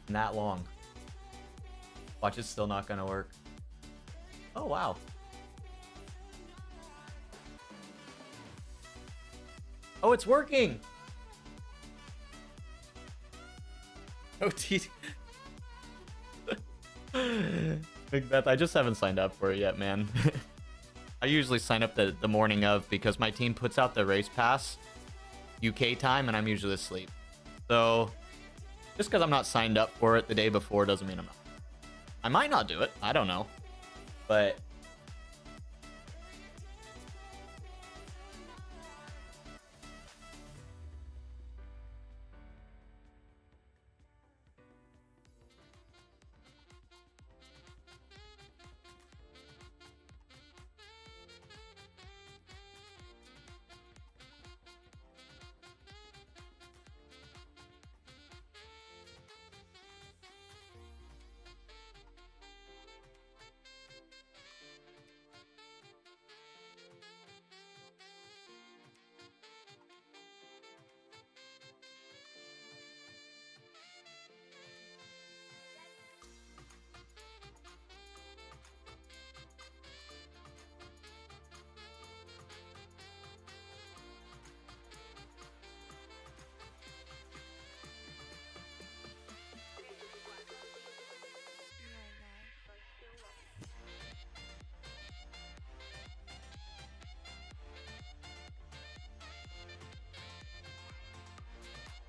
in that long. Watch, it's still not gonna work. Oh, wow. Oh, it's working! Oh, Big Beth, I just haven't signed up for it yet, man. I usually sign up the morning of because my team puts out the race pass UK time and I'm usually asleep. So just because I'm not signed up for it the day before doesn't mean I'm not. I might not do it. I don't know. But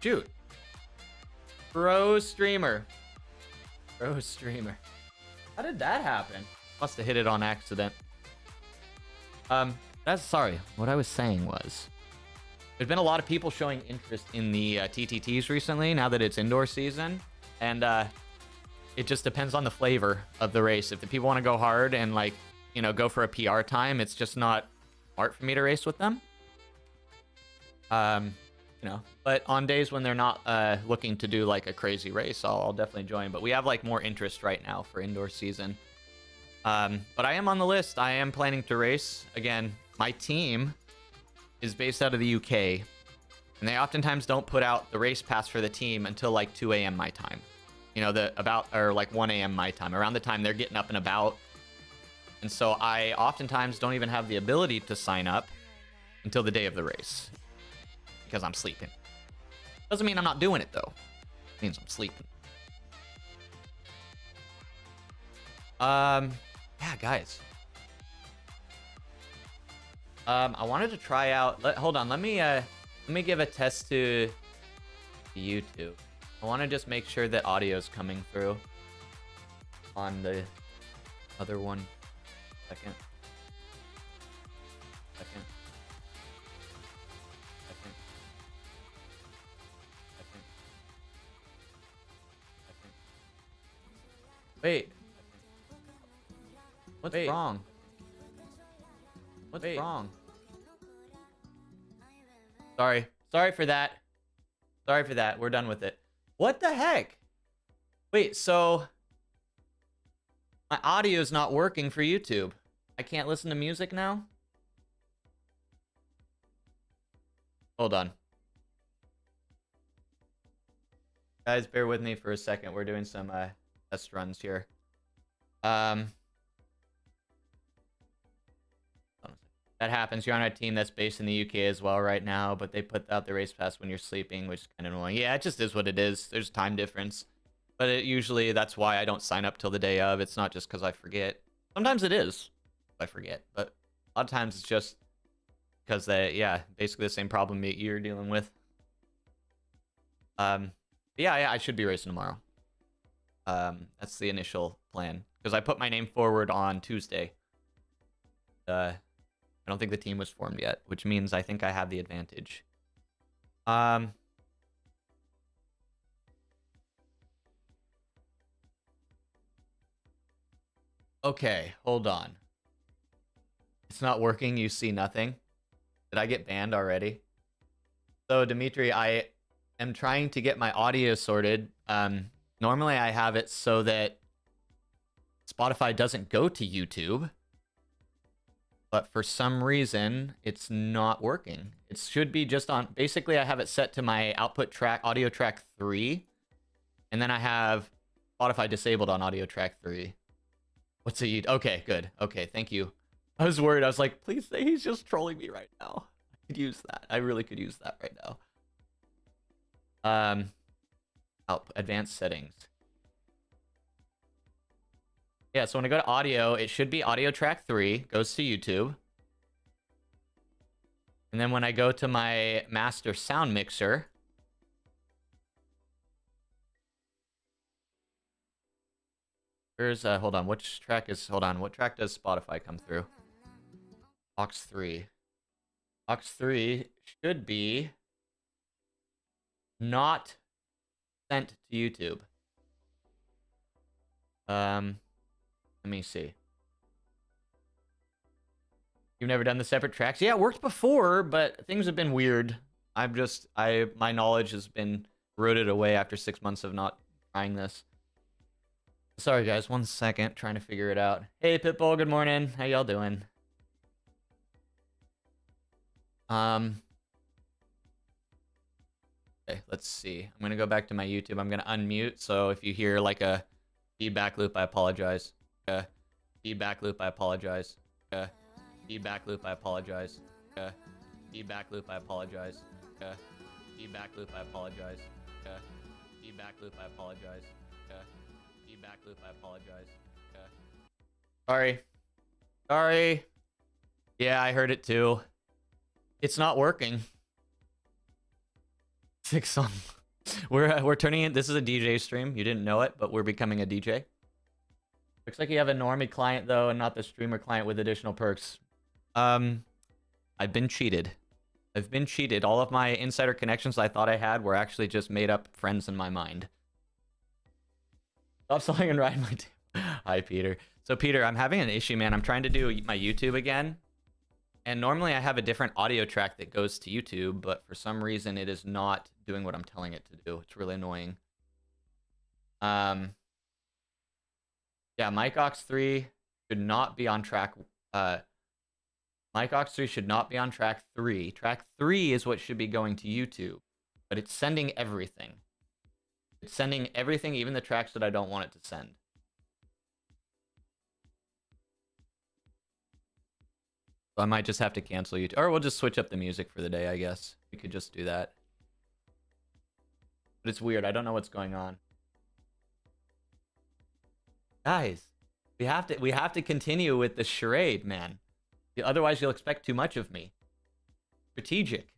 shoot. Pro streamer. Pro streamer. How did that happen? Must have hit it on accident. Sorry. What I was saying was, there's been a lot of people showing interest in the TTTs recently, now that it's indoor season. And it just depends on the flavor of the race. If the people want to go hard and, like, you know, go for a PR time, it's just not smart for me to race with them. You know, but on days when they're not looking to do like a crazy race, I'll definitely join. But we have like more interest right now for indoor season. But I am on the list. I am planning to race. Again, my team is based out of the UK, and they oftentimes don't put out the race pass for the team until like 2 a.m. my time. You know, or like 1 a.m. my time, around the time they're getting up and about. And so I oftentimes don't even have the ability to sign up until the day of the race, because I'm sleeping. Doesn't mean I'm not doing it, though. It means I'm sleeping. Yeah, guys. I wanted to try out. Hold on. Let me give a test to YouTube. I want to just make sure that audio's coming through on the other one. Second. Wait. What's wrong? What's wrong? Sorry. Sorry for that. Sorry for that. We're done with it. What the heck? Wait, so my audio's not working for YouTube. I can't listen to music now? Hold on. Guys, bear with me for a second. We're doing some test runs here. That happens. You're on a team that's based in the UK as well right now, but they put out the race pass when you're sleeping, which is kind of annoying. Yeah, it just is what it is. There's time difference. But usually that's why I don't sign up till the day of. It's not just because I forget. Sometimes it is. I forget. But a lot of times it's just because yeah, basically the same problem you're dealing with. Yeah, I should be racing tomorrow. That's the initial plan. Because I put my name forward on Tuesday. I don't think the team was formed yet, which means I think I have the advantage. Okay, hold on. It's not working. You see nothing. Did I get banned already? So, Dimitri, I am trying to get my audio sorted. Normally, I have it so that Spotify doesn't go to YouTube. But for some reason, it's not working. It should be just on... Basically, I have it set to my output track, audio track 3. And then I have Spotify disabled on audio track 3. What's it? Okay, good. Okay, thank you. I was worried. I was like, please say he's just trolling me right now. I could use that. I really could use that right now. Advanced settings. Yeah, so when I go to audio, it should be audio track 3, goes to YouTube. And then when I go to my master sound mixer, hold on, what track does Spotify come through? Aux 3. Aux 3 should be not sent to YouTube. Let me see. You've never done the separate tracks? Yeah, it worked before, but things have been weird. My knowledge has been eroded away after 6 months of not trying this. Sorry guys, 1 second, trying to figure it out. Hey Pitbull, good morning. How y'all doing? Okay, let's see. I'm gonna go back to my YouTube. I'm gonna unmute, so if you hear like a feedback loop, I apologize. Feedback loop, I apologize. Feedback loop, I apologize. Feedback loop, I apologize. Feedback loop, I apologize. Feedback loop, I apologize. Feedback loop, I apologize. Sorry. Yeah, I heard it too. It's not working. 6 on. We're turning it. This is a DJ stream. You didn't know it, but we're becoming a DJ. Looks like you have a normie client though, and not the streamer client with additional perks. I've been cheated. All of my insider connections I thought I had were actually just made up friends in my mind. Stop selling and riding my tail. Hi, Peter. So, Peter, I'm having an issue, man. I'm trying to do my YouTube again. And normally I have a different audio track that goes to YouTube, but for some reason it is not doing what I'm telling it to do. It's really annoying. Yeah, Mic Aux 3 should not be on track. Mic Aux 3 should not be on track 3. Track 3 is what should be going to YouTube, but it's sending everything. It's sending everything, even the tracks that I don't want it to send. So I might just have to cancel YouTube, or we'll just switch up the music for the day, I guess. We could just do that. But it's weird. I don't know what's going on. Guys, we have to continue with the charade, man. Otherwise, you'll expect too much of me. Strategic.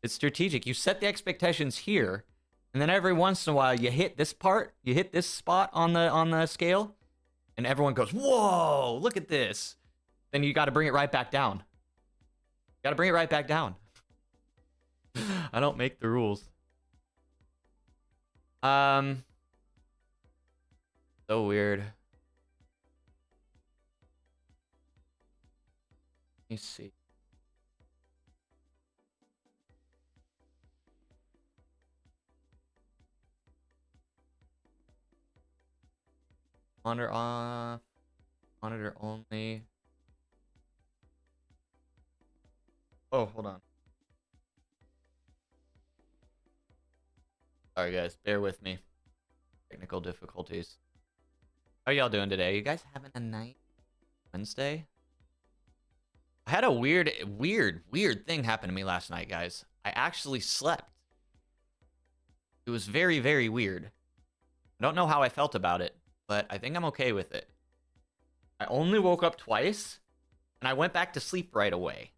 It's strategic. You set the expectations here, and then every once in a while, you hit this part, you hit this spot on the scale, and everyone goes, "Whoa, look at this!" Then you got to bring it right back down. Got to bring it right back down. I don't make the rules. So weird. Let me see. Monitor off. Monitor only. Oh, hold on. Sorry, guys. Bear with me. Technical difficulties. How are y'all doing today? You guys having a nice Wednesday? I had a weird thing happen to me last night, guys. I actually slept. It was very, very weird. I don't know how I felt about it, but I think I'm okay with it. I only woke up twice, and I went back to sleep right away.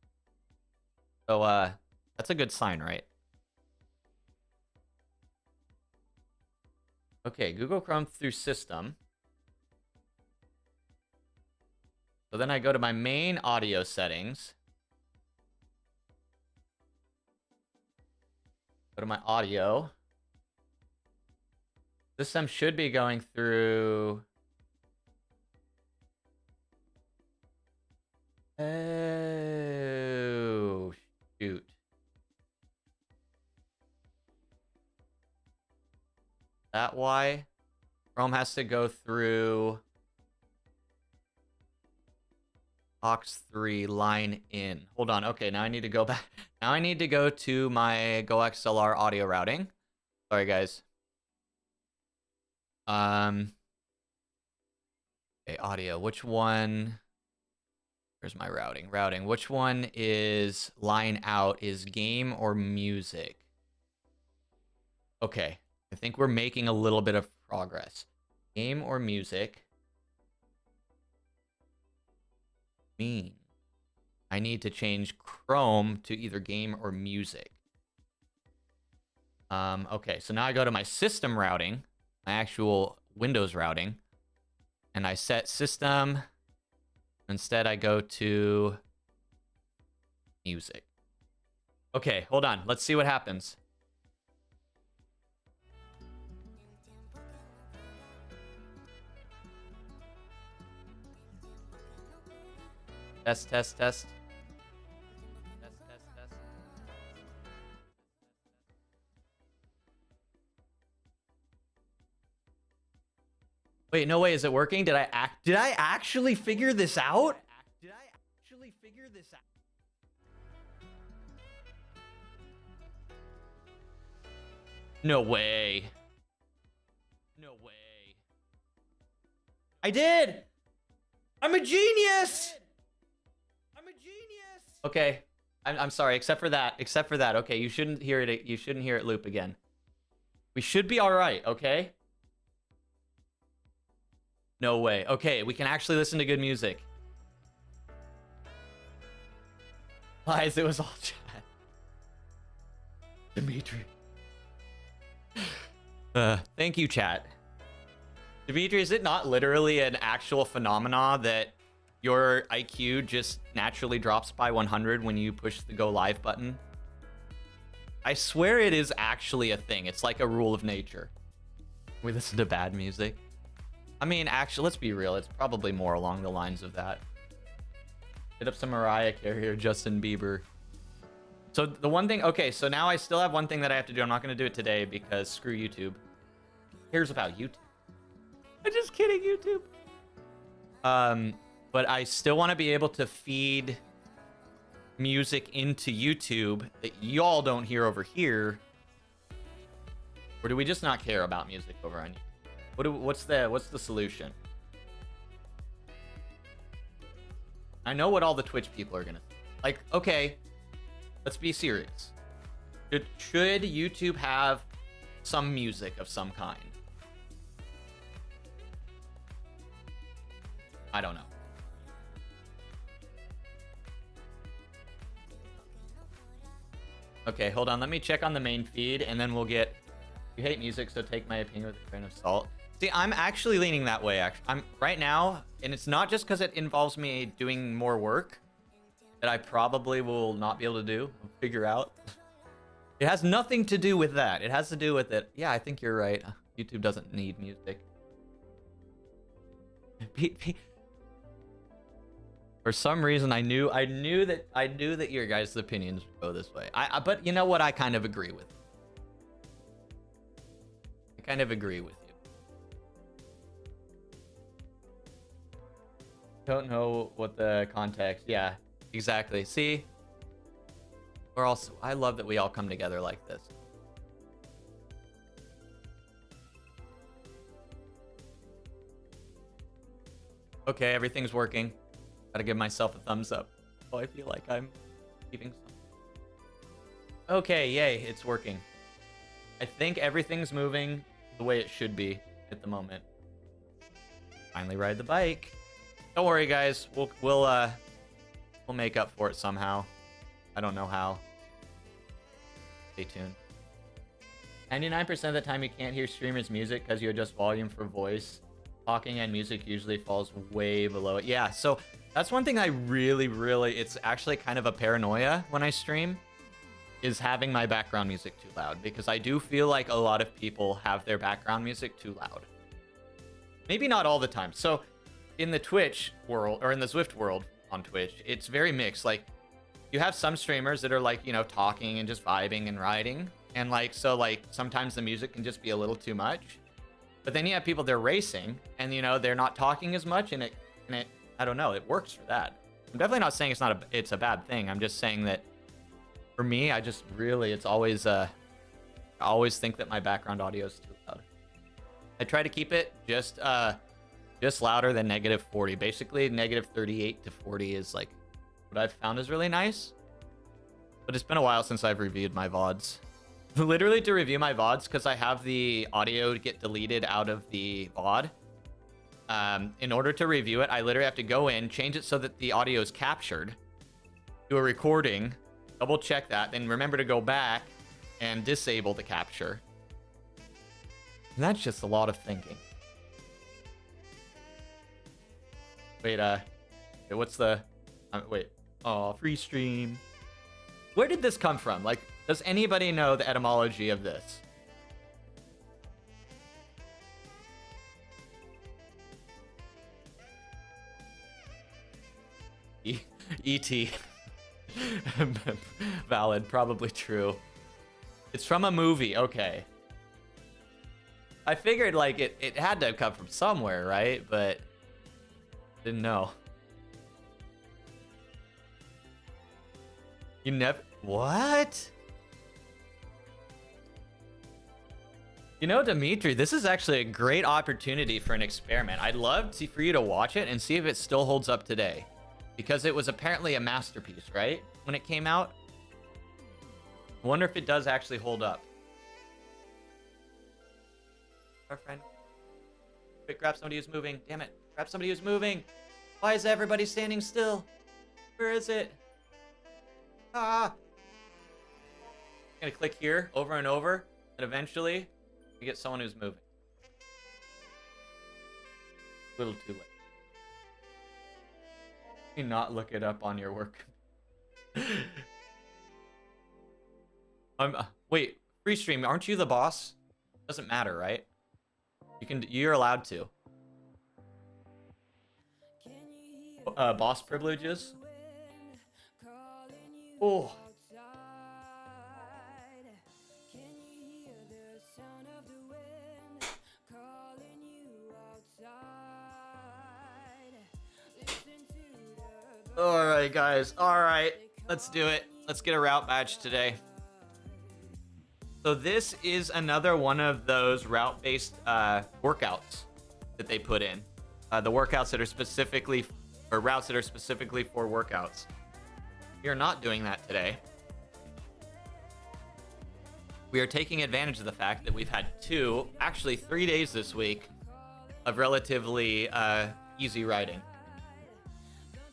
So, that's a good sign, right? Okay, Google Chrome through system. So then I go to my main audio settings. Go to my audio. System should be going through... Oh, shoot. That why? Chrome has to go through aux 3 line in. Hold on. Okay, now I need to go back. Now I need to go to my GoXLR audio routing. Sorry, guys. Okay, audio. Which one? Where's my routing? Routing. Which one is line out? Is game or music? Okay. I think we're making a little bit of progress. Game or music? I need to change Chrome to either game or music. Okay, so now I go to my system routing, my actual Windows routing, and I set system. Instead, I go to music. Okay, hold on. Let's see what happens. Test, test, test. Test, test, test. Wait, no way. Is it working? Did I actually figure this out? Did I actually figure this out? No way. No way. I did. I'm a genius. I'm a genius. Okay. I'm sorry, except for that. Except for that. Okay, you shouldn't hear it. You shouldn't hear it loop again. We should be all right, okay? No way. Okay, we can actually listen to good music. Lies, it was all chat. Dimitri. Thank you, chat. Dimitri, is it not literally an actual phenomena that your IQ just naturally drops by 100 when you push the go live button? I swear it is actually a thing. It's like a rule of nature. We listen to bad music. I mean, actually, let's be real. It's probably more along the lines of that. Hit up some Mariah Carey or Justin Bieber. So the one thing, okay, so now I still have one thing that I have to do. I'm not going to do it today because screw YouTube. Here's about YouTube. I'm just kidding, YouTube. But I still want to be able to feed music into YouTube that y'all don't hear over here. Or do we just not care about music over on YouTube? What's the solution? I know what all the Twitch people are gonna like. Okay, let's be serious. Should YouTube have some music of some kind? I don't know. Okay, hold on. Let me check on the main feed, and then we'll get. You hate music, so take my opinion with a grain of salt. See, I'm actually leaning that way. I'm right now, and it's not just because it involves me doing more work that I probably will not be able to do. Figure out. It has nothing to do with that. It has to do with it. Yeah, I think you're right. YouTube doesn't need music. For some reason, I knew that your guys' opinions would go this way. But you know what? I kind of agree with. I kind of agree with you. Don't know what the context. Yeah, exactly. See, we're also. I love that we all come together like this. Okay, everything's working. Gotta give myself a thumbs up. Oh, I feel like I'm keeping some. Okay, yay, it's working. I think everything's moving the way it should be at the moment. Finally ride the bike. Don't worry, guys. We'll make up for it somehow. I don't know how. Stay tuned. 99% of the time you can't hear streamers' music because you adjust volume for voice. Talking and music usually falls way below it. Yeah, so that's one thing I really, it's actually kind of a paranoia when I stream, is having my background music too loud, because I do feel like a lot of people have their background music too loud. Maybe not all the time. So in the Twitch world, or in the Zwift world on Twitch, it's very mixed. Like, you have some streamers that are like, you know, talking and just vibing and riding. And like, so like sometimes the music can just be a little too much. But then you have people, they're racing and, you know, they're not talking as much, and it, I don't know, it works for that. I'm definitely not saying it's a bad thing. I'm just saying that for me, I just really, it's always, I always think that my background audio is too loud. I try to keep it just louder than -40. Basically, -38 to 40 is like what I've found is really nice. But it's been a while since I've reviewed my VODs. Literally to review my VODs, because I have the audio get deleted out of the VOD. In order to review it, I literally have to go in, change it so that the audio is captured, do a recording, double check that, then remember to go back and disable the capture. And that's just a lot of thinking. Wait, what's the... wait. Oh, free stream. Where did this come from? Like, does anybody know the etymology of this? E.T. Valid, probably true. It's from a movie, okay. I figured, like, it had to have come from somewhere, right? But didn't know. You never... What? You know, Dimitri, this is actually a great opportunity for an experiment. I'd love for you to watch it and see if it still holds up today. Because it was apparently a masterpiece, right? When it came out. I wonder if it does actually hold up. Our friend. Quick, grab somebody who's moving. Damn it. Grab somebody who's moving. Why is everybody standing still? Where is it? Ah! I'm gonna click here over and over, and eventually we get someone who's moving. A little too late. You not look it up on your work. Wait, free stream, aren't you the boss? Doesn't matter, right? You're allowed to. Boss privileges. Oh. All right, guys. All right, let's do it. Let's get a route badge today. So this is another one of those route-based workouts that they put in. The workouts that are specifically, or routes that are specifically for workouts. We are not doing that today. We are taking advantage of the fact that we've had 3 days this week of relatively easy riding.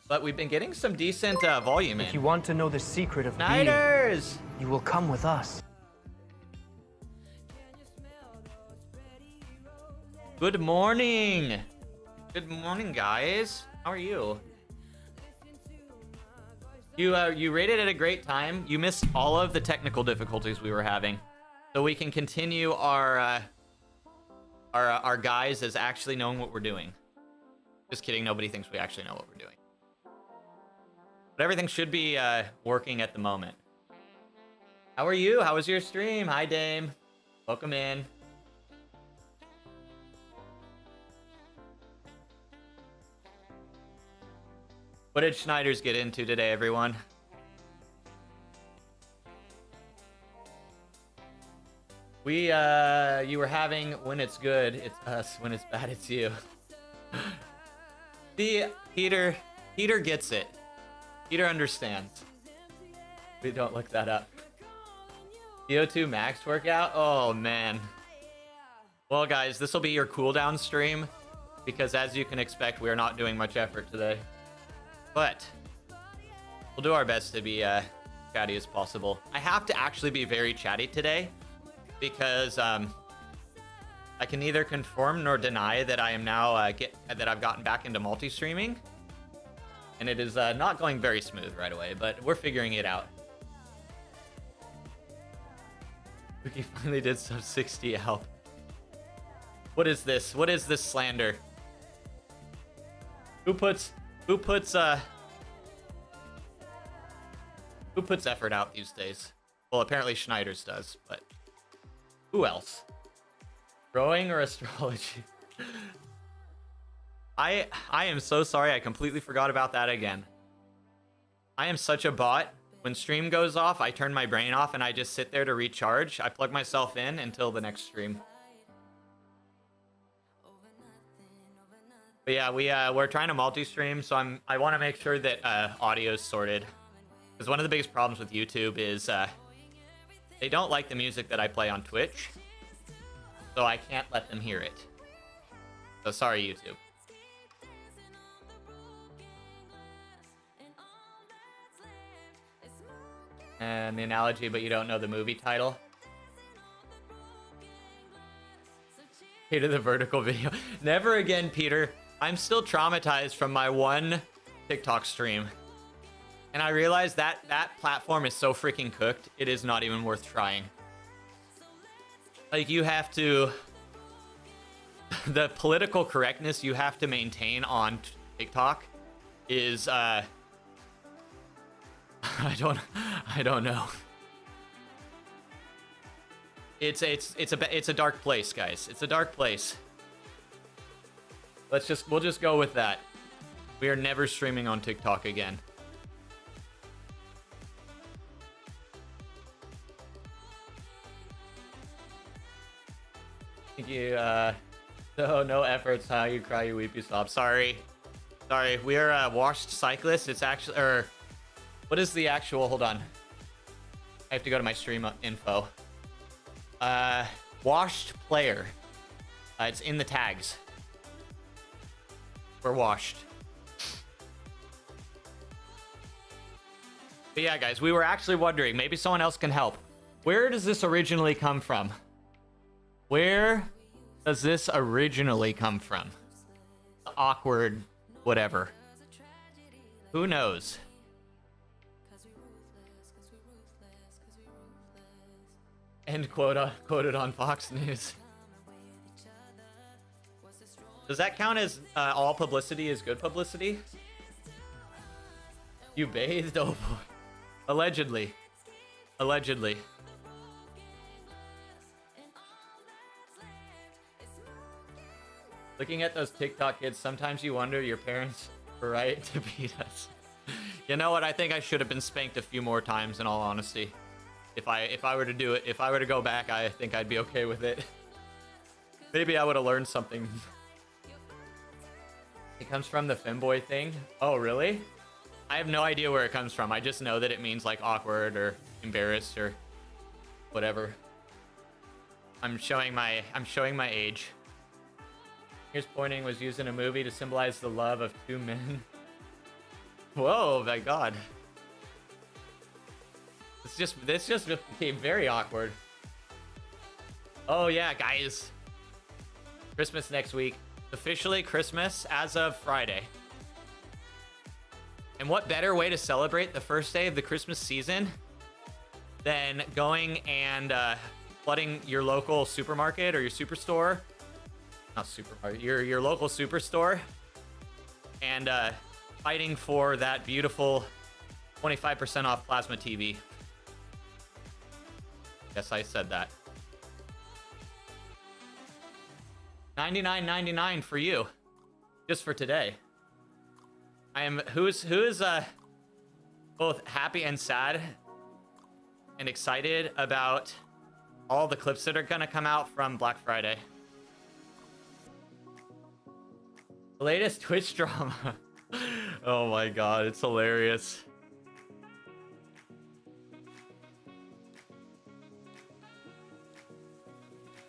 But we've been getting some decent volume in. If you want to know the secret of Niders! being, you will come with us. Good morning! Good morning, guys. How are you? You rated at a great time. You missed all of the technical difficulties we were having. So we can continue our guys as actually knowing what we're doing. Just kidding, nobody thinks we actually know what we're doing. But everything should be working at the moment. How are you? How was your stream? Hi, Dame. Welcome in. What did Schneider's get into today, everyone? You were having when it's good, it's us. When it's bad, it's you. Peter gets it. Peter understands. We don't look that up. CO2 max workout? Oh, man. Well, guys, this will be your cooldown stream. Because as you can expect, we are not doing much effort today. But we'll do our best to be chatty as possible. I have to actually be very chatty today because I can neither confirm nor deny that I am now that I've gotten back into multi-streaming, and it is not going very smooth right away, but we're figuring it out. We finally did sub 60 help. What is this? What is this slander? Who puts effort out these days? Well, apparently Schneider's does, but who else? Rowing or astrology? I am so sorry. I completely forgot about that again. I am such a bot. When stream goes off, I turn my brain off and I just sit there to recharge. I plug myself in until the next stream. But yeah, we're trying to multi-stream, so I want to make sure that audio is sorted. Because one of the biggest problems with YouTube is they don't like the music that I play on Twitch, so I can't let them hear it. So sorry, YouTube. And the analogy, but you don't know the movie title. Peter the vertical video. Never again, Peter. I'm still traumatized from my one TikTok stream. And I realized that that platform is so freaking cooked, it is not even worth trying. Like, you have to... the political correctness you have to maintain on TikTok is, I don't know. It's a dark place, guys. It's a dark place. We'll just go with that. We are never streaming on TikTok again. Thank you. No efforts. How you cry, you weep, you sob. Sorry. We are washed cyclists. It's actually, or what is the actual? Hold on. I have to go to my stream info. Washed player. It's in the tags. We're washed. But yeah, guys, we were actually wondering, maybe someone else can help. Where does this originally come from? Where does this originally come from? Awkward, whatever. Who knows? End quote quoted on Fox News. Does that count as all publicity is good publicity? You bathed? Oh boy. Allegedly. Allegedly. Looking at those TikTok kids, sometimes you wonder your parents were right to beat us. You know what? I think I should have been spanked a few more times, in all honesty. If I were to do it, if I were to go back, I think I'd be okay with it. Maybe I would have learned something. It comes from the femboy thing. Oh, really? I have no idea where it comes from. I just know that it means like awkward or embarrassed or whatever. I'm showing my age. Here's pointing was used in a movie to symbolize the love of two men. Whoa, my God. This just became very awkward. Oh yeah, guys. Christmas next week. Officially Christmas as of Friday. And what better way to celebrate the first day of the Christmas season than going and flooding your local supermarket or your superstore? Not supermarket, your local superstore, and fighting for that beautiful 25% off plasma TV. Yes, I said that. $99.99 for you, just for today. Who is both happy and sad and excited about all the clips that are gonna come out from Black Friday. The latest Twitch drama. Oh my God, it's hilarious.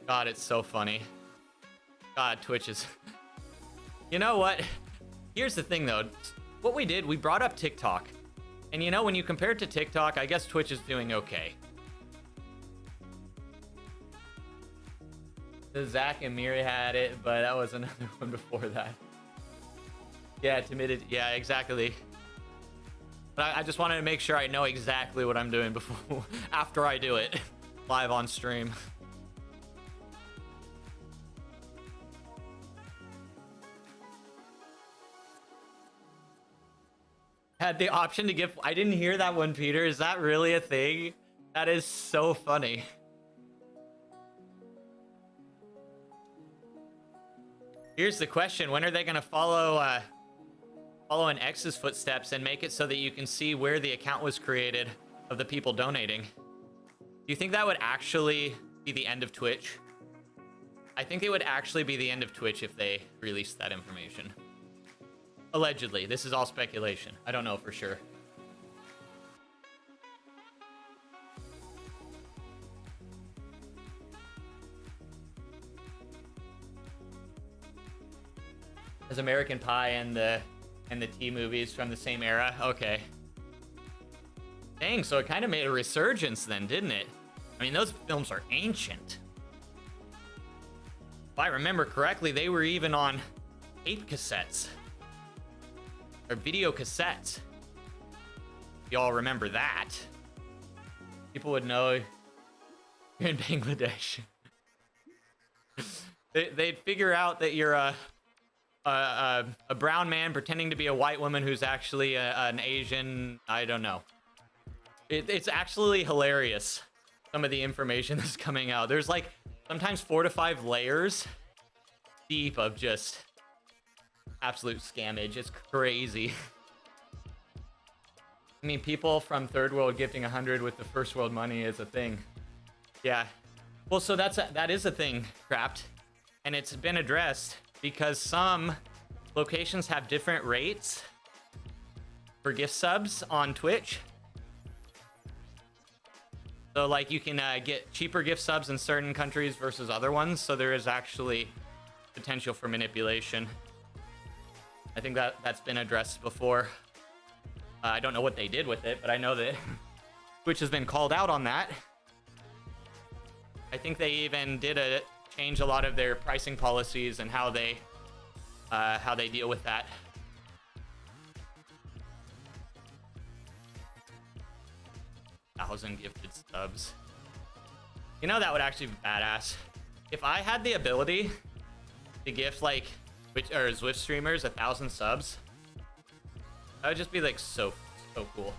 God, it's so funny. God, Twitch is... You know what? Here's the thing, though. What we did, we brought up TikTok. And you know, when you compare it to TikTok, I guess Twitch is doing okay. The Zach and Miri had it, but that was another one before that. Yeah, timidity. Yeah, exactly. But I just wanted to make sure I know exactly what I'm doing before, after I do it. Live on stream. Had the option to give... I didn't hear that one, Peter. Is that really a thing? That is so funny. Here's the question. When are they going to follow in X's footsteps and make it so that you can see where the account was created of the people donating? Do you think that would actually be the end of Twitch? I think it would actually be the end of Twitch if they released that information. Allegedly. This is all speculation. I don't know for sure. As American Pie and the T movies from the same era. Okay. Dang, so it kind of made a resurgence then, didn't it? I mean, those films are ancient. If I remember correctly, they were even on tape cassettes. Or video cassettes. If y'all remember that. People would know you're in Bangladesh. They'd figure out that you're a brown man pretending to be a white woman who's actually an Asian. I don't know. It's actually hilarious, some of the information that's coming out. There's like sometimes 4 to 5 layers deep of just absolute scammage. It's crazy. I mean, people from third world gifting 100 with the first world money is a thing. Yeah. Well, so that is a thing, Crapped. And it's been addressed because some locations have different rates for gift subs on Twitch. So like you can get cheaper gift subs in certain countries versus other ones. So there is actually potential for manipulation. I think that's been addressed before. I don't know what they did with it, but I know that Twitch has been called out on that. I think they even did change a lot of their pricing policies and how they deal with that. Thousand gifted subs. You know, that would actually be badass. If I had the ability to gift like Zwift streamers 1,000 subs, that would just be like so cool.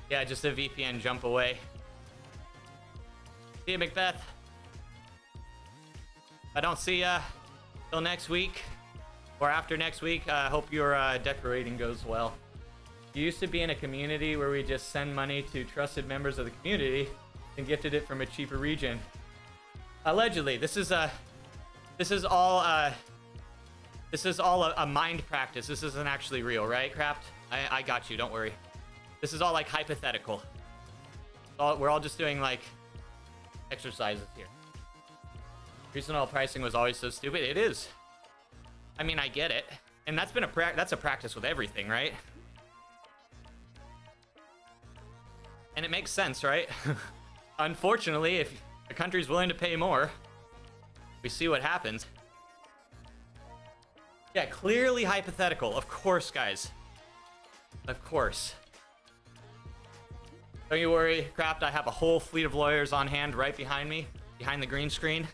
Yeah, just a VPN jump away. See ya, Macbeth. If I don't see ya till next week or after next week, I hope your decorating goes well. You used to be in a community where we just send money to trusted members of the community and gifted it from a cheaper region. Allegedly, this is all a mind practice. This isn't actually real, right, Craft? I got you. Don't worry. This is all like hypothetical. We're all just doing like exercises here. Reasonable pricing was always so stupid. It is. I mean, I get it, and that's a practice with everything, right? And it makes sense, right? Unfortunately, if the country's willing to pay more, we see what happens. Yeah, clearly hypothetical. Of course, guys. Of course. Don't you worry, Craft. I have a whole fleet of lawyers on hand right behind me, behind the green screen.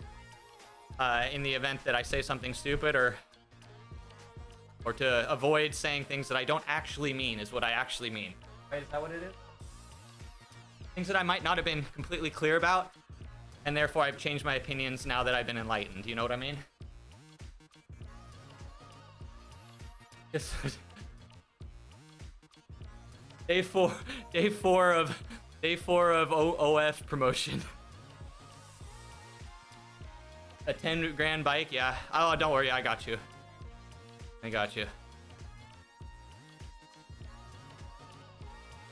In the event that I say something stupid or to avoid saying things that I don't actually mean is what I actually mean. Right, is that what it is? Things that I might not have been completely clear about, and therefore I've changed my opinions now that I've been enlightened. You know what I mean? Day four of OF promotion. A 10 grand bike, yeah. Oh, don't worry, I got you. I got you.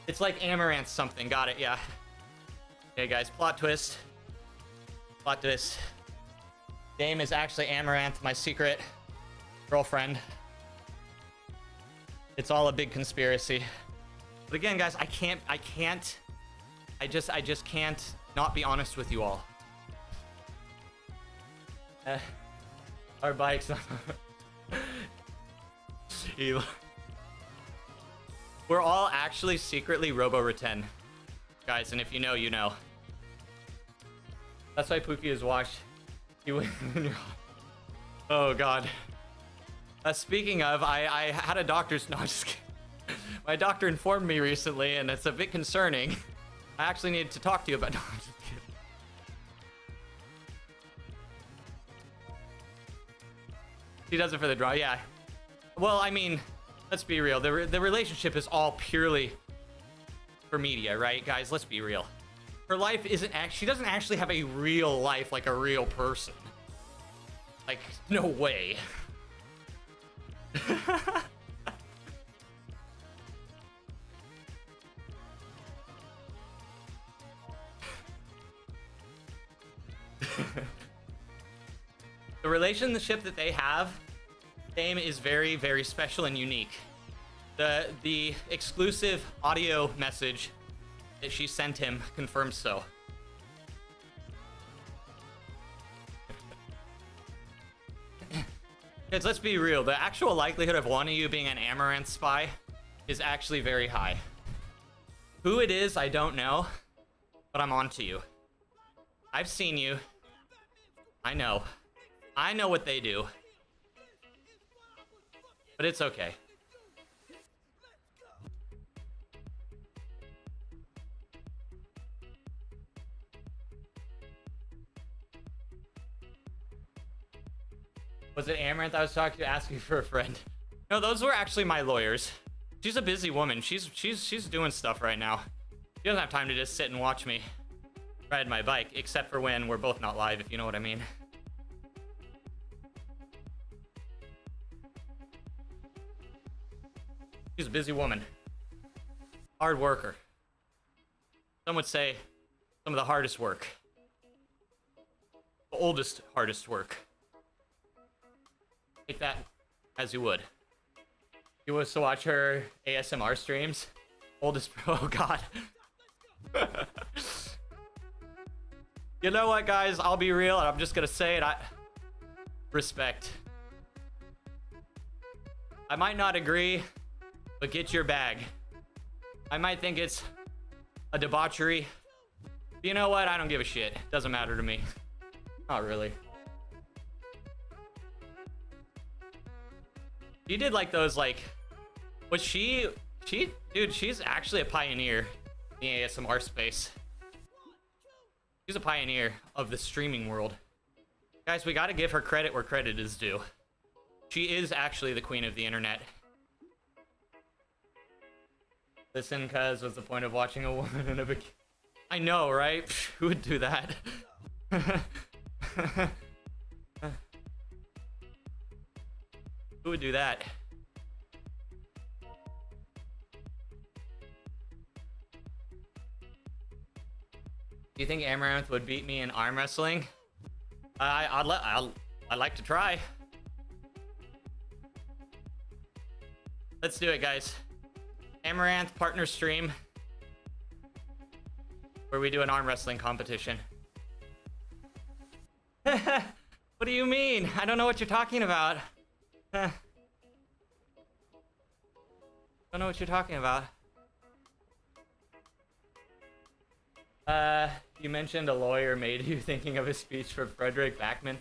It's like Amaranth something. Got it, yeah. Okay, guys, plot twist. Plot twist. Dame is actually Amaranth, my secret girlfriend. It's all a big conspiracy. But again, guys, I just can't not be honest with you all. Our bikes. We're all actually secretly Robo-Reten, guys, and if you know, you know. That's why Pookie is washed. Oh god. Speaking of, I had a doctor's. No, I'm just kidding. My doctor informed me recently, and it's a bit concerning. I actually needed to talk to you about. No, I'm just kidding. He does it for the draw, yeah. Well, I mean, let's be real. The relationship is all purely for media, right, guys? Let's be real. Her life isn't she doesn't actually have a real life like a real person. Like, no way. The relationship that they have, Dame, is very, very special and unique. The exclusive audio message that she sent him confirms so. Kids, let's be real. The actual likelihood of one of you being an Amaranth spy is actually very high. Who it is, I don't know, but I'm on to you. I've seen you. I know. I know what they do. But it's okay. Was it Amaranth I was talking to asking for a friend? No, those were actually my lawyers. She's a busy woman. She's doing stuff right now. She doesn't have time to just sit and watch me ride my bike, except for when we're both not live, if you know what I mean. She's a busy woman. Hard worker. Some would say some of the hardest work. The oldest, hardest work. Take that as you would. You was to watch her ASMR streams. Oldest, oh god. You know what, guys? I'll be real, and I'm just gonna say it. Respect. I might not agree, but get your bag. I might think it's a debauchery. But you know what? I don't give a shit. Doesn't matter to me. Not really. She did like those, like, was she, dude, she's actually a pioneer in the ASMR space. She's a pioneer of the streaming world. Guys, we gotta give her credit where credit is due. She is actually the queen of the internet. Listen, cuz, what's the point of watching a woman in a bikini? I know, right? Who would do that? Who would do that? Do you think Amaranth would beat me in arm wrestling? I'd like to try. Let's do it, guys. Amaranth partner stream where we do an arm wrestling competition. What do you mean? I don't know what you're talking about. Don't know what you're talking about. You mentioned a lawyer made you thinking of a speech for Frederick Backman.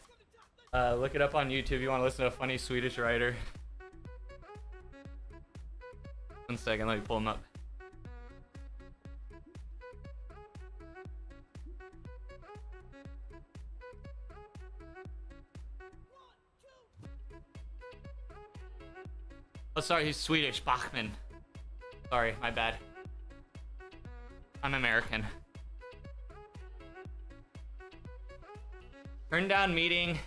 Look it up on YouTube. You want to listen to a funny Swedish writer. 1 second, let me pull him up. Oh, sorry, he's Swedish. Bachman. Sorry, my bad. I'm American. Turn down meeting.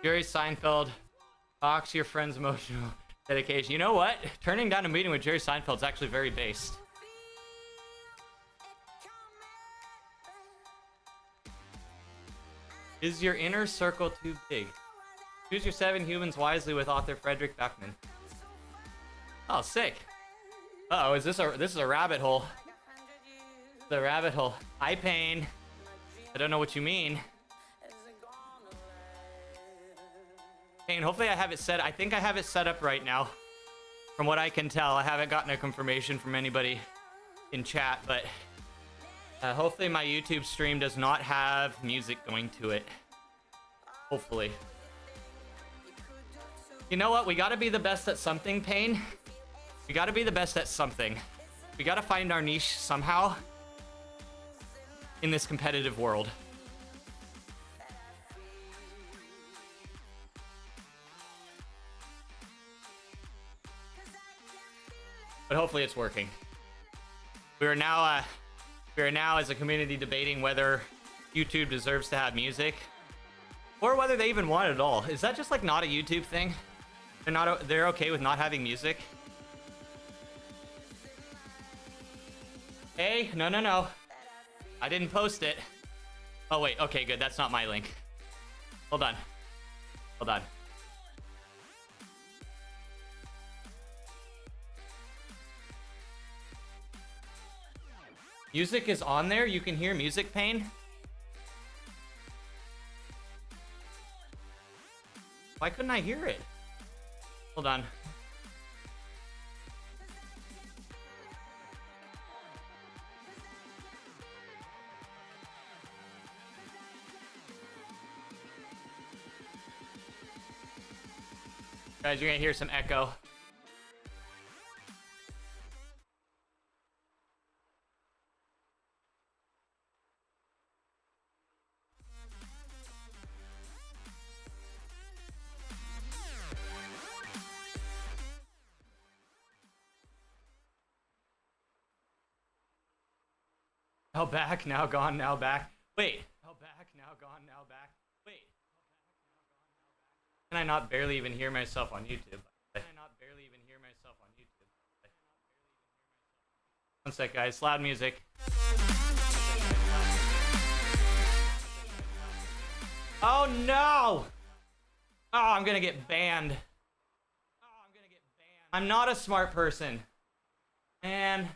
Jerry Seinfeld. Talks your friend's emotional dedication. You know what? Turning down a meeting with Jerry Seinfeld is actually very based. Is your inner circle too big? Choose your 7 humans wisely with author Frederick Backman. Oh, sick. Uh-oh, is this a rabbit hole? The rabbit hole. Hi, Pain. I don't know what you mean. Pain, hopefully I have it set. I think I have it set up right now. From what I can tell, I haven't gotten a confirmation from anybody in chat, but hopefully my YouTube stream does not have music going to it. Hopefully. You know what? We gotta be the best at something, Pain. We gotta be the best at something. We gotta find our niche somehow in this competitive world. But hopefully it's working. We are now as a community debating whether YouTube deserves to have music or whether they even want it at all. Is that just like not a YouTube thing? They're okay with not having music? Hey, no. I didn't post it. Oh wait, okay, good. That's not my link. Hold on. Hold on. Music is on there? You can hear music, Pain? Why couldn't I hear it? Hold on. Guys, you're gonna hear some echo. Now back, now gone, now back. Wait. Now back, now gone, now back. Wait. Can I not barely even hear myself on YouTube? Can I not barely even hear myself on YouTube? One sec, guys. Loud music. Oh no! Oh, I'm gonna get banned. I'm not a smart person. Man.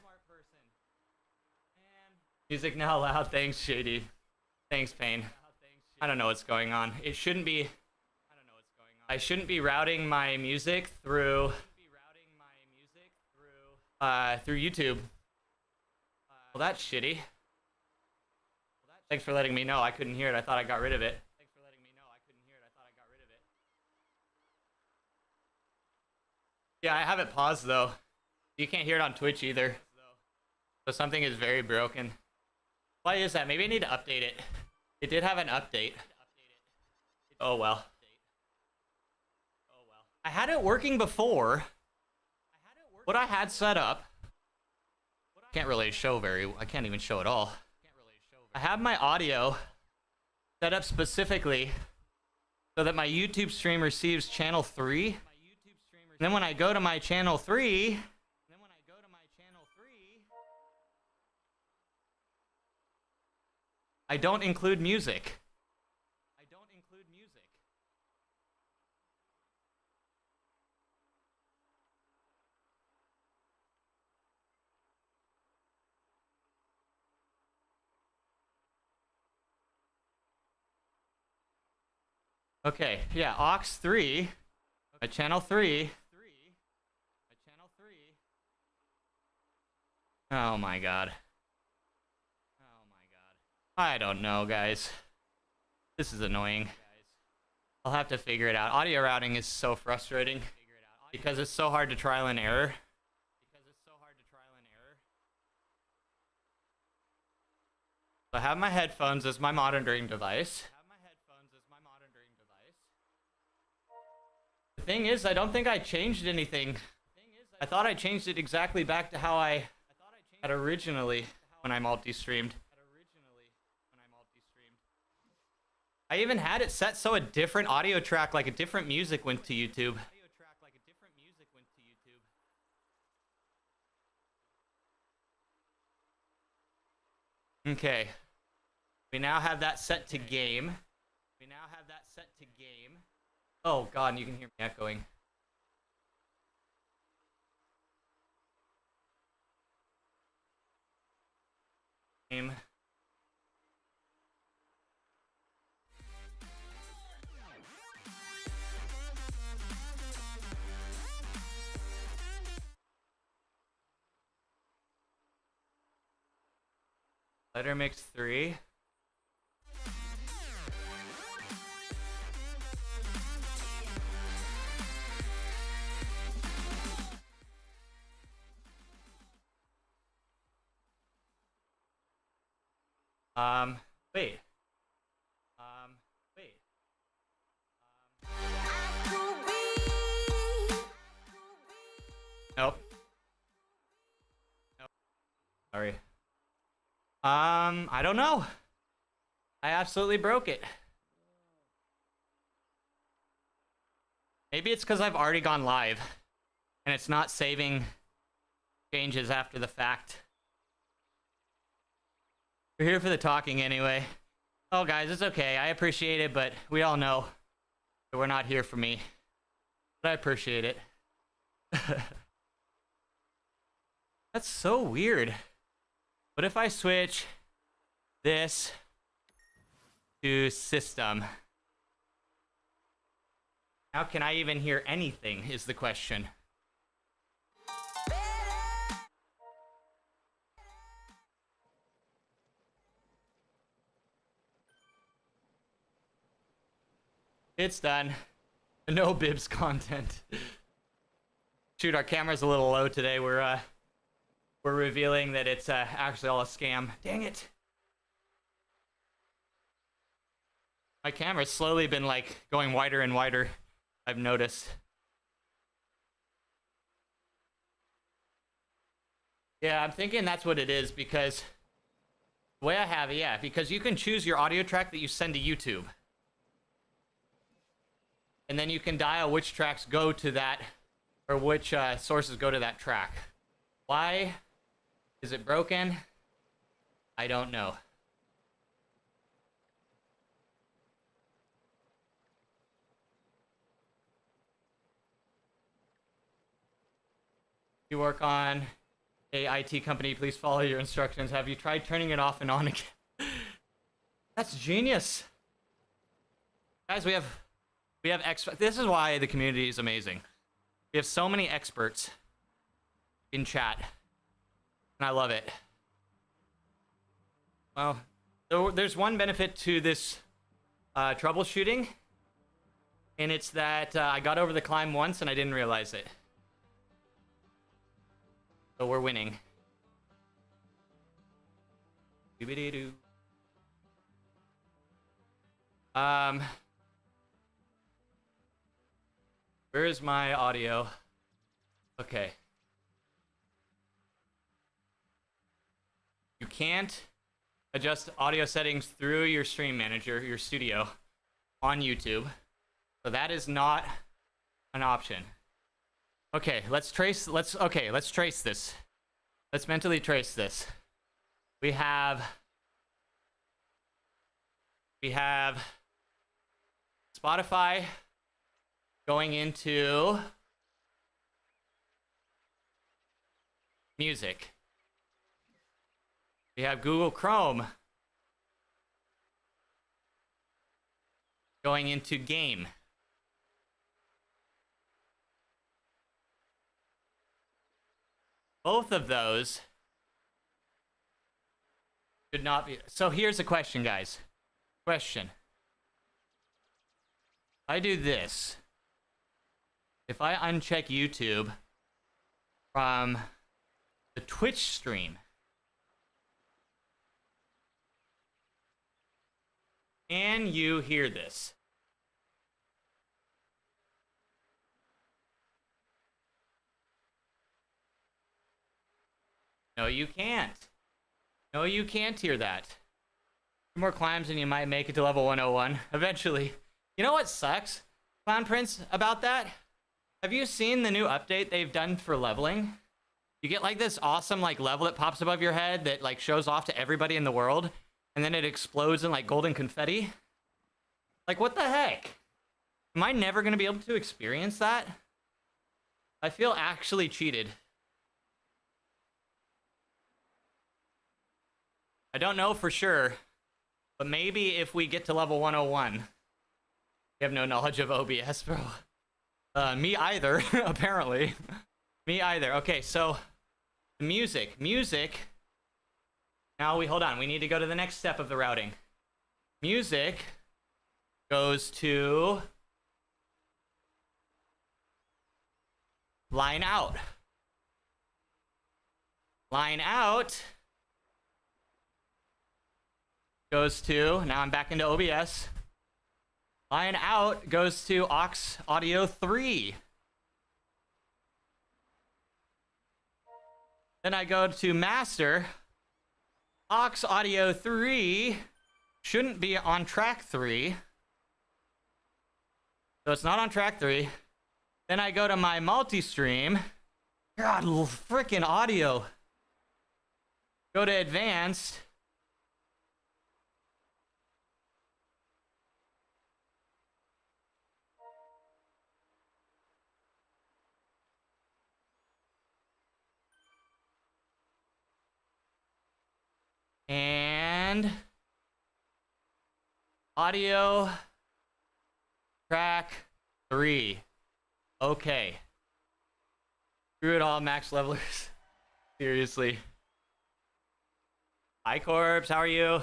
Music now loud. Thanks, Shady. Thanks, Pain. I don't know what's going on. It shouldn't be... I shouldn't be routing my music through... through YouTube. Well, that's shitty. Thanks for letting me know. I couldn't hear it. I thought I got rid of it. Yeah, I have it paused, though. You can't hear it on Twitch, either. So something is very broken. Why is that? Maybe I need to update it. It did have an update. Oh well. I had it working before. What I had set up. Can't really show I can't even show at all. I have my audio set up specifically so that my YouTube stream receives channel 3. And then when I go to my channel 3, I don't include music. Okay, yeah, aux 3, a channel 3. Oh my god. I don't know, guys. This is annoying. I'll have to figure it out. Audio routing is so frustrating because it's so hard to trial and error. So I have my headphones as my monitoring device. The thing is, I don't think I changed anything. I thought I changed it exactly back to how I had originally when I multi-streamed. I even had it set so a different audio track, like a different music, went to YouTube. Okay. We now have that set to game. Oh god, you can hear me echoing. Game. Letter mix 3. Wait. Nope. Sorry. I don't know. I absolutely broke it. Maybe it's because I've already gone live and it's not saving changes after the fact. We're here for the talking anyway. Oh, guys, it's okay. I appreciate it, but we all know They were not here for me, but I appreciate it. That's so weird. What if I switch this to system? How can I even hear anything is the question. It's done. No bibs content. Shoot, our camera's a little low today. We're revealing that it's actually all a scam. Dang it. My camera's slowly been like going wider and wider, I've noticed. Yeah, I'm thinking that's what it is because the way I have it, yeah, because you can choose your audio track that you send to YouTube. And then you can dial which tracks go to that, or which sources go to that track. Why is it broken? I don't know. You work on a IT company, please follow your instructions. Have you tried turning it off and on again? That's genius. Guys, we have this is why the community is amazing. We have so many experts in chat, and I love it. Well, there's one benefit to this troubleshooting, and it's that I got over the climb once and I didn't realize it. So we're winning. Doobity-doo. Where is my audio? Okay. You can't adjust audio settings through your stream manager, your studio, on YouTube. So that is not an option. Okay, let's trace this. Let's mentally trace this. We have Spotify going into music. We have Google Chrome going into game. Both of those should not be. So here's a question, guys. Question. I do this. If I uncheck YouTube from the Twitch stream, can you hear this? No, you can't. No, you can't hear that. 2 more climbs and you might make it to level 101 eventually. You know what sucks, Clown Prince, about that? Have you seen the new update they've done for leveling? You get like this awesome like level that pops above your head that like shows off to everybody in the world, and then it explodes in like golden confetti. Like, what the heck? Am I never gonna be able to experience that? I feel actually cheated. I don't know for sure, but maybe if we get to level 101. We have no knowledge of OBS, bro. Me either, apparently. Me either. Okay, so music. Now hold on. We need to go to the next step of the routing. Music goes to line out. Line out goes to, now I'm back into OBS. Line out goes to aux audio 3. Then I go to master. Aux audio 3 shouldn't be on track 3. So it's not on track 3. Then I go to my multi-stream. God, freaking audio. Go to advanced. And audio track 3. Okay. Screw it all, max levelers. Seriously. Hi, Corbs. How are you?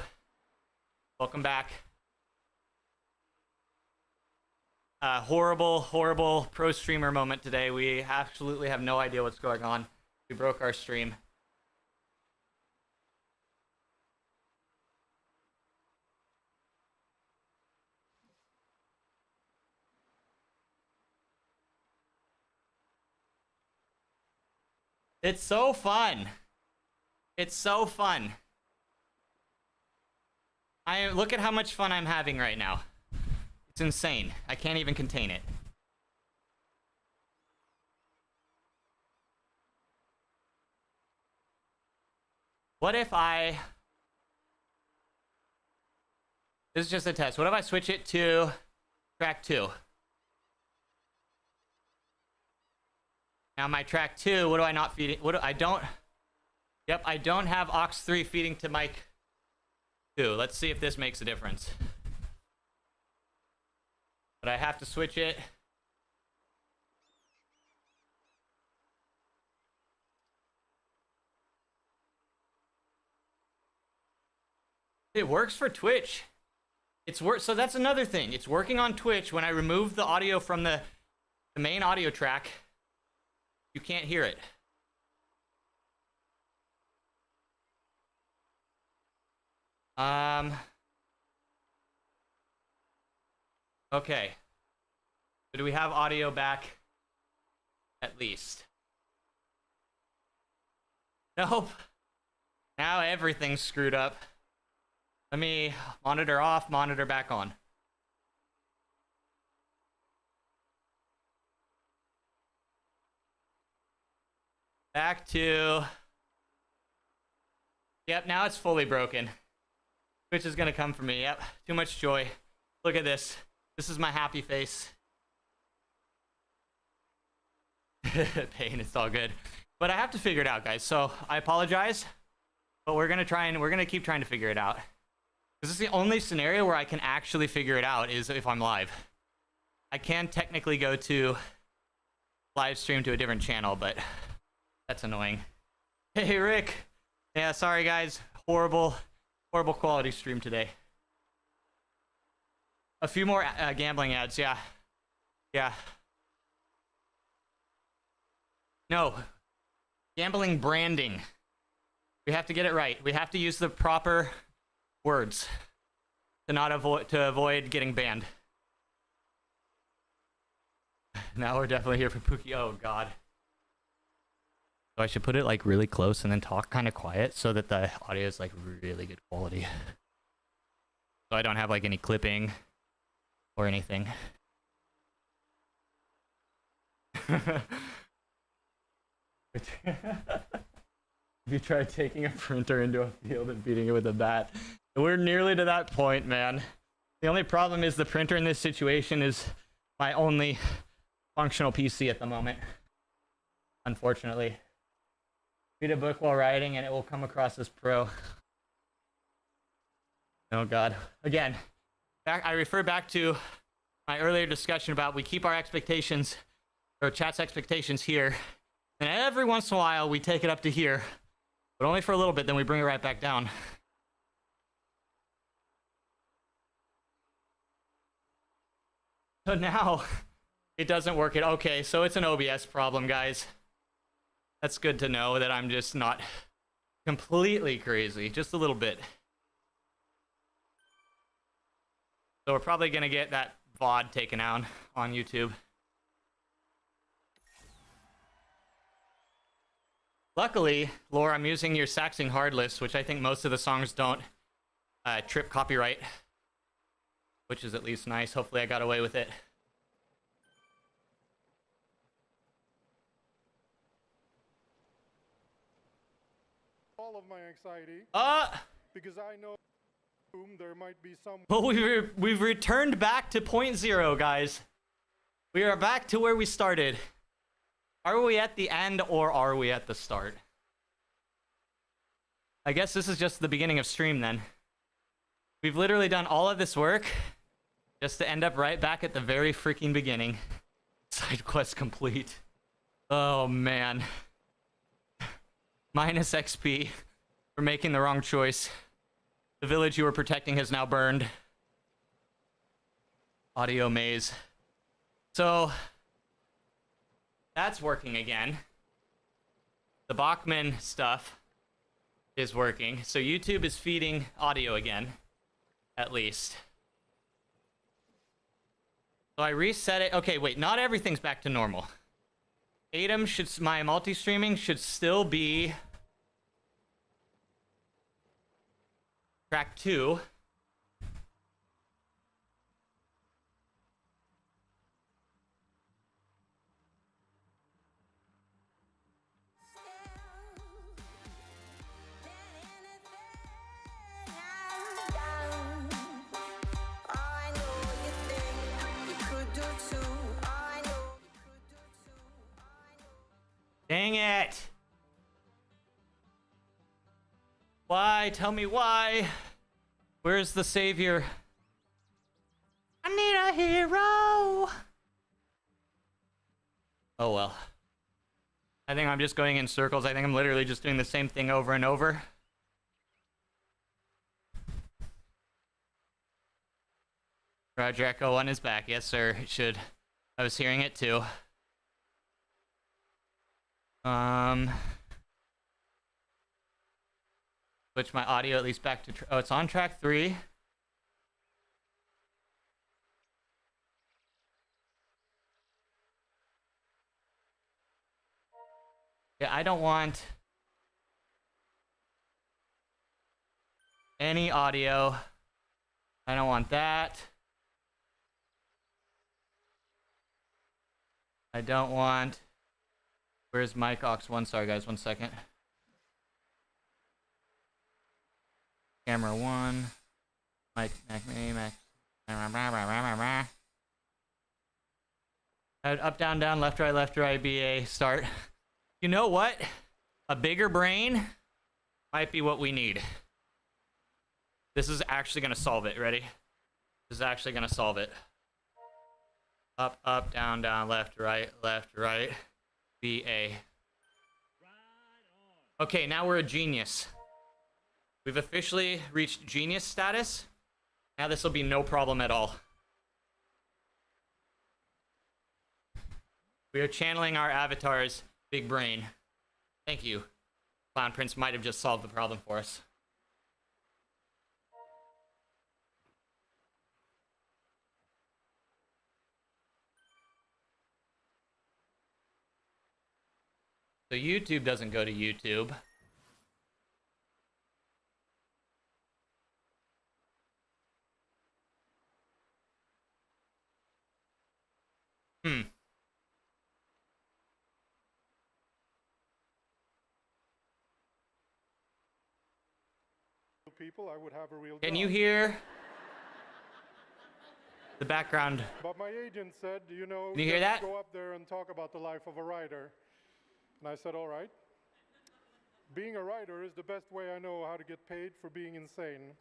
Welcome back. Horrible pro streamer moment today. We absolutely have no idea what's going on. We broke our stream. It's so fun. It's so fun. Look at how much fun I'm having right now. It's insane. I can't even contain it. What if this is just a test. What if I switch it to track 2? Now my track 2, what do I not feed it? I don't have aux 3 feeding to mic 2. Let's see if this makes a difference. But I have to switch it. It works for Twitch. So that's another thing. It's working on Twitch. When I remove the audio from the main audio track, you can't hear it. Okay. So do we have audio back? At least. Nope. Now everything's screwed up. Let me monitor off, monitor back on. Back to... Yep, now it's fully broken. Twitch is gonna come for me. Yep, too much joy. Look at this. This is my happy face. Pain, it's all good. But I have to figure it out, guys. So I apologize, but we're gonna keep trying to figure it out. This is the only scenario where I can actually figure it out is if I'm live. I can technically go to live stream to a different channel, but that's annoying. Hey, Rick. Yeah, sorry, guys. Horrible quality stream today. A few more gambling ads, yeah. Yeah. No. Gambling branding. We have to get it right. We have to use the proper words to avoid getting banned. Now we're definitely here for Pookie. Oh, God. So I should put it like really close and then talk kind of quiet so that the audio is like really good quality. So I don't have like any clipping or anything. Have you tried taking a printer into a field and beating it with a bat? We're nearly to that point, man. The only problem is the printer in this situation is my only functional PC at the moment. Unfortunately. Read a book while riding and it will come across as pro. Oh God. Again, I refer back to my earlier discussion about we keep our expectations, or chat's expectations here, and every once in a while we take it up to here, but only for a little bit, then we bring it right back down. So now it doesn't work. Okay, so it's an OBS problem, guys. That's good to know that I'm just not completely crazy, just a little bit. So we're probably gonna get that VOD taken out on YouTube. Luckily, Laura, I'm using your Saxing hard list, which I think most of the songs don't trip copyright, which is at least nice. Hopefully I got away with it. All of my anxiety. Because I know there might be some. Well, we've returned back to 0.0, guys. We are back to where we started. Are we at the end or are we at the start? I guess this is just the beginning of stream then. We've literally done all of this work just to end up right back at the very freaking beginning. Side quest complete. Oh, man. Minus XP for making the wrong choice. The village you were protecting has now burned. Audio maze. So, that's working again. The Bachman stuff is working. So YouTube is feeding audio again, at least. So I reset it. Okay, wait, not everything's back to normal. Atom should, my multi-streaming should still be track 2. Dang it! Why? Tell me why. Where's the savior? I need a hero! Oh well. I think I'm just going in circles. I think I'm literally just doing the same thing over and over. Roger Echo 1 is back. Yes, sir. It should. I was hearing it too. Switch my audio at least back to oh, it's on track 3. Yeah, I don't want any audio. I don't want that. I don't want. Where's mic aux 1? Sorry guys, 1 second. Camera 1. Mic, Mac. Up, down, down, left, right, BA, start. You know what? A bigger brain might be what we need. This is actually gonna solve it. Ready? This is actually gonna solve it. Up, up, down, down, left, right, BA. Okay, now we're a genius. We've officially reached genius status. Now this will be no problem at all. We are channeling our avatar's big brain. Thank you. Clown Prince might have just solved the problem for us. So YouTube doesn't go to YouTube. People, I would have a real Can job. you hear the background? But my agent said, you know, Can you hear that? Go up there and talk about the life of a writer. And I said, all right. Being a writer is the best way I know how to get paid for being insane.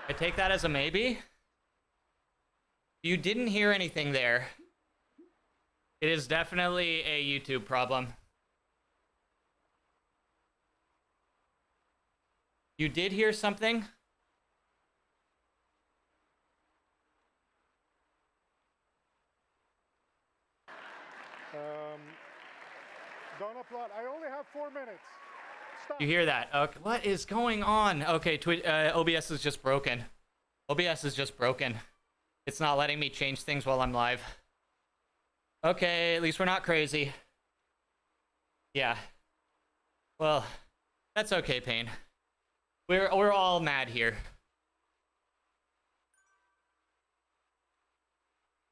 I take that as a maybe. You didn't hear anything there. It is definitely a YouTube problem. You did hear something? Don't applaud. I only have 4 minutes. Stop. You hear that? Okay, what is going on? Okay, OBS is just broken. OBS is just broken. It's not letting me change things while I'm live. Okay, at least we're not crazy. Yeah. Well, that's okay, Payne. We're all mad here.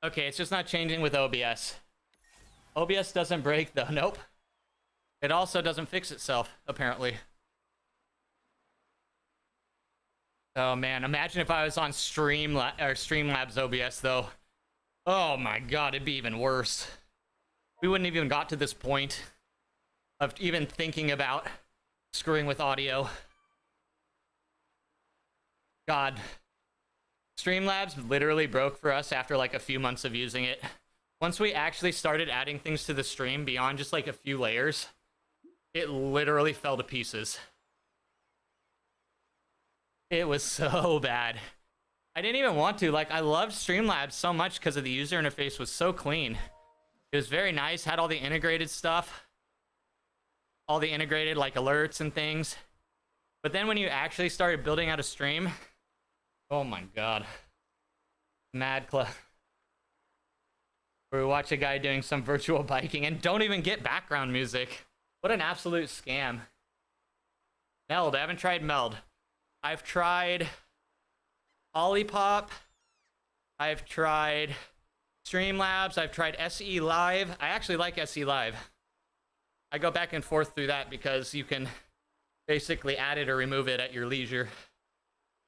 Okay, it's just not changing with OBS. OBS doesn't break though. Nope. It also doesn't fix itself, apparently. Oh man, imagine if I was on Streamlabs OBS though. Oh my god, it'd be even worse. We wouldn't have even got to this point of even thinking about screwing with audio. God. Streamlabs literally broke for us after like a few months of using it. Once we actually started adding things to the stream beyond just like a few layers, it literally fell to pieces. It was so bad. I didn't even want to. Like, I loved Streamlabs so much because of the user interface was so clean. It was very nice, had all the integrated stuff. All the integrated, like, alerts and things. But then when you actually started building out a stream, oh my god. Mad club. Where we watch a guy doing some virtual biking and don't even get background music. What an absolute scam. Meld, I haven't tried Meld. I've tried Olipop. I've tried Streamlabs. I've tried SE Live. I actually like SE Live. I go back and forth through that because you can basically add it or remove it at your leisure.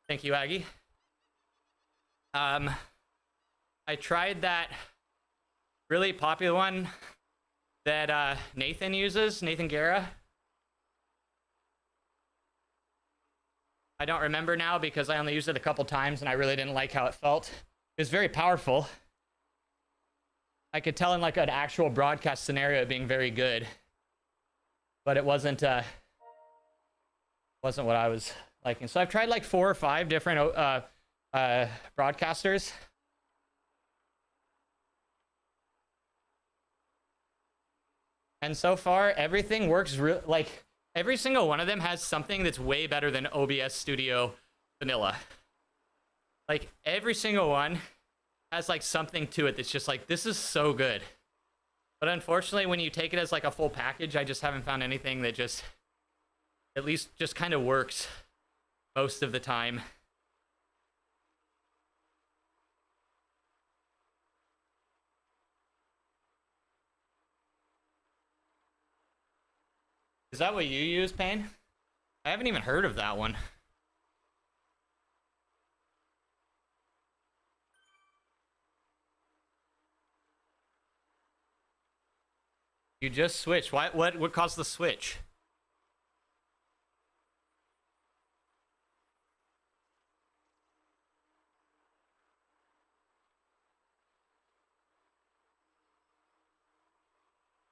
Thank you, Aggie. I tried that really popular one that Nathan uses, Nathan Guerra. I don't remember now because I only used it a couple times and I really didn't like how it felt. It was very powerful. I could tell in like an actual broadcast scenario being very good, but it wasn't what I was liking. So I've tried like 4 or 5 different broadcasters. And so far, everything works like every single one of them has something that's way better than OBS Studio Vanilla. Like every single one has like something to it that's just like, this is so good. But unfortunately, when you take it as like a full package, I just haven't found anything that just, at least just kind of works most of the time. Is that what you use, Payne? I haven't even heard of that one. You just switched. What caused the switch?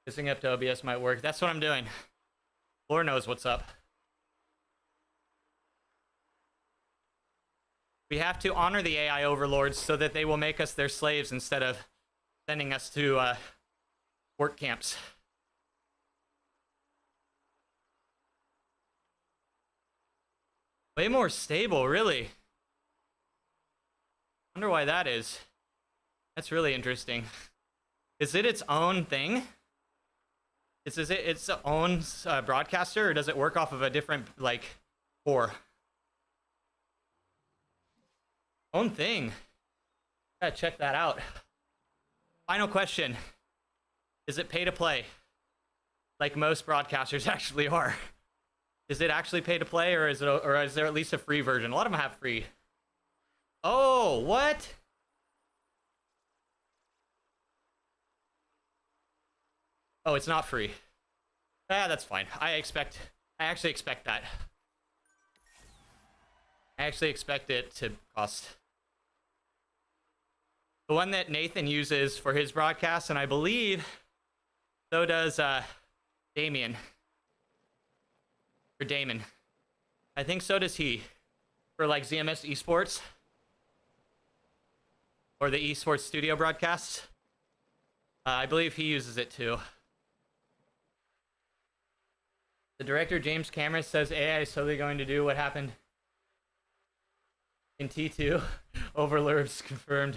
Kissing up to OBS might work. That's what I'm doing. Lord knows what's up. We have to honor the AI overlords so that they will make us their slaves instead of sending us to work camps. Way more stable, really. Wonder why that is. That's really interesting. Is it its own thing? Is it its own broadcaster, or does it work off of a different, like, core? Own thing. Gotta check that out. Final question. Is it pay to play? Like most broadcasters actually are. Is it actually pay to play, or is there at least a free version? A lot of them have free. Oh, what? Oh, it's not free. Ah, that's fine. I actually expect that. I actually expect it to cost. The one that Nathan uses for his broadcast, and I believe so does Damien. Or Damon. I think so does he. For like ZMS Esports. Or the Esports Studio broadcasts. I believe he uses it too. The director, James Cameron, says AI is totally going to do what happened in T2. Overlords confirmed.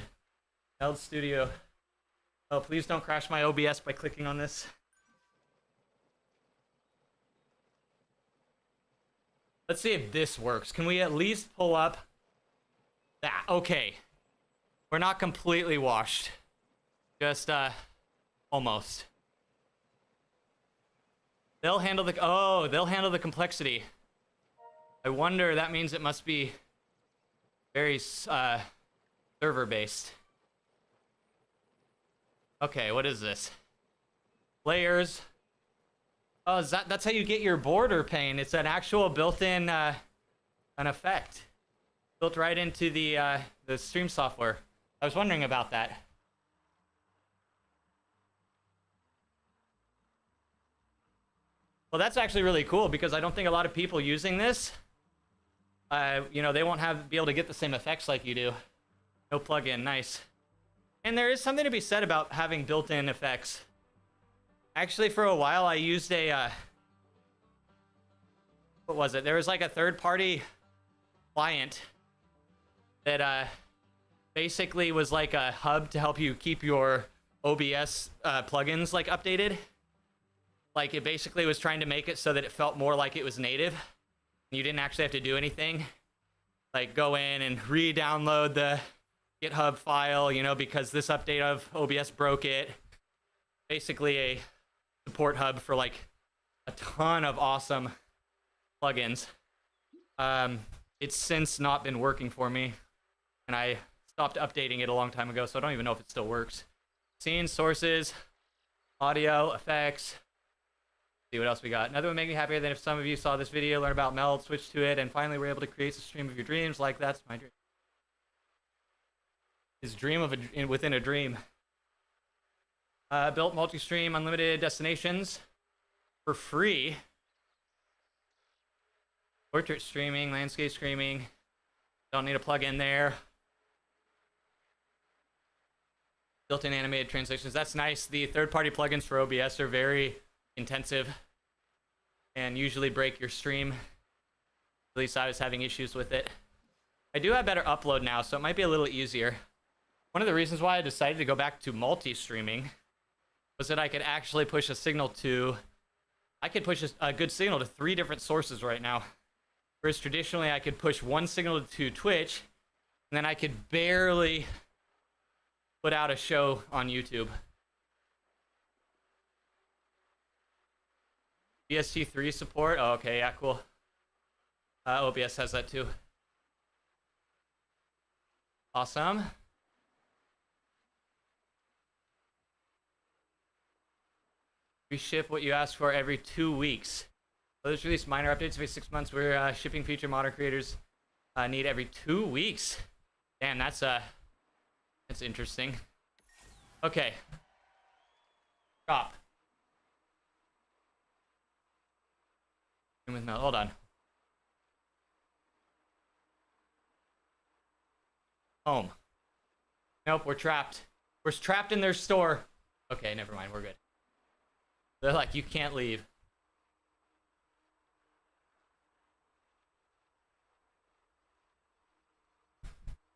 Held Studio. Oh, please don't crash my OBS by clicking on this. Let's see if this works. Can we at least pull up that? Okay. We're not completely washed. Just, almost. They'll handle the complexity. I wonder, that means it must be very, server-based. Okay, what is this? Layers. Oh, that's how you get your border pane. It's an actual built-in, an effect. built right into the stream software. I was wondering about that. Well, that's actually really cool because I don't think a lot of people using this, you know, they won't be able to get the same effects like you do. No plugin, nice. And there is something to be said about having built-in effects. Actually, for a while, I used a, what was it? There was like a third-party client that basically was like a hub to help you keep your OBS plugins like updated. Like it basically was trying to make it so that it felt more like it was native. You didn't actually have to do anything. Like go in and re-download the GitHub file, you know, because this update of OBS broke it. Basically a support hub for like a ton of awesome plugins. It's since not been working for me, and I stopped updating it a long time ago, so I don't even know if it still works. Scenes, sources, audio, effects. See what else we got. Another would make me happier than if some of you saw this video, learn about Meld, switch to it, and finally were able to create a stream of your dreams. Like that's my dream. His dream of within a dream. Built multi-stream unlimited destinations for free. Portrait streaming, landscape streaming. Don't need a plug-in there. Built-in animated translations. That's nice. The third-party plugins for OBS are very intensive and usually break your stream. At least I was having issues with it. I do have better upload now, so it might be a little easier. One of the reasons why I decided to go back to multi-streaming was that I could actually push a signal to... I could push a good signal to 3 different sources right now. Whereas traditionally I could push one signal to Twitch, and then I could barely put out a show on YouTube. BST3 support? Oh, okay, yeah, cool. OBS has that too. Awesome. We ship what you ask for every 2 weeks. Others release minor updates every 6 months. We're shipping feature modern creators need every 2 weeks. Damn, that's interesting. Okay. Stop. With no, hold on. Home. Nope, we're trapped. We're trapped in their store. Okay, never mind, we're good. They're like, you can't leave.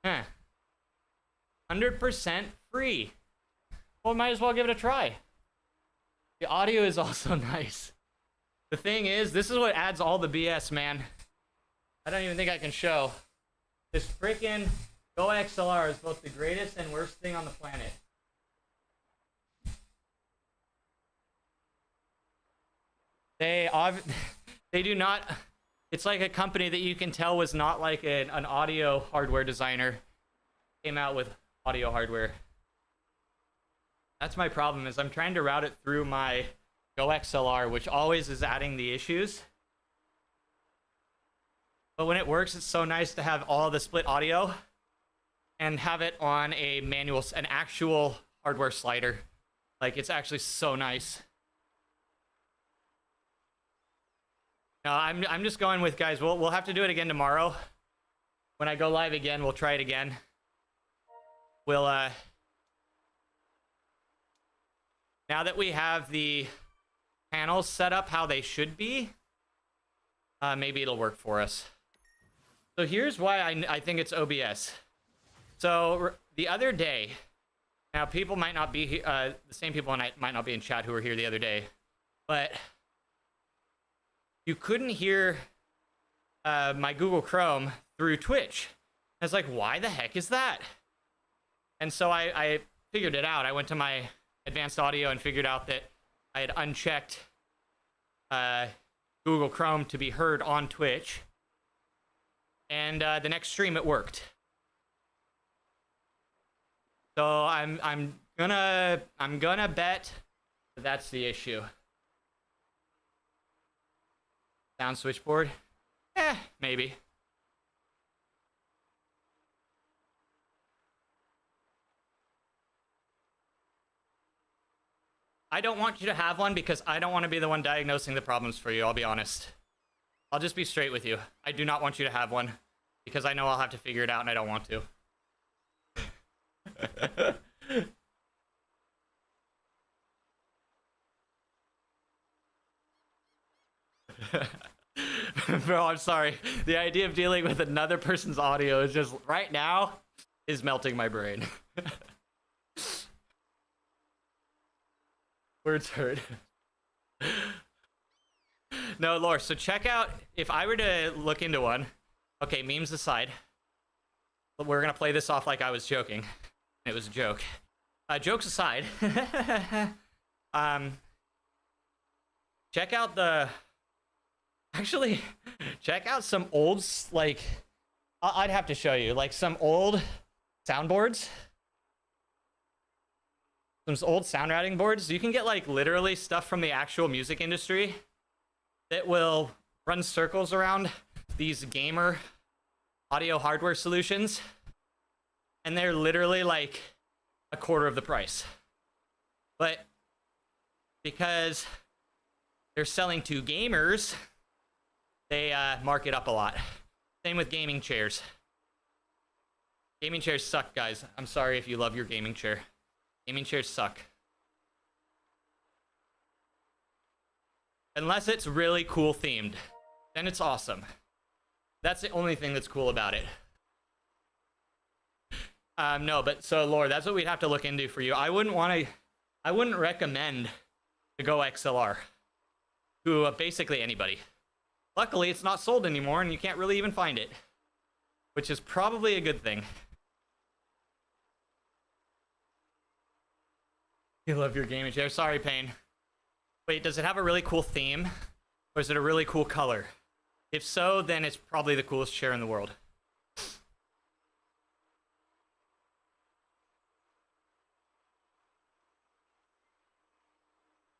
Huh. 100% free. Well, might as well give it a try. The audio is also nice. The thing is, this is what adds all the BS, man. I don't even think I can show. This freaking Go XLR is both the greatest and worst thing on the planet. They do not... It's like a company that you can tell was not like an audio hardware designer. Came out with audio hardware. That's my problem, is I'm trying to route it through my Go XLR, which always is adding the issues. But when it works, it's so nice to have all the split audio and have it on a manual, an actual hardware slider. Like, it's actually so nice. No, I'm just going with, guys, we'll have to do it again tomorrow. When I go live again, we'll try it again. We'll now that we have the panels set up how they should be, maybe it'll work for us. So here's why I think it's OBS. So the other day, now people might not be the same people might not be in chat who were here the other day, but you couldn't hear my Google Chrome through Twitch. I was like, why the heck is that? And so I figured it out. I went to my advanced audio and figured out that I had unchecked Google Chrome to be heard on Twitch. And the next stream it worked. So I'm gonna bet that that's the issue. Sound switchboard? Maybe. I don't want you to have one because I don't want to be the one diagnosing the problems for you, I'll be honest. I'll just be straight with you. I do not want you to have one because I know I'll have to figure it out and I don't want to. Bro, I'm sorry. The idea of dealing with another person's audio is just, right now, is melting my brain. Words hurt. No, Lore, so check out, if I were to look into one, okay, memes aside, we're gonna play this off like I was joking. It was a joke. Jokes aside, check out the, actually, check out some old, like, I'd have to show you, like some old soundboards. Some old sound routing boards. You can get like literally stuff from the actual music industry that will run circles around these gamer audio hardware solutions. And they're literally like a quarter of the price. But because they're selling to gamers, they mark it up a lot. Same with gaming chairs. Gaming chairs suck, guys. I'm sorry if you love your gaming chair. Gaming chairs suck. Unless it's really cool themed. Then it's awesome. That's the only thing that's cool about it. No, but so Lord, that's what we'd have to look into for you. I wouldn't recommend to go XLR to basically anybody. Luckily, it's not sold anymore and you can't really even find it, which is probably a good thing. You love your gaming chair. Sorry, Payne. Wait, does it have a really cool theme? Or is it a really cool color? If so, then it's probably the coolest chair in the world.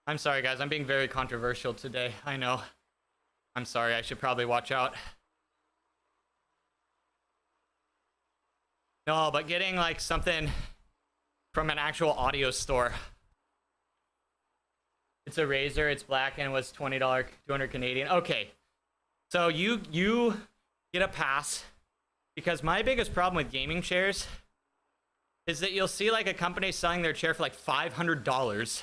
I'm sorry, guys. I'm being very controversial today. I know. I'm sorry. I should probably watch out. No, but getting like something from an actual audio store. It's a Razer, it's black, and it was $20, 200 Canadian. Okay, so you get a pass, because my biggest problem with gaming chairs is that you'll see like a company selling their chair for like $500,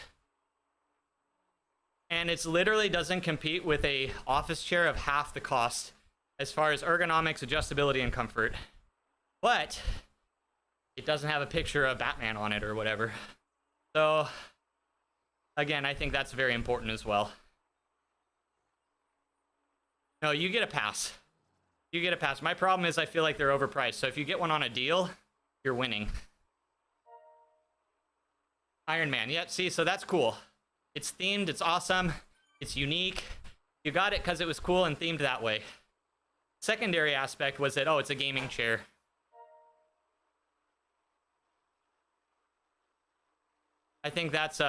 and it literally doesn't compete with a office chair of half the cost as far as ergonomics, adjustability, and comfort. But it doesn't have a picture of Batman on it or whatever. So again, I think that's very important as well. No, you get a pass. You get a pass. My problem is I feel like they're overpriced. So if you get one on a deal, you're winning. Iron Man. Yep, see, so that's cool. It's themed, it's awesome, it's unique. You got it because it was cool and themed that way. Secondary aspect was that, oh, it's a gaming chair. I think that's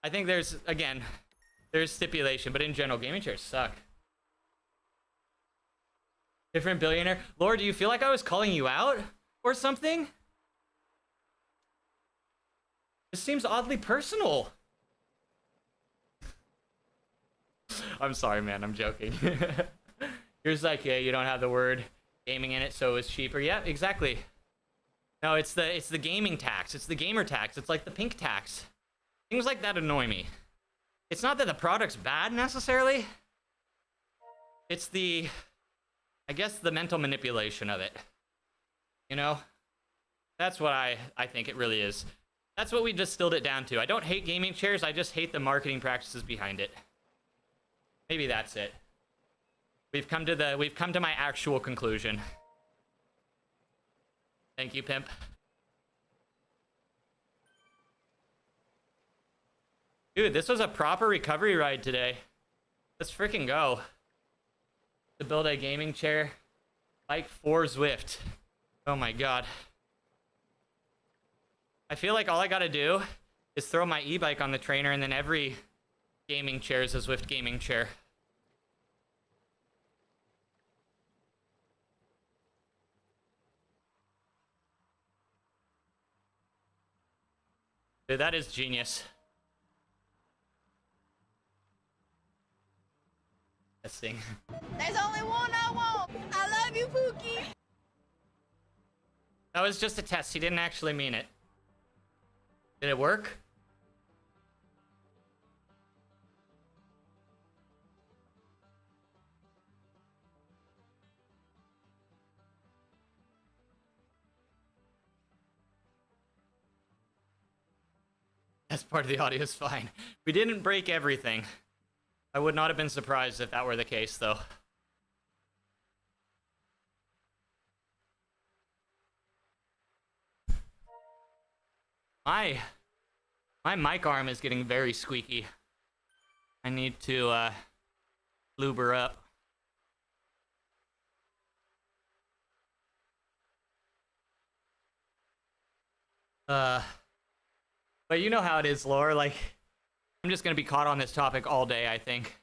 I think there's, again, there's stipulation, but in general, gaming chairs suck. Different billionaire. Laura, do you feel like I was calling you out or something? This seems oddly personal. I'm sorry, man. I'm joking. Here's like, yeah, you don't have the word gaming in it, so it's cheaper. Yeah, exactly. No, it's the gaming tax. It's the gamer tax. It's like the pink tax. Things like that annoy me. It's not that the product's bad necessarily. It's the, I guess, the mental manipulation of it. You know? That's what I think it really is. That's what we distilled it down to. I don't hate gaming chairs, I just hate the marketing practices behind it. Maybe that's it. We've come to my actual conclusion. Thank you, Pimp. Dude, this was a proper recovery ride today. Let's freaking go. To build a gaming chair like for Zwift. Oh my god. I feel like all I gotta do is throw my e-bike on the trainer and then every gaming chair is a Zwift gaming chair. Dude, that is genius. Testing. There's only one I want. I love you, Pookie. That was just a test. He didn't actually mean it. Did it work? That's part of the audio is fine. We didn't break everything. I would not have been surprised if that were the case, though. My mic arm is getting very squeaky. I need to lube her up. But you know how it is, Lore. Like, I'm just gonna be caught on this topic all day, I think.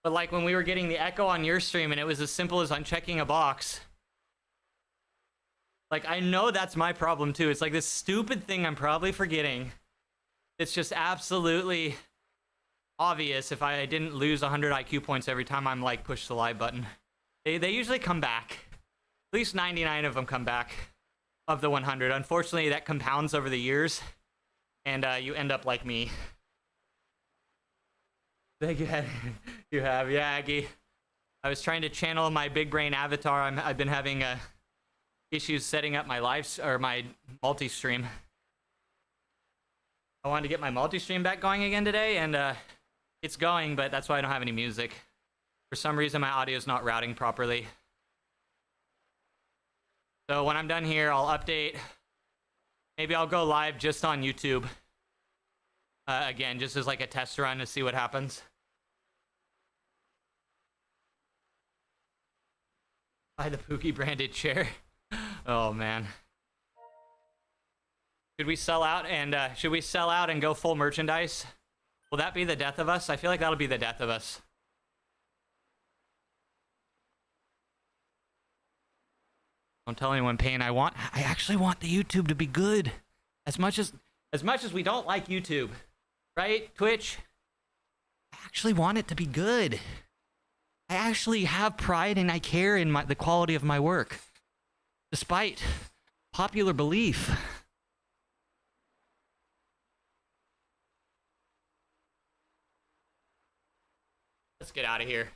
But like when we were getting the echo on your stream and it was as simple as unchecking a box. Like, I know that's my problem too. It's like this stupid thing I'm probably forgetting. It's just absolutely obvious if I didn't lose 100 IQ points every time I'm like push the live button. They usually come back. At least 99 of them come back of the 100. Unfortunately, that compounds over the years, and you end up like me. Thank you. You have, yeah, Aggie. I was trying to channel my big brain avatar. I've been having issues setting up my my multi-stream. I wanted to get my multi-stream back going again today, and it's going, but that's why I don't have any music. For some reason, my audio is not routing properly. So when I'm done here, I'll update. Maybe I'll go live just on YouTube. Again, just as like a test run to see what happens. Buy the Pookie branded chair. Oh man. Should we sell out and go full merchandise? Will that be the death of us? I feel like that'll be the death of us. Don't tell anyone, Payne. I actually want the YouTube to be good. As much as we don't like YouTube, right? Twitch. I actually want it to be good. I actually have pride and I care in the quality of my work, despite popular belief. Let's get out of here.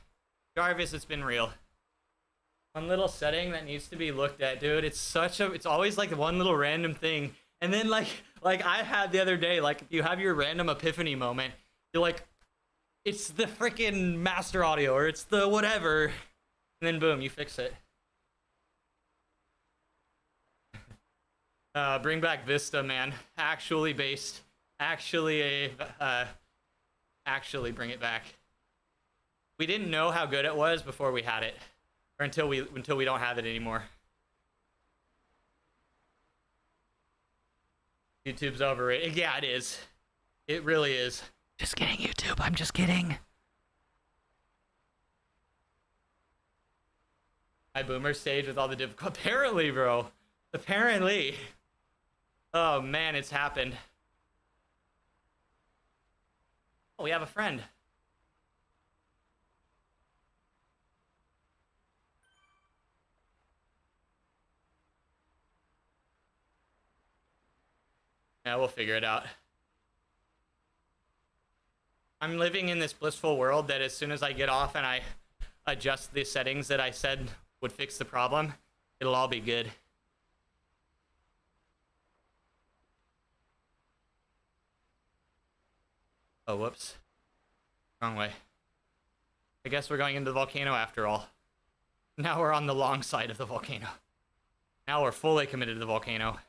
Jarvis, it's been real. One little setting that needs to be looked at, dude. It's always like one little random thing. And then like I had the other day, like you have your random epiphany moment. You're like, it's the freaking master audio or it's the whatever. And then boom, you fix it. Bring back Vista, man. Actually based. Actually bring it back. We didn't know how good it was before we had it. Or until we don't have it anymore. YouTube's overrated. Yeah, it is. It really is. Just kidding, YouTube. I'm just kidding. My boomer stage with all the difficult. Apparently, bro. Apparently. Oh man, it's happened. Oh, we have a friend. Yeah, we'll figure it out. I'm living in this blissful world that as soon as I get off and I adjust the settings that I said would fix the problem, it'll all be good. Oh, whoops. Wrong way. I guess we're going into the volcano after all. Now we're on the long side of the volcano. Now we're fully committed to the volcano.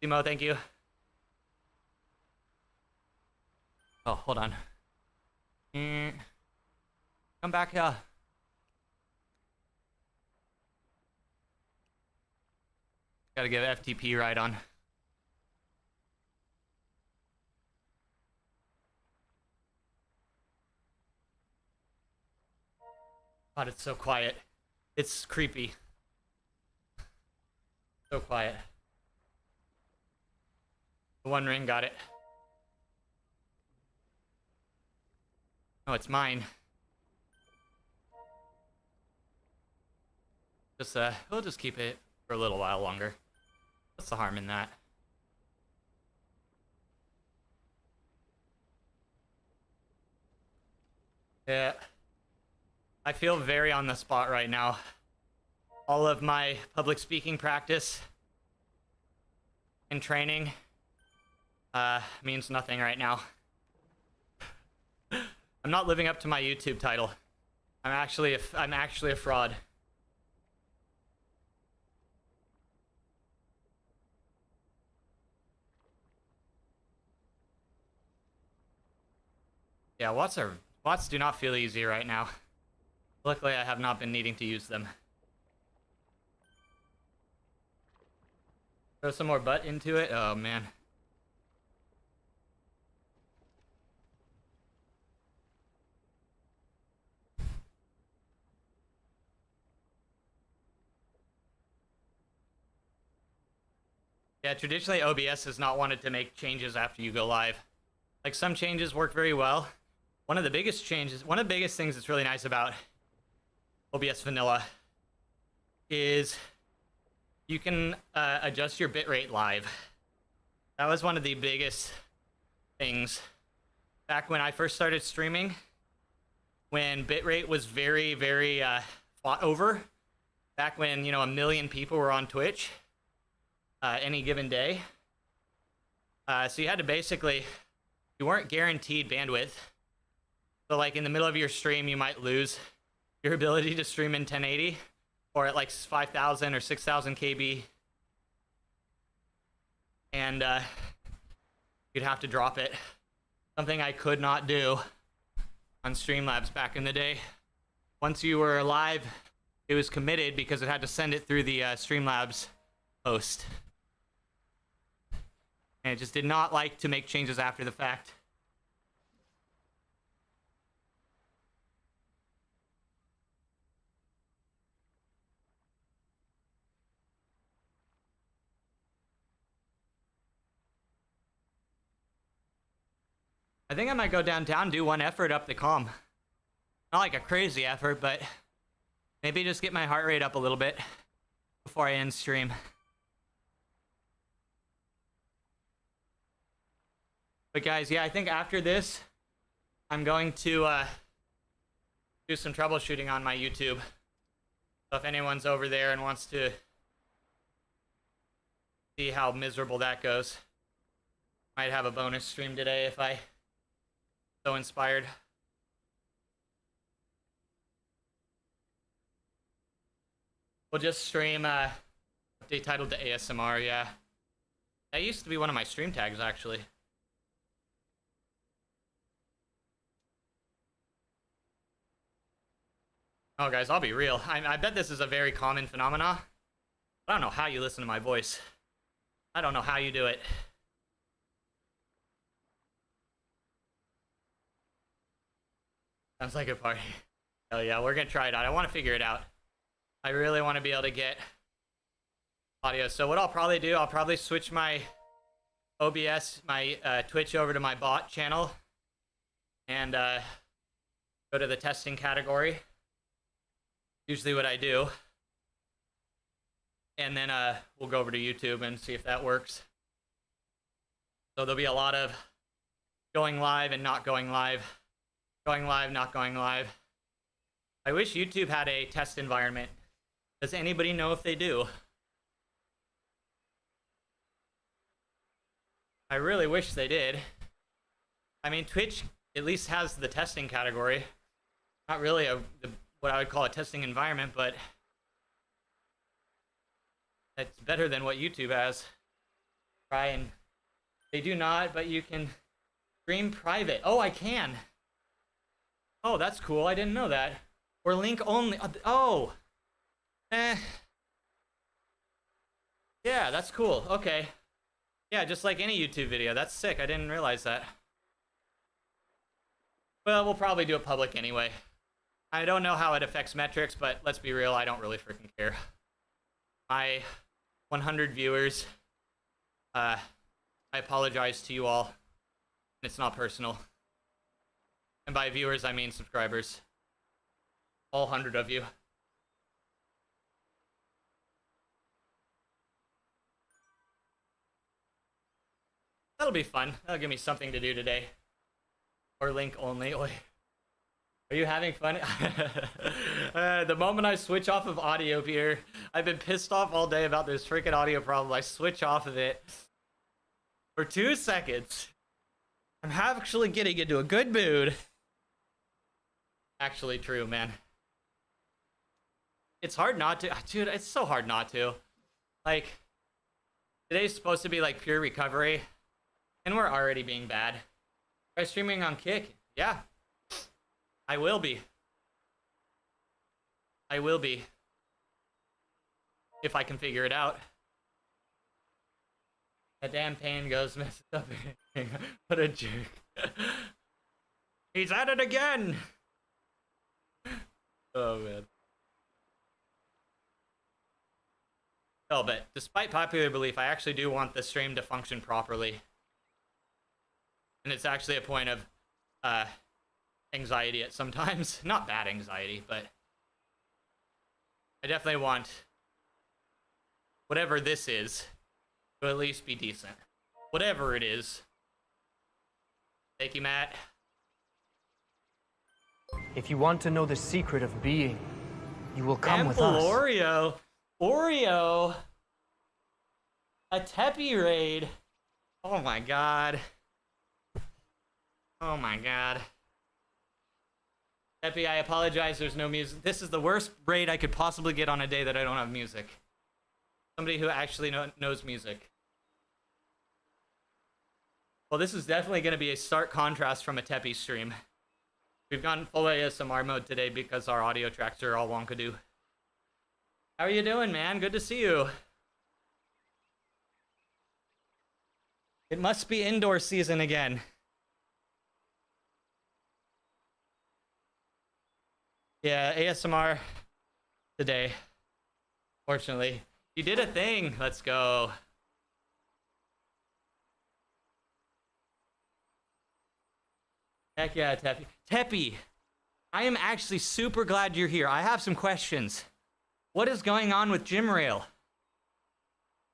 Timo, thank you. Oh, hold on. Come back here. Gotta give FTP right on. God, it's so quiet. It's creepy. So quiet. The One Ring got it. Oh, it's mine. Just we'll just keep it for a little while longer. What's the harm in that? Yeah. I feel very on the spot right now. All of my public speaking practice and training means nothing right now. I'm not living up to my YouTube title. I'm actually a fraud. Yeah, watts do not feel easy right now. Luckily, I have not been needing to use them. Throw some more butt into it. Oh man. Yeah, traditionally OBS has not wanted to make changes after you go live. Like, some changes work very well. One of the biggest things that's really nice about OBS Vanilla is you can adjust your bitrate live. That was one of the biggest things. Back when I first started streaming, when bitrate was very, very fought over, back when, you know, 1 million people were on Twitch any given day. So you had to basically, you weren't guaranteed bandwidth. So like in the middle of your stream, you might lose your ability to stream in 1080 or at like 5,000 or 6,000 KB. And you'd have to drop it. Something I could not do on Streamlabs back in the day. Once you were live, it was committed because it had to send it through the Streamlabs host. And it just did not like to make changes after the fact. I think I might go downtown, do one effort up the comm. Not like a crazy effort, but maybe just get my heart rate up a little bit before I end stream. But guys, yeah, I think after this, I'm going to do some troubleshooting on my YouTube. So if anyone's over there and wants to see how miserable that goes, might have a bonus stream today if I so inspired. We'll just stream update titled to ASMR, yeah. That used to be one of my stream tags, actually. Oh, guys, I'll be real. I bet this is a very common phenomena. I don't know how you listen to my voice. I don't know how you do it. Sounds like a party. Oh yeah, we're gonna try it out. I want to figure it out. I really want to be able to get audio. So what I'll probably do, I'll probably switch my OBS, my Twitch over to my bot channel and go to the testing category. Usually what I do. And then we'll go over to YouTube and see if that works. So there'll be a lot of going live and not going live. Going live, not going live. I wish YouTube had a test environment. Does anybody know if they do? I really wish they did. I mean, Twitch at least has the testing category. Not really what I would call a testing environment, but it's better than what YouTube has. Try and they do not, but you can stream private. Oh, I can. Oh, that's cool. I didn't know that. Or link only. Oh. Yeah, that's cool. Okay. Yeah, just like any YouTube video. That's sick. I didn't realize that. Well, we'll probably do it public anyway. I don't know how it affects metrics, but let's be real. I don't really freaking care. My 100 viewers, I apologize to you all. It's not personal. And by viewers, I mean subscribers. All 100 of you. That'll be fun. That'll give me something to do today. Or link only. Oi. Are you having fun? The moment I switch off of audio here, I've been pissed off all day about this freaking audio problem. I switch off of it for 2 seconds. I'm actually getting into a good mood. Actually true, man. It's hard not to. Dude, it's so hard not to. Like, today's supposed to be like pure recovery. And we're already being bad. Try streaming on Kick. Yeah. I will be. I will be. If I can figure it out. That damn pain goes messed up. What a jerk. He's at it again! Oh, man. Oh, but despite popular belief, I actually do want the stream to function properly. And it's actually a point of anxiety at sometimes. Not bad anxiety, but I definitely want whatever this is to at least be decent. Whatever it is. Thank you, Matt. If you want to know the secret of being, you will come with us. Oreo. Oreo. A Teppy raid. Oh my god. Oh my god. Teppy, I apologize, there's no music. This is the worst raid I could possibly get on a day that I don't have music. Somebody who actually knows music. Well, this is definitely going to be a stark contrast from a Teppy stream. We've gone full ASMR mode today because our audio tracks are all wonkadoo. How are you doing, man? Good to see you. It must be indoor season again. Yeah, ASMR today. Fortunately. You did a thing. Let's go. Heck yeah, Teppy. Teppy, I am actually super glad you're here. I have some questions. What is going on with Gym Rail?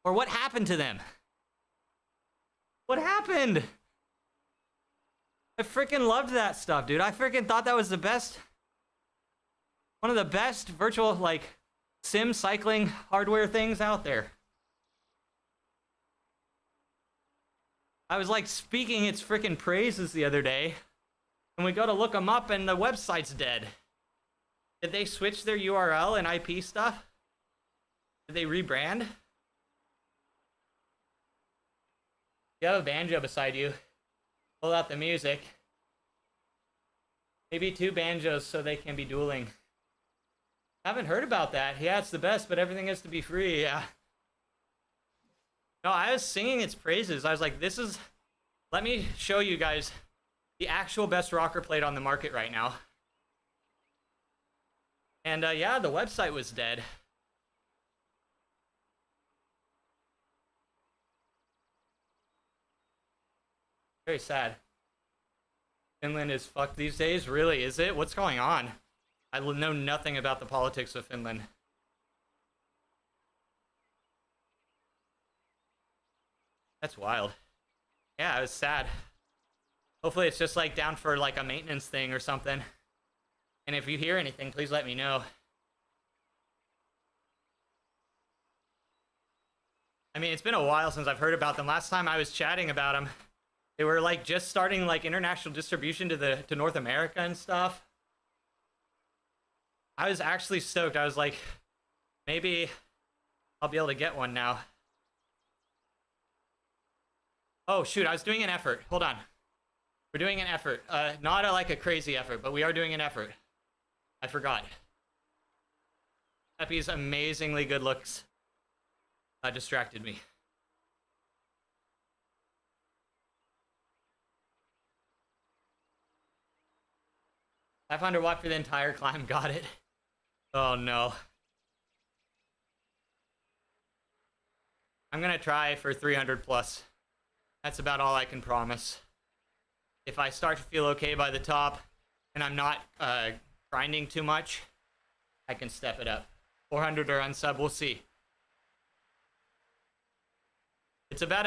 Or what happened to them? What happened? I freaking loved that stuff, dude. I freaking thought that was the best. One of the best virtual, like, sim cycling hardware things out there. I was, like, speaking its freaking praises the other day. And we go to look them up and the website's dead. Did they switch their URL and IP stuff? Did they rebrand? You have a banjo beside you. Pull out the music. Maybe 2 banjos so they can be dueling. Haven't heard about that. Yeah, it's the best, but everything has to be free. Yeah. No, I was singing its praises. I was like, this is... Let me show you guys the actual best rocker plate on the market right now. And yeah, the website was dead. Very sad. Finland is fucked these days? Really, is it? What's going on? I know nothing about the politics of Finland. That's wild. Yeah, it was sad. Hopefully it's just like down for like a maintenance thing or something. And if you hear anything, please let me know. I mean, it's been a while since I've heard about them. Last time I was chatting about them, they were like just starting like international distribution to North America and stuff. I was actually stoked. I was like, maybe I'll be able to get one now. Oh shoot, I was doing an effort. Hold on. We're doing an effort. Not like a crazy effort, but we are doing an effort. I forgot. Peppy's amazingly good looks distracted me. 500 watt for the entire climb. Got it. Oh no. I'm gonna try for 300 plus. That's about all I can promise. If I start to feel okay by the top and I'm not grinding too much, I can step it up. 400 or unsub, we'll see. It's about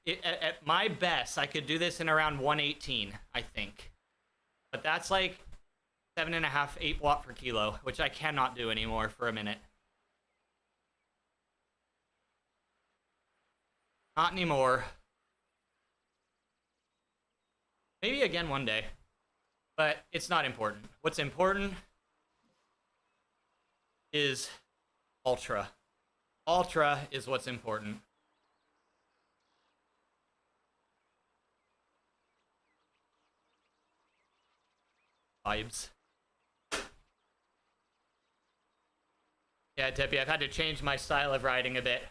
at my best, I could do this in around 118, I think. But that's like 7.5, 8 watt per kilo, which I cannot do anymore for a minute. Not anymore. Maybe again one day. But it's not important. What's important is ultra. Ultra is what's important. Vibes. Yeah, Tippy, I've had to change my style of riding a bit.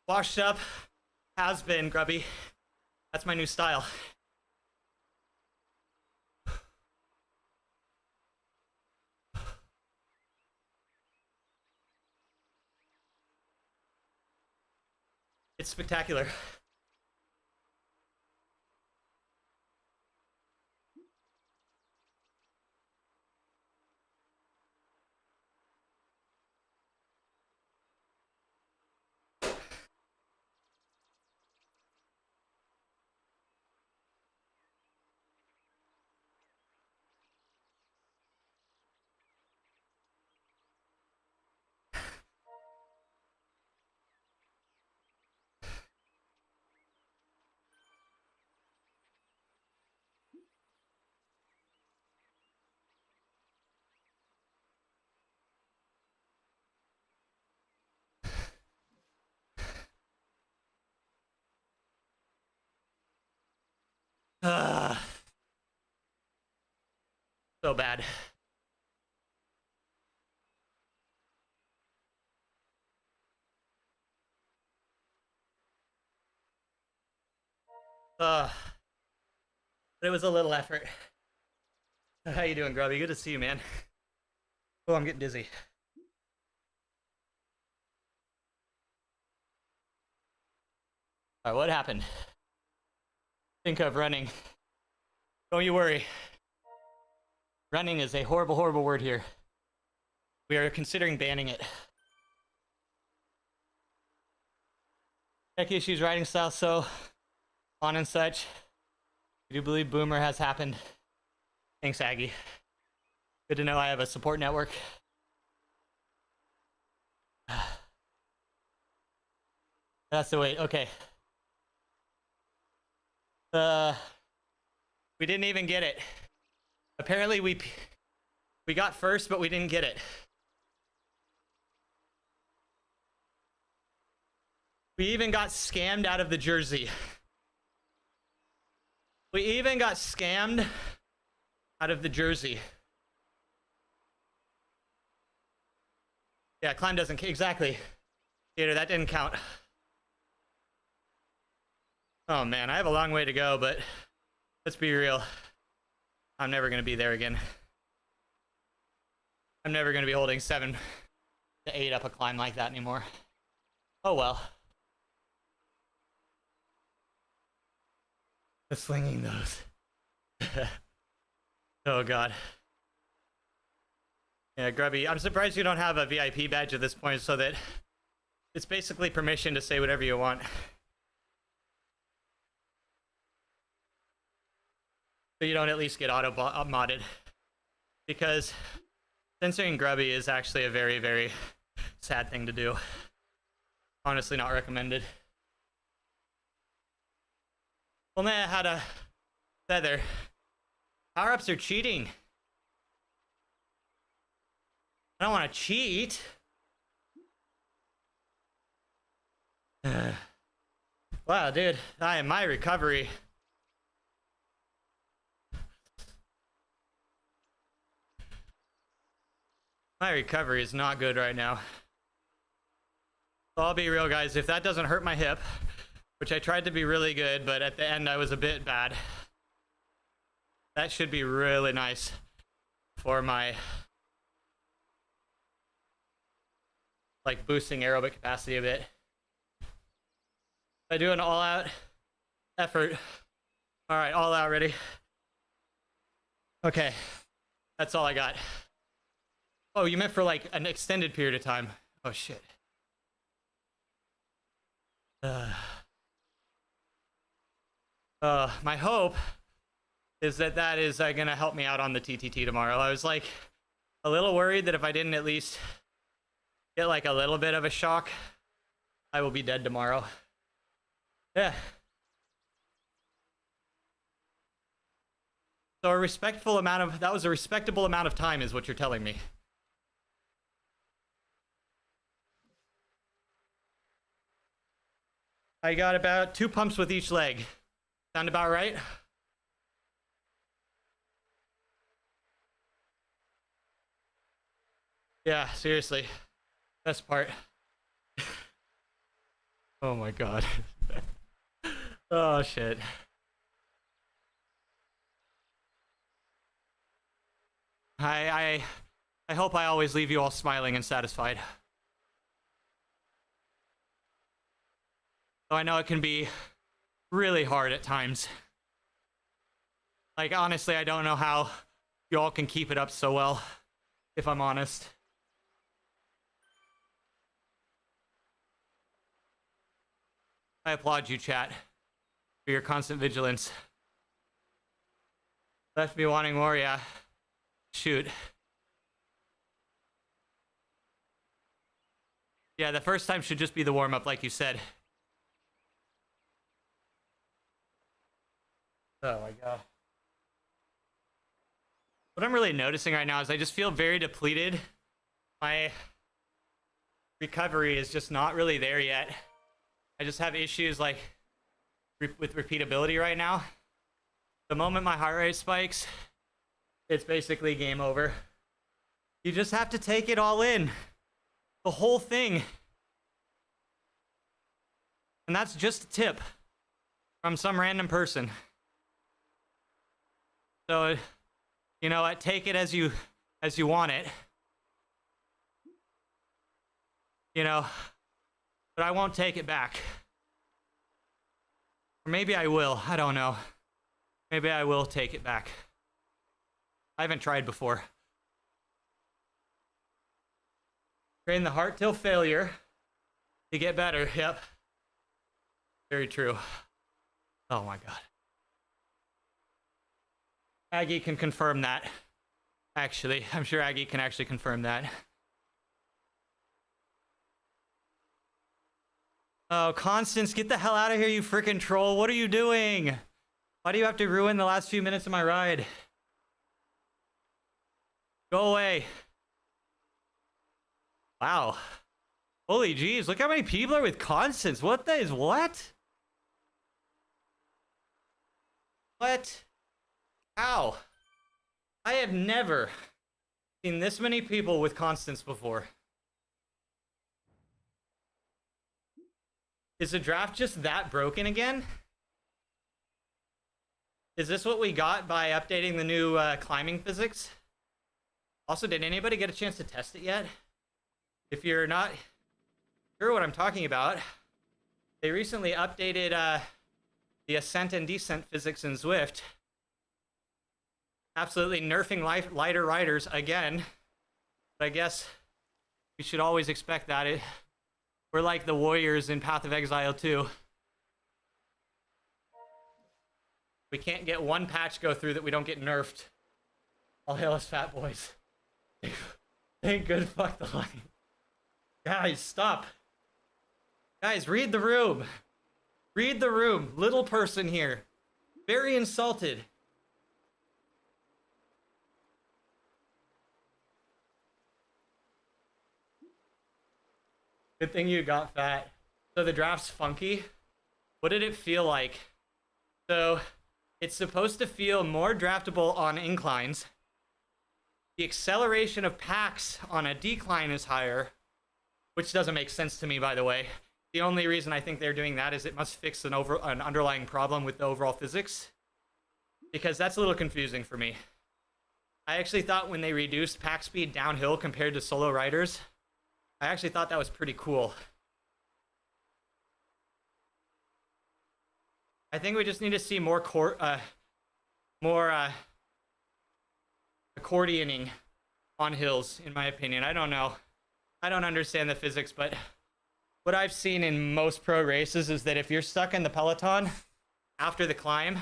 Washed up. Has been, Grubby. That's my new style. It's spectacular. So bad. But it was a little effort. How you doing, Grubby? Good to see you, man. Oh, I'm getting dizzy. All right, what happened? Think of running. Don't you worry. Running is a horrible, horrible word here. We are considering banning it. Tech issues, riding style, so on and such. I do believe Boomer has happened. Thanks, Aggie. Good to know I have a support network. That's the wait. Okay. We didn't even get it. Apparently we got first, but we didn't get it. We even got scammed out of the jersey. We even got scammed out of the jersey. Yeah, climb doesn't exactly. Gator, that didn't count. Oh man, I have a long way to go, but let's be real. I'm never gonna be there again. I'm never gonna be holding 7 to 8 up a climb like that anymore. Oh well. The slinging those. Oh god. Yeah, Grubby, I'm surprised you don't have a VIP badge at this point, so that it's basically permission to say whatever you want. So you don't at least get auto modded, because censoring Grubby is actually a very, very sad thing to do. Honestly, not recommended. Only I had a feather. Power-ups are cheating. I don't want to cheat. Wow, dude, my recovery. My recovery is not good right now. So I'll be real, guys. If that doesn't hurt my hip, which I tried to be really good, but at the end I was a bit bad. That should be really nice for my like boosting aerobic capacity a bit. I do an all-out effort. All right, all out, ready? Okay, that's all I got. Oh, you meant for like an extended period of time. Oh shit. My hope is that is gonna help me out on the TTT tomorrow. I was like a little worried that if I didn't at least get like a little bit of a shock, I will be dead tomorrow. Yeah. So a respectful amount of, that was a respectable amount of time is what you're telling me. I got about 2 pumps with each leg. Sound about right? Yeah, seriously. Best part. Oh my god. Oh shit. I hope I always leave you all smiling and satisfied. Though I know it can be really hard at times. Like, honestly, I don't know how you all can keep it up so well, if I'm honest. I applaud you, chat, for your constant vigilance. Left me wanting more, yeah. Shoot. Yeah, the first time should just be the warm-up, like you said. Oh my god. What I'm really noticing right now is I just feel very depleted. My recovery is just not really there yet. I just have issues like with repeatability right now. The moment my heart rate spikes, it's basically game over. You just have to take it all in. The whole thing. And that's just a tip from some random person. So, you know what? Take it as you want it. You know, but I won't take it back. Or maybe I will. I don't know. Maybe I will take it back. I haven't tried before. Train the heart till failure to get better. Yep. Very true. Oh my god. Aggie can confirm that. Actually, I'm sure Aggie can actually confirm that. Oh, Constance, get the hell out of here, you freaking troll. What are you doing? Why do you have to ruin the last few minutes of my ride? Go away. Wow. Holy jeez, look how many people are with Constance. What the is what? What? How? I have never seen this many people with Constance before. Is the draft just that broken again? Is this what we got by updating the new climbing physics? Also, did anybody get a chance to test it yet? If you're not sure what I'm talking about, they recently updated the ascent and descent physics in Zwift. Absolutely nerfing lighter riders again. But I guess we should always expect that. We're like the warriors in Path of Exile 2. We can't get one patch go through that we don't get nerfed. All hail us fat boys. Thank good fuck the line. Guys, stop. Guys, read the room. Read the room. Little person here. Very insulted. Good thing you got fat. So the draft's funky. What did it feel like? So it's supposed to feel more draftable on inclines. The acceleration of packs on a decline is higher, which doesn't make sense to me, by the way. The only reason I think they're doing that is it must fix an underlying problem with the overall physics, because that's a little confusing for me. I actually thought when they reduced pack speed downhill compared to solo riders, I actually thought that was pretty cool. I think we just need to see more accordioning on hills, in my opinion. I don't know. I don't understand the physics, but what I've seen in most pro races is that if you're stuck in the peloton after the climb,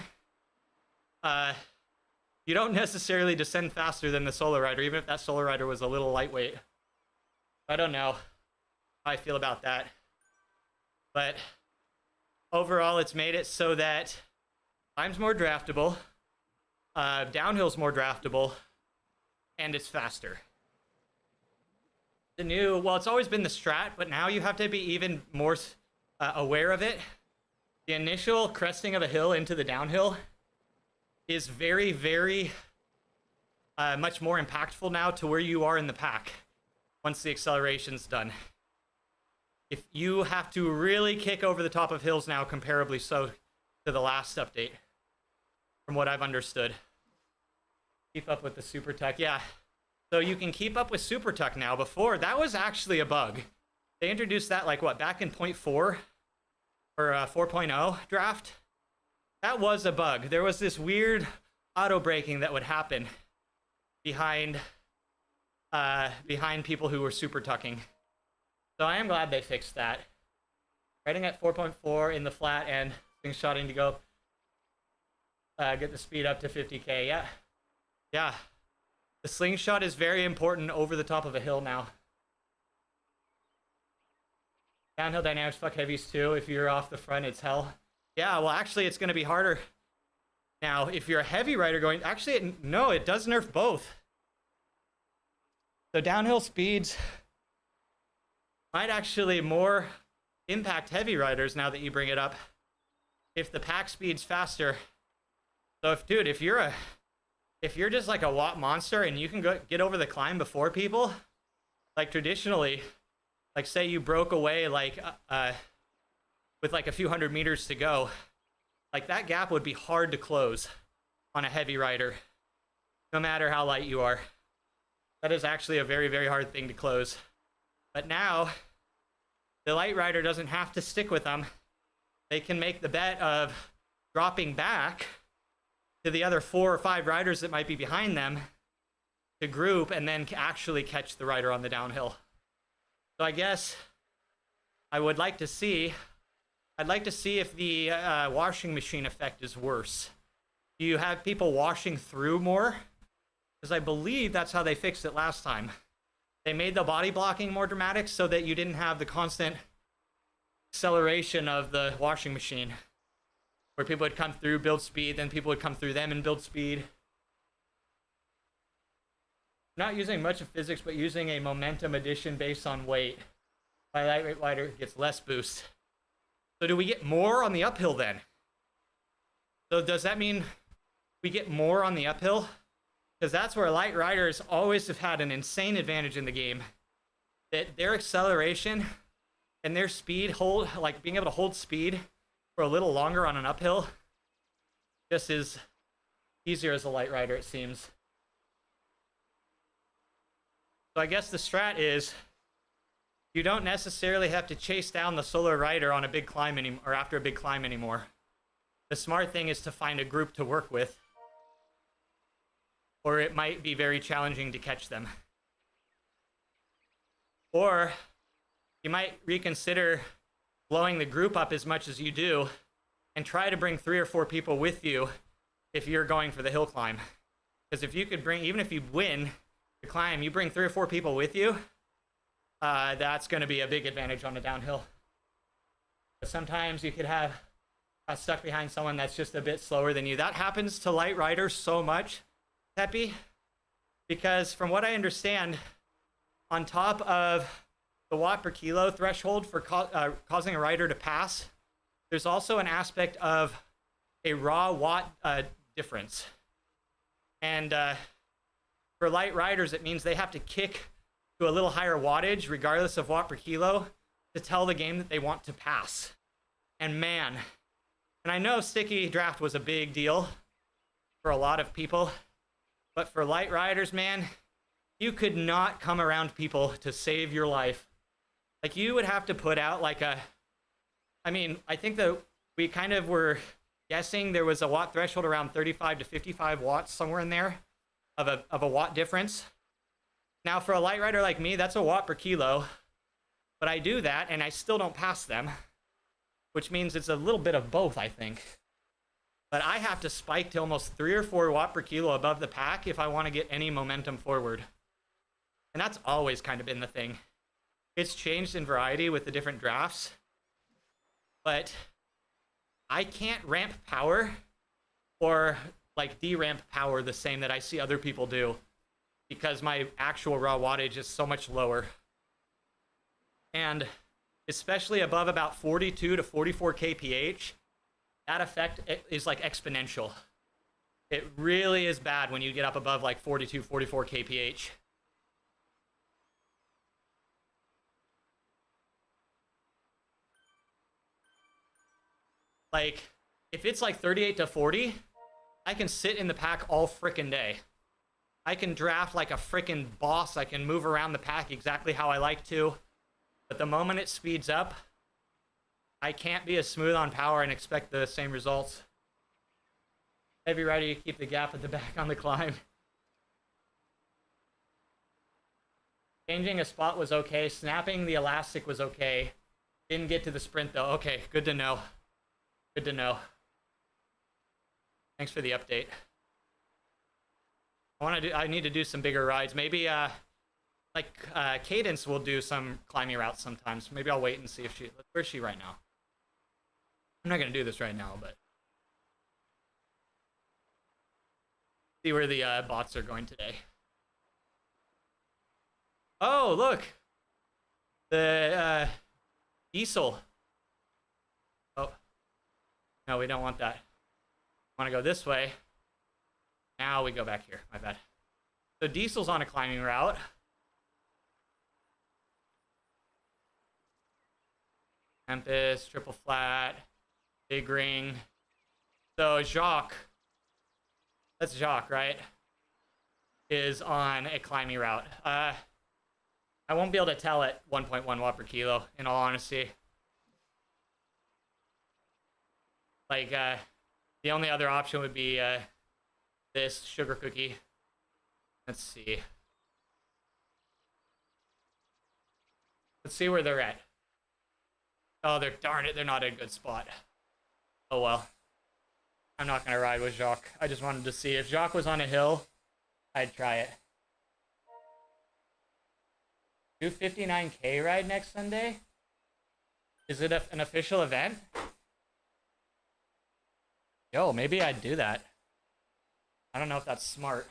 you don't necessarily descend faster than the solo rider, even if that solo rider was a little lightweight. I don't know how I feel about that. But overall, it's made it so that climb's more draftable, downhill's more draftable, and it's faster. The new, well, it's always been the strat, but now you have to be even more aware of it. The initial cresting of a hill into the downhill is very, very much more impactful now to where you are in the pack once the acceleration's done. If you have to really kick over the top of hills now, comparably so to the last update, from what I've understood. Keep up with the super tuck, yeah. So you can keep up with super tuck now. Before, that was actually a bug. They introduced that like what, back in 0.4 or 4.0 draft? That was a bug. There was this weird auto braking that would happen behind people who were super tucking. So I am glad they fixed that. Riding at 4.4 in the flat and slingshotting to go get the speed up to 50k. Yeah. The slingshot is very important over the top of a hill now. Downhill dynamics fuck heavies too. If you're off the front, it's hell. Yeah, well, actually, it's going to be harder. Now, if you're a heavy rider going... Actually, no, it does nerf both. So downhill speeds might actually more impact heavy riders now that you bring it up. If the pack speed's faster. So if you're just like a watt monster and you can get over the climb before people, like traditionally, like say you broke away like with like a few hundred meters to go, like that gap would be hard to close on a heavy rider, no matter how light you are. That is actually a very, very hard thing to close. But now, the light rider doesn't have to stick with them. They can make the bet of dropping back to the other 4 or 5 riders that might be behind them to group and then actually catch the rider on the downhill. So I guess I would like to see, I'd like to see if the washing machine effect is worse. Do you have people washing through more? Because I believe that's how they fixed it last time. They made the body blocking more dramatic so that you didn't have the constant acceleration of the washing machine, where people would come through, build speed, then people would come through them and build speed. Not using much of physics, but using a momentum addition based on weight. My lightweight rider gets less boost. So do we get more on the uphill then? So does that mean we get more on the uphill? Because that's where light riders always have had an insane advantage in the game. That their acceleration and their speed like being able to hold speed for a little longer on an uphill just is easier as a light rider, it seems. So I guess the strat is you don't necessarily have to chase down the solo rider on a big climb or after a big climb anymore. The smart thing is to find a group to work with, or it might be very challenging to catch them. Or you might reconsider blowing the group up as much as you do and try to bring 3 or 4 people with you if you're going for the hill climb. Because if you could bring, even if you win the climb, you bring 3 or 4 people with you, that's going to be a big advantage on a downhill. But sometimes you could have stuck behind someone that's just a bit slower than you. That happens to light riders so much, Peppy, because from what I understand, on top of the watt per kilo threshold for causing a rider to pass, there's also an aspect of a raw watt difference. And for light riders, it means they have to kick to a little higher wattage, regardless of watt per kilo, to tell the game that they want to pass. And man, and I know sticky draft was a big deal for a lot of people, but for light riders, man, you could not come around people to save your life. Like, you would have to put out like I think that we kind of were guessing there was a watt threshold around 35 to 55 watts, somewhere in there, of a watt difference. Now, for a light rider like me, that's a watt per kilo, but I do that and I still don't pass them, which means it's a little bit of both, I think. But I have to spike to almost 3 or 4 watt per kilo above the pack if I want to get any momentum forward. And that's always kind of been the thing. It's changed in variety with the different drafts, but I can't ramp power or like de-ramp power the same that I see other people do, because my actual raw wattage is so much lower. And especially above about 42 to 44 kph, that effect is like exponential. It really is bad when you get up above like 42, 44 kph. Like, if it's like 38 to 40, I can sit in the pack all frickin' day. I can draft like a frickin' boss. I can move around the pack exactly how I like to. But the moment it speeds up, I can't be as smooth on power and expect the same results. Heavy rider, you keep the gap at the back on the climb. Changing a spot was okay. Snapping the elastic was okay. Didn't get to the sprint though. Okay, good to know. Good to know. Thanks for the update. I need to do some bigger rides. Maybe Cadence will do some climbing routes sometimes. Maybe I'll wait and see if where's she right now? I'm not gonna do this right now, but see where the bots are going today. Oh, look, the diesel. Oh, no, we don't want that. Want to go this way. Now we go back here. My bad. So diesel's on a climbing route. Tempest, triple flat, big ring. So Jacques, that's Jacques, right? Is on a climbing route. I won't be able to tell at 1.1 watt per kilo, in all honesty. Like, the only other option would be this sugar cookie. Let's see. Let's see where they're at. Oh, darn it, they're not in a good spot. Oh well. I'm not gonna ride with Jacques. I just wanted to see if Jacques was on a hill, I'd try it. Do 59K ride next Sunday? Is it an official event? Yo, maybe I'd do that. I don't know if that's smart.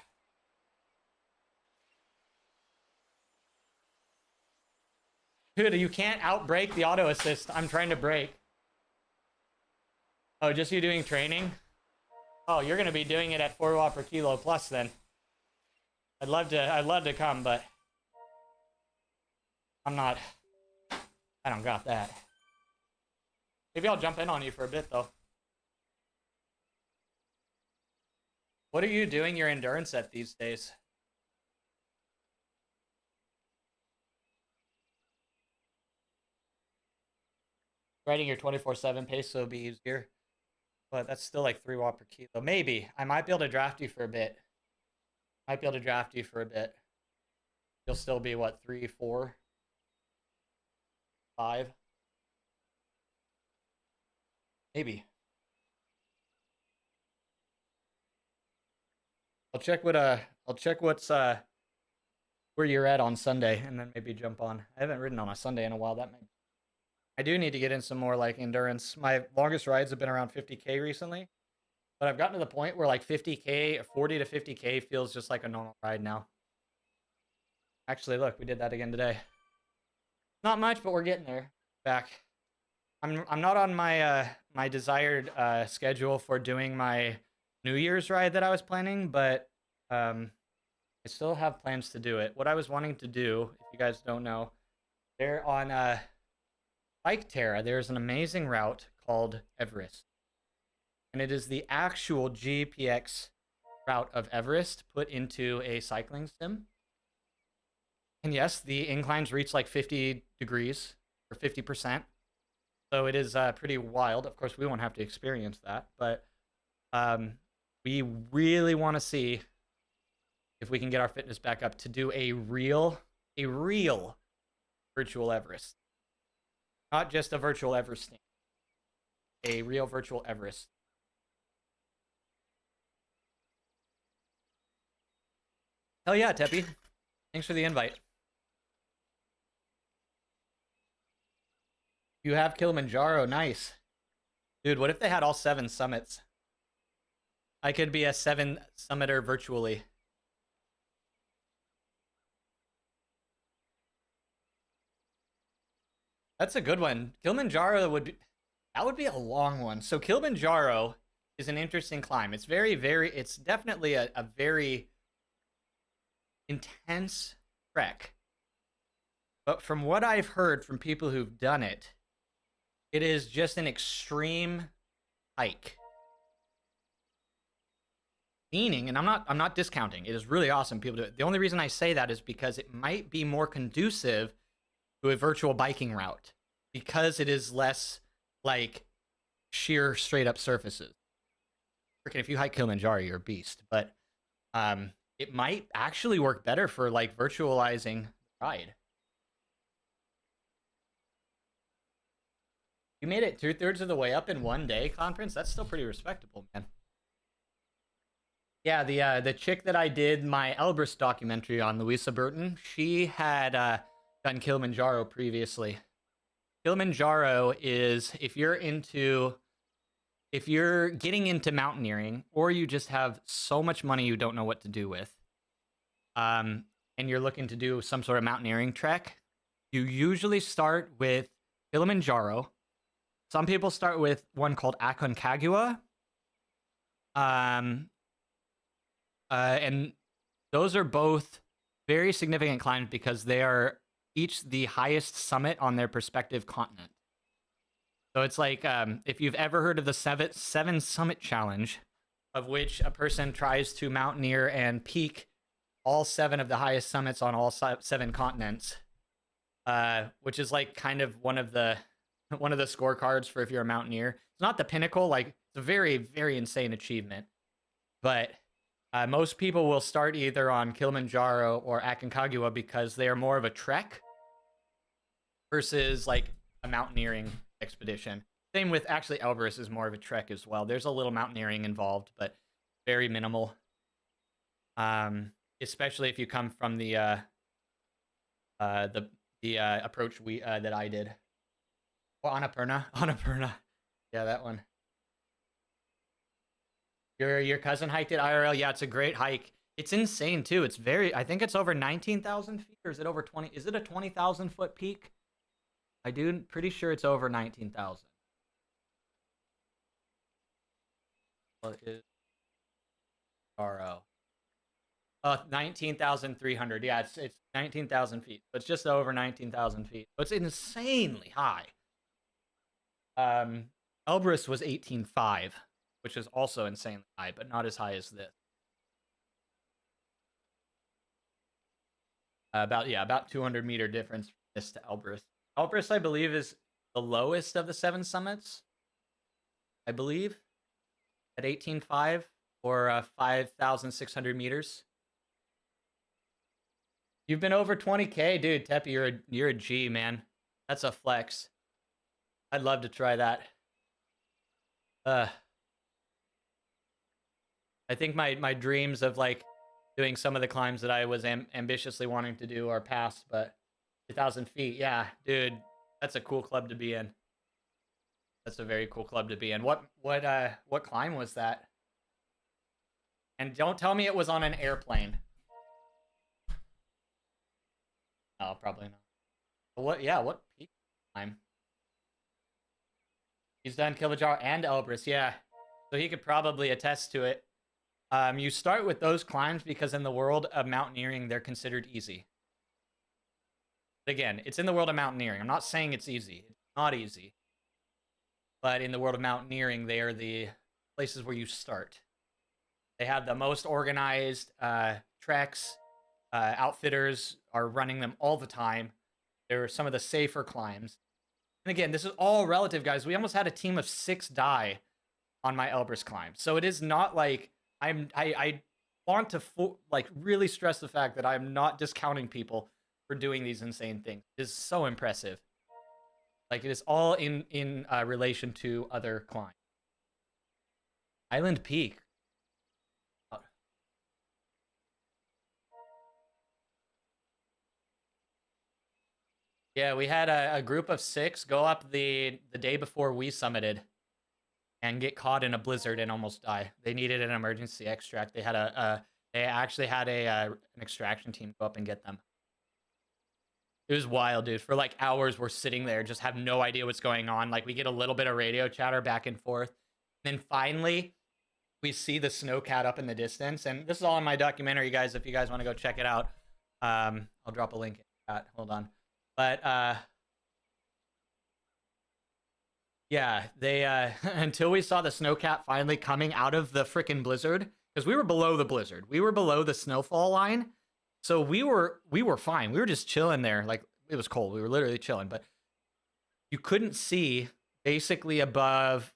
Dude, you can't outbrake the auto assist. I'm trying to brake. Oh, just you doing training? Oh, you're gonna be doing it at 4 watt per kilo plus then. I'd love to come, but I'm not. I don't got that. Maybe I'll jump in on you for a bit though. What are you doing your endurance at these days? Riding your 24/7 pace so it'll be easier. But that's still like 3 watt per kilo. Maybe. I might be able to draft you for a bit. You'll still be what, 3, 4, 5? Maybe. I'll check what's where you're at on Sunday and then maybe jump on. I haven't ridden on a Sunday in a while. I do need to get in some more like endurance. My longest rides have been around 50K recently, but I've gotten to the point where like 50K, 40 to 50K feels just like a normal ride now. Actually, look, we did that again today. Not much, but we're getting there. Back. I'm not on my my desired schedule for doing my New Year's ride that I was planning, but I still have plans to do it. What I was wanting to do, if you guys don't know, there on Bike Terra, there's an amazing route called Everest. And it is the actual GPX route of Everest put into a cycling sim. And yes, the inclines reach like 50 degrees or 50%. So it is pretty wild. Of course, we won't have to experience that, but we really want to see if we can get our fitness back up to do a real virtual Everest. Not just a virtual Everest, a real virtual Everest. Hell yeah, Teppy. Thanks for the invite. You have Kilimanjaro, nice. Dude, what if they had all 7 summits? I could be a 7 summiter virtually. That's a good one. Kilimanjaro would be, that would be a long one. So Kilimanjaro is an interesting climb. It's it's definitely a very intense trek. But from what I've heard from people who've done it, it is just an extreme hike. Meaning, and I'm not discounting, it is really awesome people do it. The only reason I say that is because it might be more conducive to a virtual biking route because it is less like sheer straight up surfaces. Freaking if you hike Kilimanjaro, you're a beast. But it might actually work better for like virtualizing the ride. You made it 2/3 of the way up in one day, Conference. That's still pretty respectable, man. Yeah, the chick that I did my Elbrus documentary on, Louisa Burton, she had done Kilimanjaro previously. Kilimanjaro is if you're getting into mountaineering, or you just have so much money you don't know what to do with, and you're looking to do some sort of mountaineering trek, you usually start with Kilimanjaro. Some people start with one called Aconcagua. And those are both very significant climbs because they are each the highest summit on their respective continent. So it's like if you've ever heard of the seven Summit Challenge, of which a person tries to mountaineer and peak all 7 of the highest summits on all 7 continents, which is like kind of one of the scorecards for if you're a mountaineer. It's not the pinnacle, like it's a very, very insane achievement, but most people will start either on Kilimanjaro or Aconcagua because they are more of a trek versus like a mountaineering expedition. Same with actually Elbrus is more of a trek as well. There's a little mountaineering involved, but very minimal. Especially if you come from the approach that I did. Oh, Annapurna. Yeah, that one. Your cousin hiked it IRL. Yeah, it's a great hike. It's insane too. It's very. I think it's over 19,000 feet, or is it over 20? Is it a 20,000 foot peak? Pretty sure it's over 19,000. What is RO? 19,300. Yeah, it's 19,000 feet. So it's just over 19,000 feet. So it's insanely high. Elbrus was 18.5. Which is also insanely high, but not as high as this. About 200 meter difference from this to Elbrus. Elbrus, I believe, is the lowest of the 7 summits. I believe at 18.5 or 5,600 meters. You've been over 20K, dude. Teppy, you're a G, man. That's a flex. I'd love to try that. I think my dreams of like doing some of the climbs that I was ambitiously wanting to do are past, but 2,000 feet, yeah, dude, that's a cool club to be in. That's a very cool club to be in. What climb was that? And don't tell me it was on an airplane. No, probably not. What? Yeah, what peak climb? He's done Kilimanjaro and Elbrus, yeah. So he could probably attest to it. You start with those climbs because in the world of mountaineering, they're considered easy. Again, it's in the world of mountaineering. I'm not saying it's easy. It's not easy. But in the world of mountaineering, they are the places where you start. They have the most organized treks. Outfitters are running them all the time. They're some of the safer climbs. And again, this is all relative, guys. We almost had a team of 6 die on my Elbrus climb. So it is not like I want to like really stress the fact that I'm not discounting people for doing these insane things. It is so impressive. Like, it is all in relation to other climbs. Island Peak. Yeah, we had a group of 6 go up the day before we summited and get caught in a blizzard and almost die. They needed an emergency extract. They had they actually had an extraction team go up and get them. It was wild, dude. For like hours, we're sitting there, just have no idea what's going on. Like, we get a little bit of radio chatter back and forth. And then finally, we see the snowcat up in the distance. And this is all in my documentary, guys, if you guys want to go check it out. I'll drop a link in the chat. Hold on. But, yeah, they, until we saw the snowcat finally coming out of the frickin' blizzard, because we were below the blizzard. We were below the snowfall line. So we were fine. We were just chilling there. Like, it was cold. We were literally chilling, but you couldn't see basically above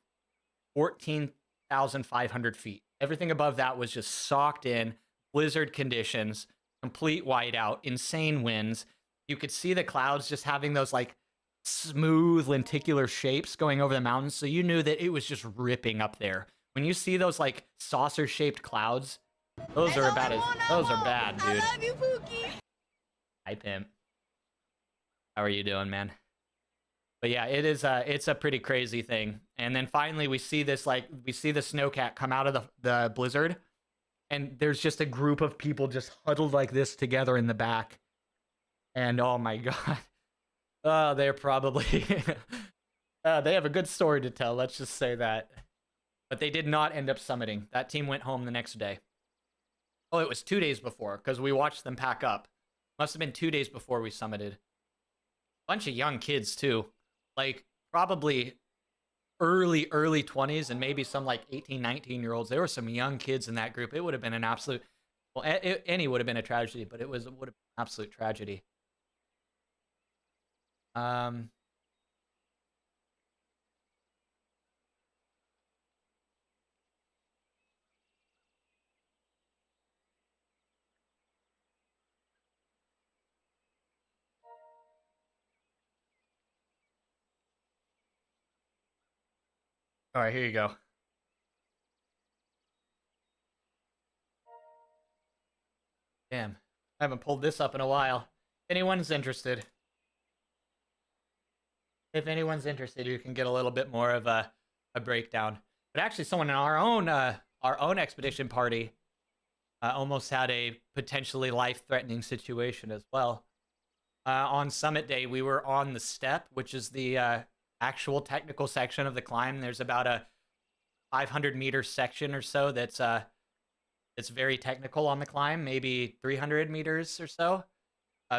14,500 feet. Everything above that was just socked in, blizzard conditions, complete whiteout, insane winds. You could see the clouds just having those like smooth lenticular shapes going over the mountains. So you knew that it was just ripping up there. When you see those like saucer shaped clouds, those are bad, dude. I love you, Pookie. Hi, Pimp. How are you doing, man? But yeah, it's a pretty crazy thing. And then finally we see this, like, we see the snowcat come out of the blizzard, and there's just a group of people just huddled like this together in the back. And oh my god. They're probably they have a good story to tell, let's just say that. But they did not end up summiting. That team went home the next day. Oh, it was 2 days before, because we watched them pack up. Must have been 2 days before we summited. Bunch of young kids, too. Like, probably early 20s, and maybe some, like, 18, 19-year-olds. There were some young kids in that group. It would have been an absolute... Well, any would have been a tragedy, but it would have been an absolute tragedy. All right, here you go. Damn, I haven't pulled this up in a while. If anyone's interested, you can get a little bit more of a breakdown. But actually, someone in our own expedition party almost had a potentially life-threatening situation as well. On summit day, we were on the step, which is the actual technical section of the climb. There's about a 500-meter section or so that's it's very technical on the climb, maybe 300 meters or so.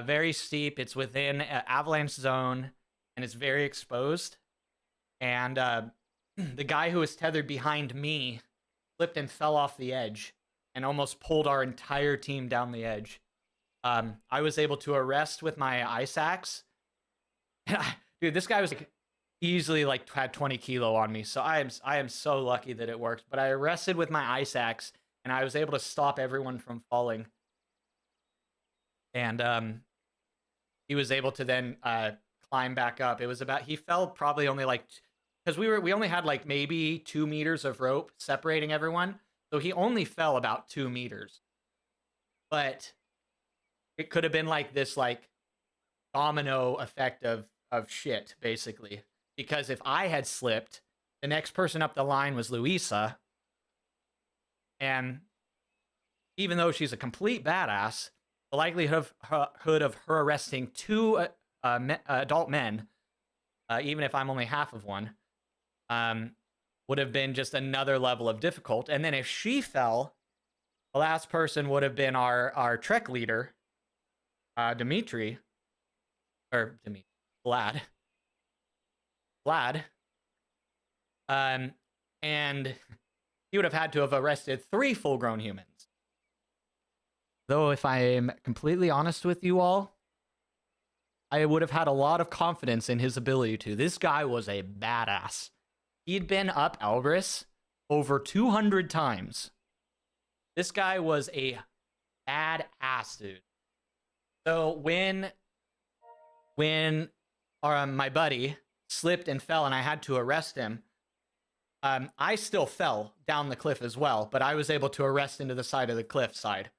Very steep. It's within an avalanche zone, and it's very exposed. And the guy who was tethered behind me slipped and fell off the edge and almost pulled our entire team down the edge. I was able to arrest with my ice axe. Dude, this guy was like easily like had 20 kilo on me, so I am so lucky that it worked. But I arrested with my ice axe, and I was able to stop everyone from falling. And he was able to then climb back up. It was about, he fell probably only like, because we only had like maybe 2 meters of rope separating everyone, so he only fell about 2 meters. But it could have been like this like domino effect of shit, basically. Because if I had slipped, the next person up the line was Louisa. And even though she's a complete badass, the likelihood of her arresting two adult men, even if I'm only half of one, would have been just another level of difficult. And then if she fell, the last person would have been our trek leader, Vlad. And he would have had to have arrested 3 full-grown humans. Though, if I am completely honest with you all, I would have had a lot of confidence in his ability to. This guy was a badass. He'd been up Elbrus over 200 times. This guy was a badass, dude. So when my buddy slipped and fell and I had to arrest him, I still fell down the cliff as well, but I was able to arrest into the side of the cliff side.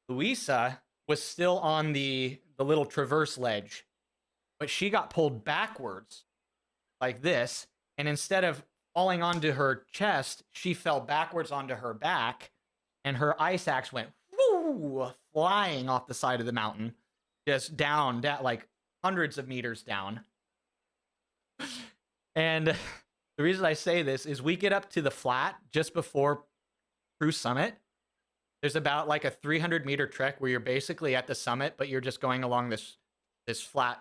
Louisa was still on the little traverse ledge, but she got pulled backwards like this, and instead of falling onto her chest, she fell backwards onto her back, and her ice axe went flying off the side of the mountain, just down like hundreds of meters down. And the reason I say this is we get up to the flat just before Cruise Summit. There's about like a 300-meter trek where you're basically at the summit, but you're just going along this flat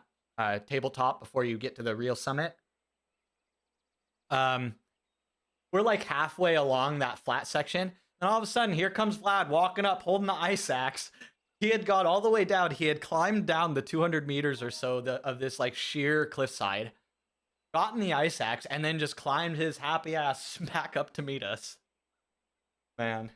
tabletop before you get to the real summit. We're like halfway along that flat section, and all of a sudden, here comes Vlad walking up, holding the ice axe. He had got all the way down. He had climbed down the 200 meters or so of this like sheer cliffside, gotten the ice axe, and then just climbed his happy ass back up to meet us. Man.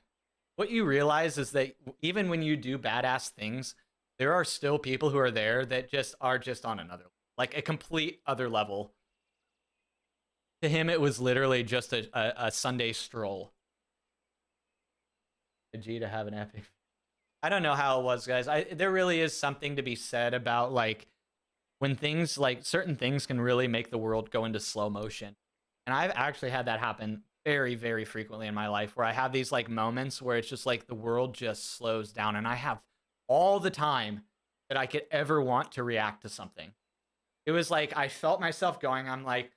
What you realize is that even when you do badass things, there are still people who are there that are just on another, like a complete other level. To him, it was literally just a Sunday stroll. A G to have an epic. I don't know how it was, guys. There really is something to be said about like when things like certain things can really make the world go into slow motion. And I've actually had that happen very, very frequently in my life where I have these like moments where it's just like the world just slows down and I have all the time that I could ever want to react to something. It was like I felt myself going, I'm like,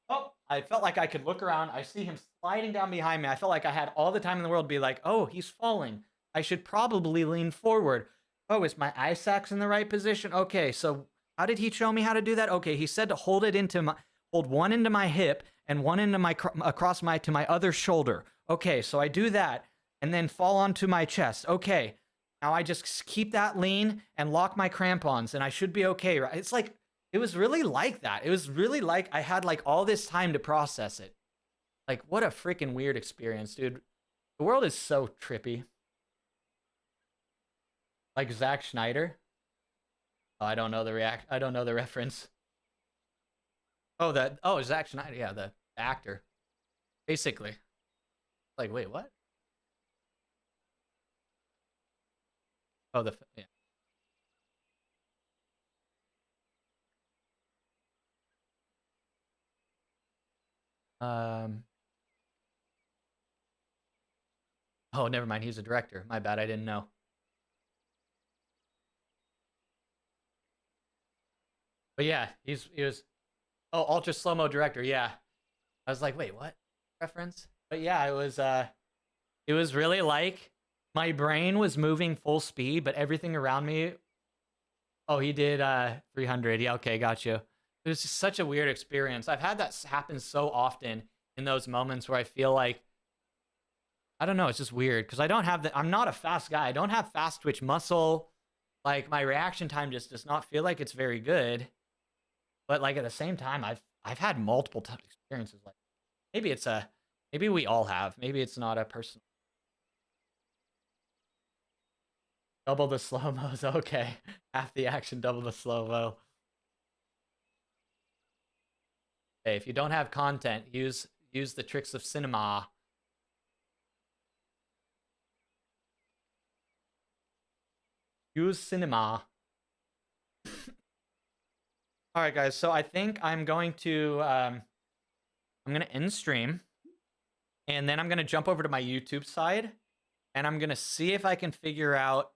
oh, I felt like I could look around. I see him sliding down behind me. I felt like I had all the time in the world to be like, oh, he's falling. I should probably lean forward. Oh, is my ice axe in the right position? Okay, so how did he show me how to do that? Okay, he said to hold one into my hip and one into across to my other shoulder. Okay, so I do that and then fall onto my chest. Okay, now I just keep that lean and lock my crampons and I should be okay, right? It's like, it was really like that. It was really like I had like all this time to process it. Like, what a freaking weird experience, dude. The world is so trippy. Like Zack Schneider. Oh, I don't know the reference. Oh, Zack Schneider, yeah, the actor. Basically. Like, wait, what? Oh, yeah. Oh, never mind. He's a director. My bad. I didn't know. But yeah, he was. Oh, ultra slow mo director. Yeah, I was like, wait, what reference? But yeah, it was really like my brain was moving full speed, but everything around me. Oh, he did 300. Yeah, okay, got you. It was just such a weird experience. I've had that happen so often in those moments where I feel like, I don't know, it's just weird because I'm not a fast guy. I don't have fast twitch muscle. Like my reaction time just does not feel like it's very good. But like at the same time, I've had multiple experiences like maybe we all have. Maybe it's not a personal. Double the slow-mos, okay. Half the action, double the slow-mo. Hey, if you don't have content, use the tricks of cinema. Use cinema. All right, guys. So I think I'm going to end stream, and then I'm gonna jump over to my YouTube side, and I'm gonna see if I can figure out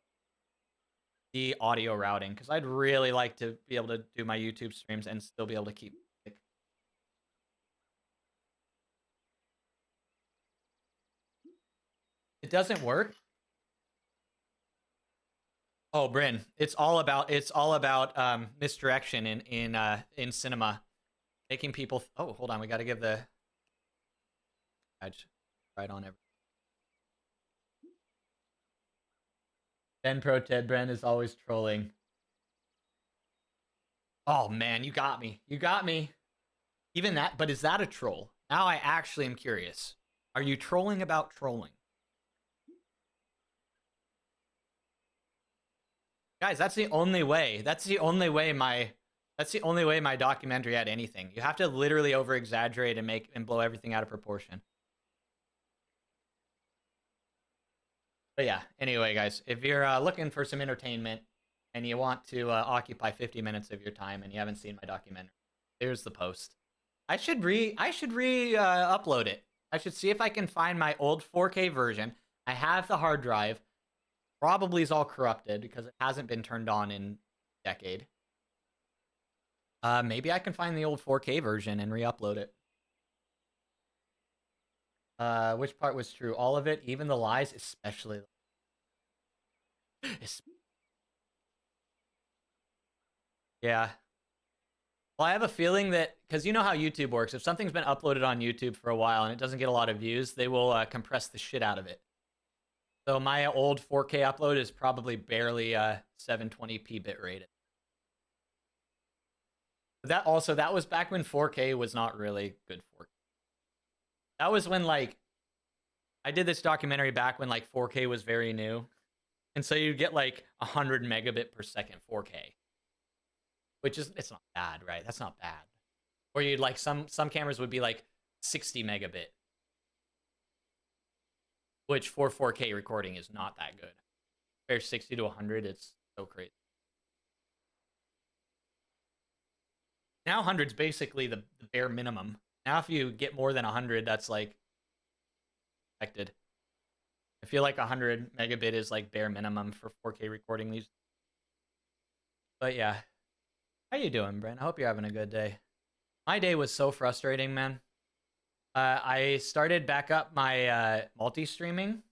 the audio routing, because I'd really like to be able to do my YouTube streams and still be able to keep. It doesn't work. Oh, Bryn, it's all about misdirection in cinema, making people. Oh, hold on, we got to give the right on everything. Ben Pro Ted Bren is always trolling. Oh man, you got me. You got me. Even that, but is that a troll? Now I actually am curious. Are you trolling about trolling? Guys, that's the only way. That's the only way my documentary had anything. You have to literally over exaggerate and blow everything out of proportion. But yeah, anyway, guys, if you're looking for some entertainment and you want to occupy 50 minutes of your time and you haven't seen my documentary, here's the post. I should upload it. I should see if I can find my old 4K version. I have the hard drive. Probably is all corrupted because it hasn't been turned on in a decade. Maybe I can find the old 4K version and re-upload it. Which part was true? All of it, even the lies, especially. Yeah. Well, I have a feeling that, because you know how YouTube works, if something's been uploaded on YouTube for a while and it doesn't get a lot of views, they will compress the shit out of it. So my old 4K upload is probably barely 720p bit rated. That was back when 4K was not really good 4K. That was when I did this documentary back when 4K was very new. And so you get 100 megabit per second 4K. Which is, it's not bad, right? That's not bad. Or you'd some cameras would be 60 megabit. Which for 4K recording is not that good. Compare 60 to 100, it's so crazy. Now 100's basically the bare minimum. Now if you get more than 100, that's expected. I feel 100 megabit is bare minimum for 4K recording these. But yeah. How you doing, Brent? I hope you're having a good day. My day was so frustrating, man. I started back up my multi-streaming,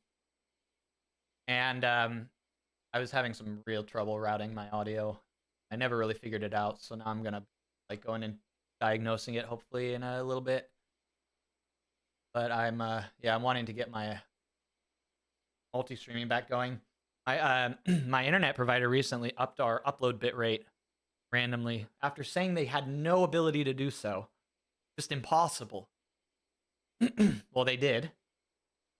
and I was having some real trouble routing my audio. I never really figured it out, so now I'm gonna go in and diagnosing it hopefully in a little bit. But I'm wanting to get my multi-streaming back going. My internet provider recently upped our upload bitrate randomly after saying they had no ability to do so. Just impossible. Well, they did.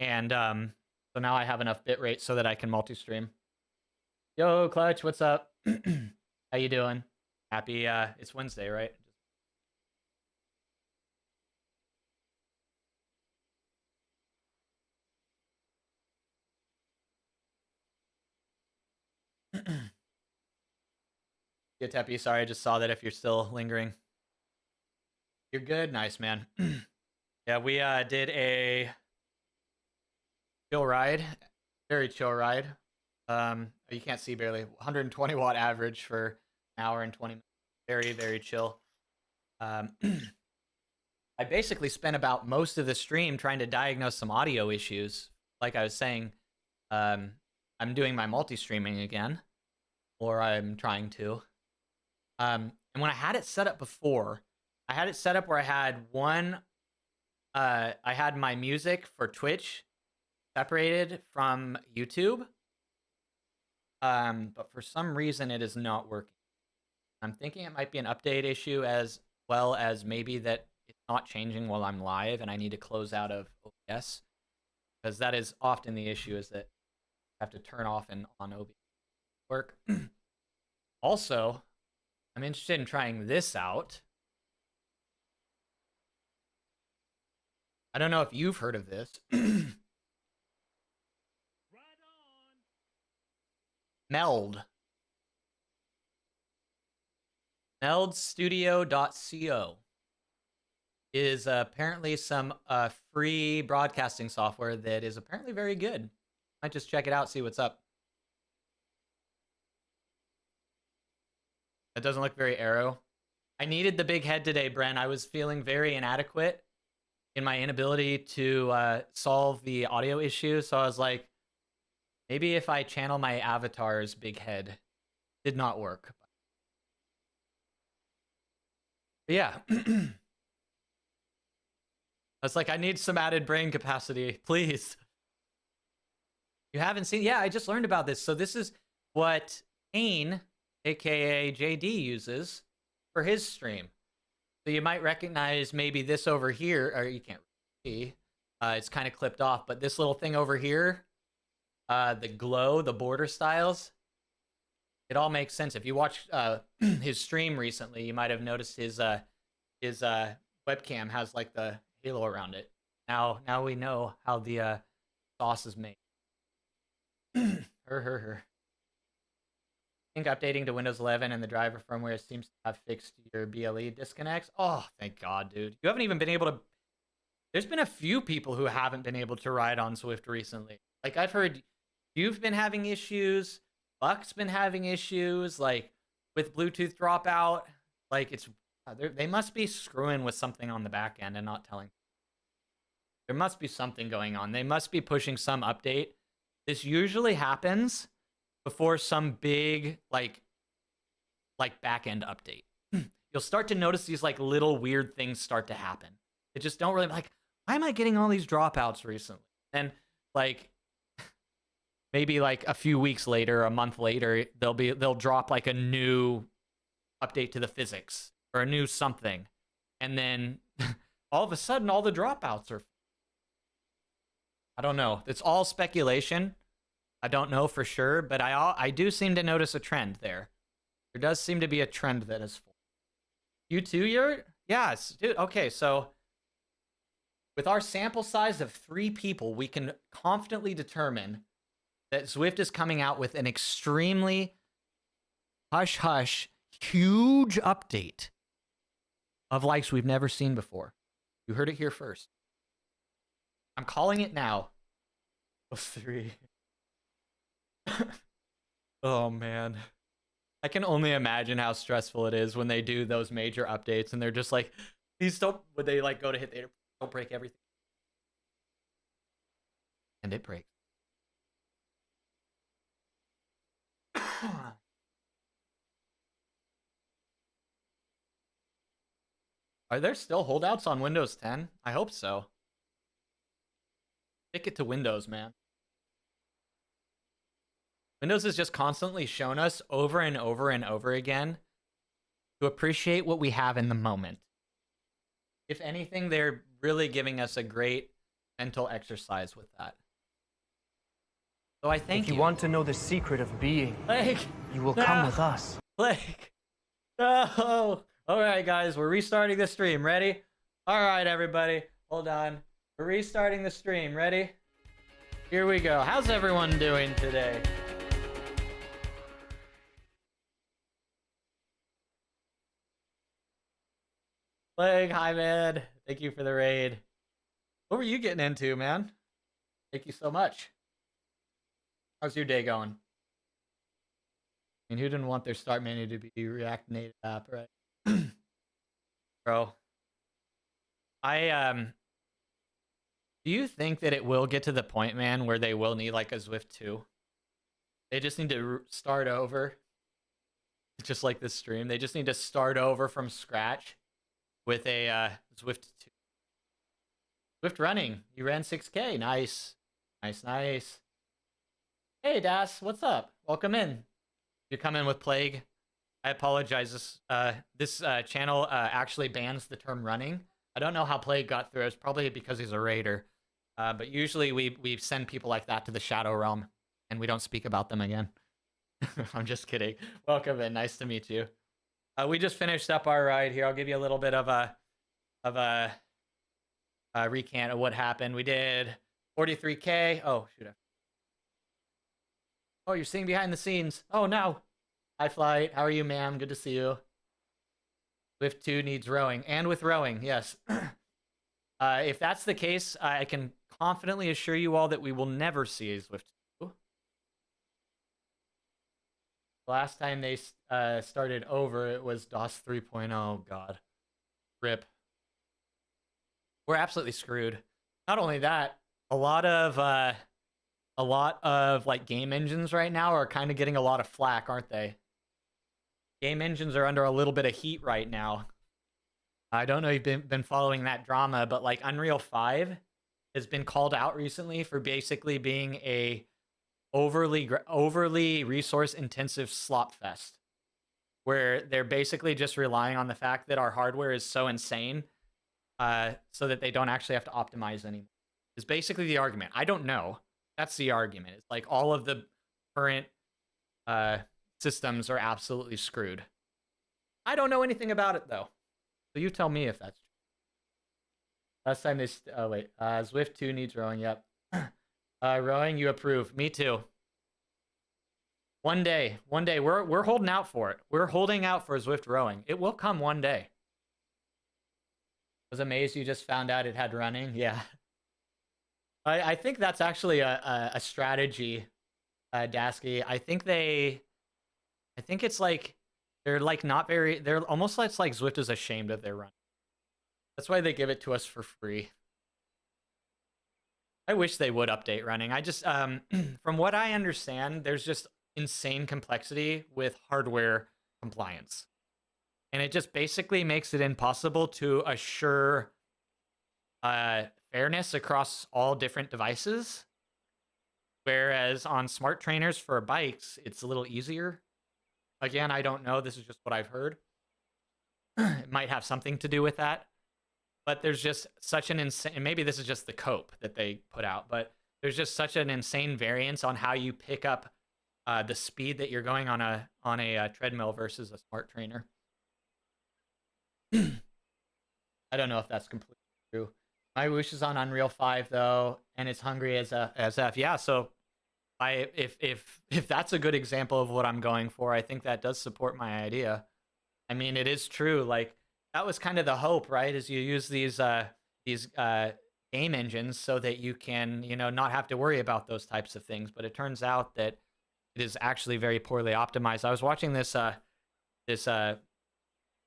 And so now I have enough bitrate so that I can multi-stream. Yo, Clutch, what's up? How you doing? Happy, it's Wednesday, right? Yeah, Teppy, sorry, I just saw that if you're still lingering. You're good? Nice, man. Yeah, we did a chill ride. Very chill ride. You can't see barely. 120 watt average for an hour and 20 minutes. Very, very chill. I basically spent about most of the stream trying to diagnose some audio issues. Like I was saying, I'm doing my multi-streaming again. Or I'm trying to. And when I had it set up before, I had it set up where I had I had my music for Twitch separated from YouTube. But for some reason it is not working. I'm thinking it might be an update issue as well as maybe that it's not changing while I'm live and I need to close out of OBS. Because that is often the issue, is that I have to turn off and on OBS work. Also, I'm interested in trying this out. I don't know if you've heard of this. Meld. Meldstudio.co is apparently some free broadcasting software that is apparently very good. Might just check it out, see what's up. That doesn't look very aero. I needed the big head today, Bren. I was feeling very inadequate in my inability to solve the audio issue. So I was like, maybe if I channel my avatar's big head. Did not work. But yeah. I was like, I need some added brain capacity, please. You haven't seen? Yeah, I just learned about this. So this is what Kane, aka JD, uses for his stream. So you might recognize maybe this over here, or you can't see. It's kind of clipped off, but this little thing over here, the glow, the border styles, it all makes sense. If you watched his stream recently, you might have noticed his webcam has like the halo around it. Now we know how the sauce is made. I think updating to Windows 11 and the driver firmware seems to have fixed your BLE disconnects. Oh, thank God, dude. You haven't even been able to... There's been a few people who haven't been able to ride on Zwift recently. Like, I've heard you've been having issues, Buck's been having issues, like, with Bluetooth dropout. Like, it's... They must be screwing with something on the back end and not telling. There must be something going on. They must be pushing some update. This usually happens before some big, like back-end update. You'll start to notice these, like, little weird things start to happen. It just don't really, like, why am I getting all these dropouts recently? And, like, maybe, like, a few weeks later, a month later, they'll drop, like, a new update to the physics or a new something. And then all of a sudden, all the dropouts are... I don't know. It's all speculation. I don't know for sure, but I do seem to notice a trend there. There does seem to be a trend that is full. You too, you're? Yes, dude. Okay, so with our sample size of 3 people, we can confidently determine that Zwift is coming out with an extremely hush-hush, huge update of likes we've never seen before. You heard it here first. I'm calling it now. 3. Oh, man. I can only imagine how stressful it is when they do those major updates and they're just like, please don't, would they like go to hit the, don't break everything. And it breaks. Are there still holdouts on Windows 10? I hope so. Stick it to Windows, man. Windows has just constantly shown us over and over and over again to appreciate what we have in the moment. If anything, they're really giving us a great mental exercise with that. So I thank you. If you want to know the secret of being, Blake, you will come with us. Blake, no. All right, guys, we're restarting the stream. Ready? All right, everybody, hold on. We're restarting the stream. Ready? Here we go. How's everyone doing today? Blake, hi, man. Thank you for the raid. What were you getting into, man? Thank you so much. How's your day going? I mean, who didn't want their start menu to be React Native app, right? Bro. Do you think that it will get to the point, man, where they will need like a Zwift 2? They just need to start over. Just like this stream. They just need to start over from scratch with a Zwift 2. Zwift running. You ran 6K. Nice. Nice, nice. Hey, Das. What's up? Welcome in. You come in with Plague. I apologize. This channel actually bans the term running. I don't know how Plague got through. It's probably because he's a raider. But usually we send people like that to the Shadow Realm, and we don't speak about them again. I'm just kidding. Welcome in. Nice to meet you. We just finished up our ride here. I'll give you a little bit of a recant of what happened. We did 43K. Oh, shoot. Oh, you're seeing behind the scenes. Oh, no. Hi, Flight. How are you, ma'am? Good to see you. Zwift 2 needs rowing. And with rowing, yes. If that's the case, I can confidently assure you all that we will never see a Zwift 2. The last time they started over, it was DOS 3.0. Oh, God. RIP. We're absolutely screwed. Not only that, a lot of like game engines right now are kind of getting a lot of flack, aren't they? Game engines are under a little bit of heat right now. I don't know if you've been following that drama, but like Unreal 5 has been called out recently for basically being a overly resource intensive slop fest, where they're basically just relying on the fact that our hardware is so insane, so that they don't actually have to optimize anymore. Is basically the argument. I don't know. That's the argument. It's like all of the current systems are absolutely screwed. I don't know anything about it though, so you tell me if that's true. Last time they Zwift 2 needs rowing. Yep. Rowing, you approve. Me too. One day, we're holding out for it. We're holding out for Zwift rowing. It will come one day. Was amazed you just found out it had running. Yeah. I think that's actually a strategy, Dasky. I think it's like they're like not very. They're almost like Zwift is ashamed of their run. That's why they give it to us for free. I wish they would update running. I just from what I understand, there's just insane complexity with hardware compliance, and it just basically makes it impossible to assure fairness across all different devices. Whereas on smart trainers for bikes, it's a little easier. Again, I don't know. This is just what I've heard. It might have something to do with that. But there's just such an insane, and maybe this is just the cope that they put out, but there's just such an insane variance on how you pick up the speed that you're going on a treadmill versus a smart trainer. I don't know if that's completely true. My wish is on Unreal 5 though, and it's hungry as F. Yeah, so if that's a good example of what I'm going for, I think that does support my idea. I mean, it is true. Like that was kind of the hope, right? Is you use these game engines so that you can, not have to worry about those types of things. But it turns out that it is actually very poorly optimized. I was watching this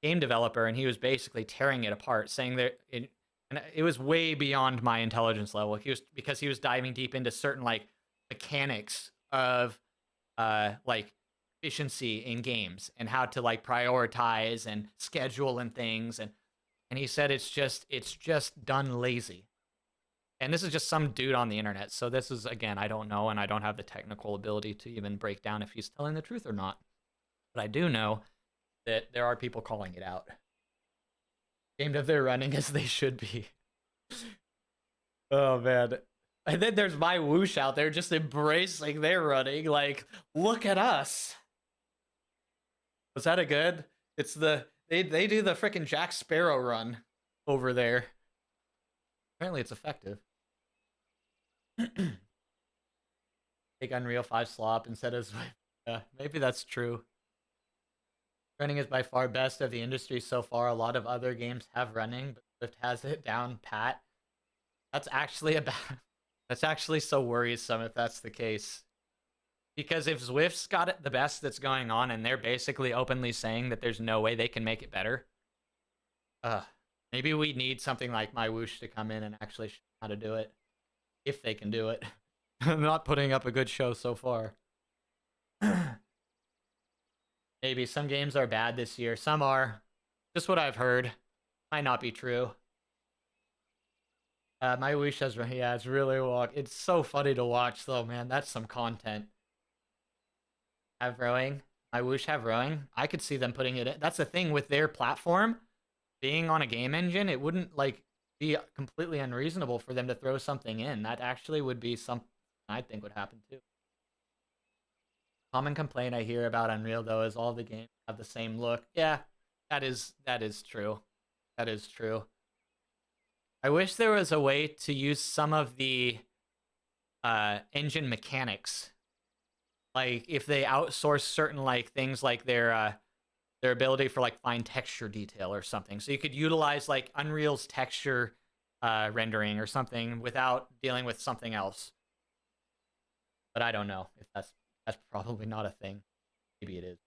game developer, and he was basically tearing it apart, saying that and it was way beyond my intelligence level. Because he was diving deep into certain like mechanics of like efficiency in games and how to like prioritize and schedule and things, and he said it's just done lazy. And this is just some dude on the internet. So this is, again, I don't know, and I don't have the technical ability to even break down if he's telling the truth or not. But I do know that there are people calling it out. Aimed if they're running as they should be. Oh man. And then there's my whoosh out there just embracing their running. Like, look at us. Was that a good? It's they do the freaking Jack Sparrow run over there. Apparently it's effective. Take Unreal 5 slop instead of yeah, maybe that's true. Running is by far best of the industry so far. A lot of other games have running, but Zwift has it down pat. That's actually so worrisome if that's the case. Because if Zwift's got it the best that's going on, and they're basically openly saying that there's no way they can make it better, maybe we need something like my whoosh to come in and actually show how to do it. If they can do it. I'm not putting up a good show so far. Maybe some games are bad this year. Some are. Just what I've heard. Might not be true. My wish has, yeah, it's really walk. It's so funny to watch though, man. That's some content. Have rowing. My wish have rowing. I could see them putting it in. That's the thing with their platform being on a game engine. It wouldn't like be completely unreasonable for them to throw something in. That actually would be something I think would happen too. Common complaint I hear about Unreal though is all the games have the same look. Yeah, that is true. That is true. I wish there was a way to use some of the engine mechanics. Like if they outsource certain like things like their ability for like fine texture detail or something. So you could utilize like Unreal's texture rendering or something without dealing with something else. But I don't know if that's probably not a thing. Maybe it is.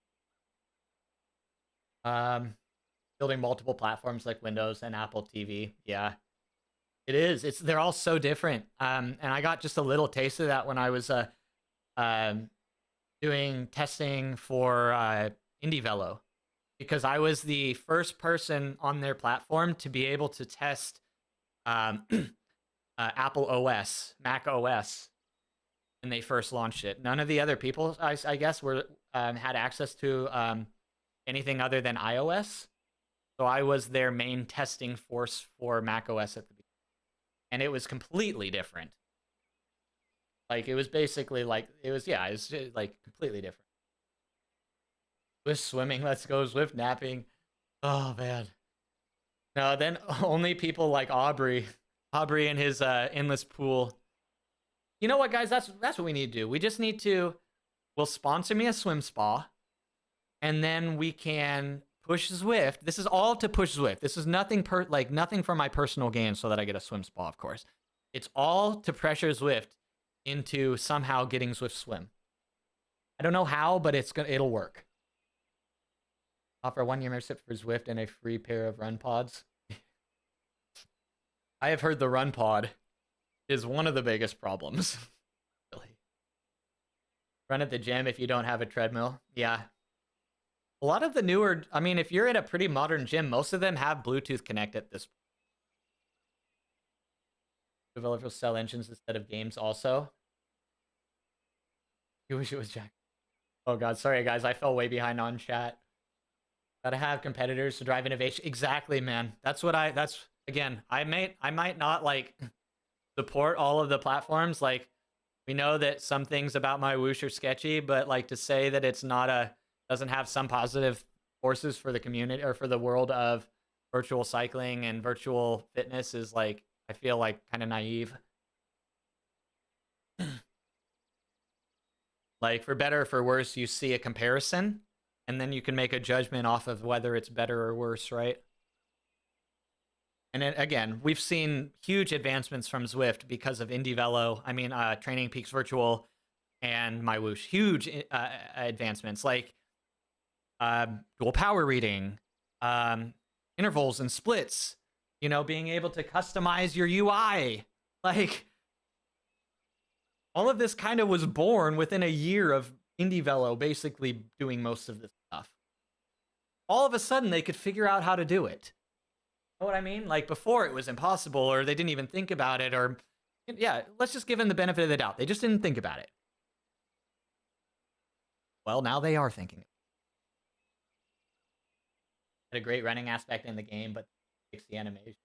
Building multiple platforms like Windows and Apple TV. Yeah, it is. They're all so different. And I got just a little taste of that when I was doing testing for IndieVelo, because I was the first person on their platform to be able to test Apple OS, Mac OS, when they first launched it. None of the other people, I guess, were had access to anything other than iOS. So I was their main testing force for Mac OS at the beginning, and it was completely different. Like, it was basically like, it was like completely different. Zwift swimming, let's go. Zwift napping. Oh man. No, then only people like Aubrey and his endless pool. You know what, guys? That's what we need to do. We just need to. We'll sponsor me a swim spa, and then we can push Zwift. This is all to push Zwift. This is nothing nothing for my personal gain, so that I get a swim spa, of course. It's all to pressure Zwift into somehow getting Zwift swim. I don't know how, but it'll work. Offer a 1-year membership for Zwift and a free pair of run pods. I have heard the run pod is one of the biggest problems. Really. Run at the gym if you don't have a treadmill. Yeah. A lot of the newer, I mean, if you're in a pretty modern gym, most of them have Bluetooth Connect at this point. Developers sell engines instead of games also. You wish it was Jack. Oh god, sorry guys, I fell way behind on chat. Gotta have competitors to drive innovation. Exactly, man. Again, I might not like support all of the platforms. Like, we know that some things about my whoosh are sketchy, but like, to say that it's not doesn't have some positive forces for the community or for the world of virtual cycling and virtual fitness is like, I feel like kind of naive. Like, for better or for worse, you see a comparison, and then you can make a judgment off of whether it's better or worse, right? And then, again, we've seen huge advancements from Zwift because of IndieVelo. I mean, Training Peaks Virtual and my whoosh. Huge advancements, like dual power reading, intervals and splits, you know, being able to customize your UI. Like, all of this kind of was born within a year of IndieVelo basically doing most of this stuff. All of a sudden, they could figure out how to do it. You know what I mean? Like, before it was impossible, or they didn't even think about it, or, yeah, let's just give them the benefit of the doubt. They just didn't think about it. Well, now they are thinking. Had a great running aspect in the game, but fix the animation.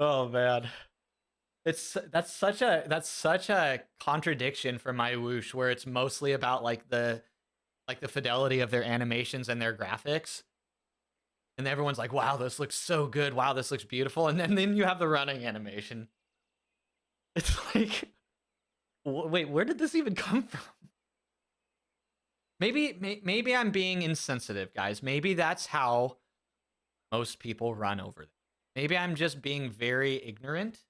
Oh man. That's such a contradiction for my whoosh, where it's mostly about like the fidelity of their animations and their graphics, and everyone's like, wow, this looks so good, wow, this looks beautiful, and then you have the running animation. It's like, wait, where did this even come from? Maybe I'm being insensitive, guys. Maybe that's how most people run over there. Maybe I'm just being very ignorant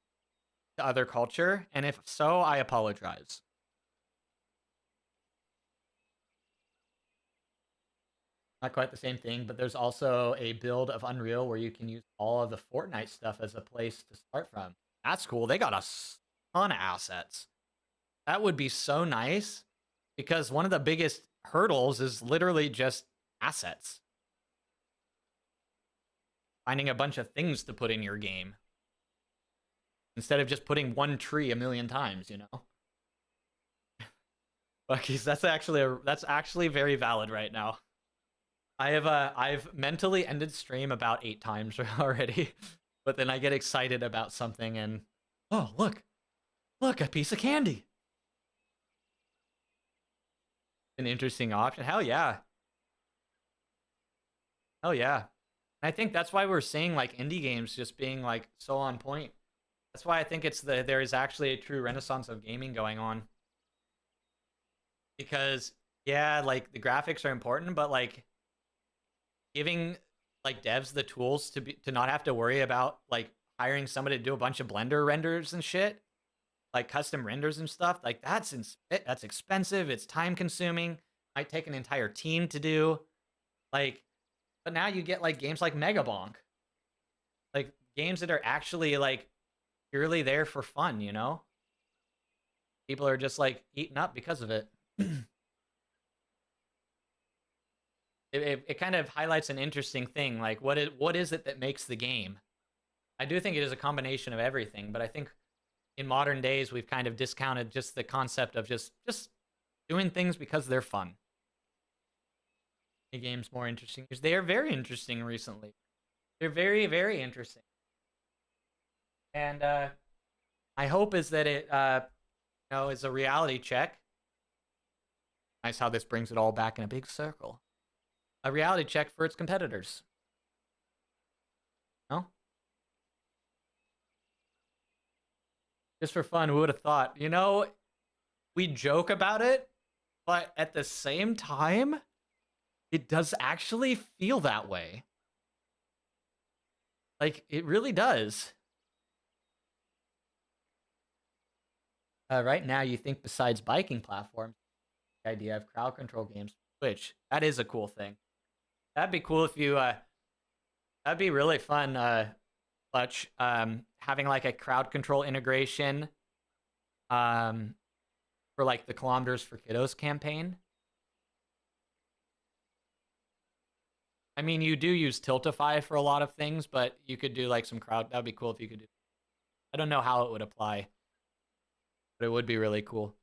to other culture, and if so, I apologize. Not quite the same thing, but there's also a build of Unreal where you can use all of the Fortnite stuff as a place to start from. That's cool. They got a ton of assets. That would be so nice, because one of the biggest hurdles is literally just assets. Finding a bunch of things to put in your game, instead of just putting one tree a million times, you know? Bucky's, that's actually very valid right now. I've mentally ended stream about 8 times already, but then I get excited about something and, oh, look, a piece of candy. An interesting option. Hell yeah. Hell yeah. And I think that's why we're seeing like indie games just being like so on point. That's why I think there is actually a true renaissance of gaming going on. Because, yeah, like, the graphics are important, but like giving like devs the tools to not have to worry about like hiring somebody to do a bunch of Blender renders and shit, like custom renders and stuff, like that's expensive, it's time consuming. might take an entire team to do. Like, but now you get like games like Mega Bonk. Like games that are actually like purely there for fun, you know? People are just like eating up because of it. It kind of highlights an interesting thing. Like what is it that makes the game? I do think it is a combination of everything, but I think in modern days we've kind of discounted just the concept of just doing things because they're fun. The game's more interesting because they are very interesting recently. They're very, very interesting. And my hope is that it is a reality check. Nice how this brings it all back in a big circle. A reality check for its competitors. No? Just for fun, who would have thought? You know, we joke about it, but at the same time, it does actually feel that way. Like, it really does. Right now, you think besides biking platforms, the idea of crowd control games, Switch, that is a cool thing. That'd be cool if you, that'd be really fun, Clutch, having like a crowd control integration, for like the Kilometers for Kiddos campaign. I mean, you do use Tiltify for a lot of things, but you could do like some crowd. That'd be cool if you could do. I don't know how it would apply, but it would be really cool.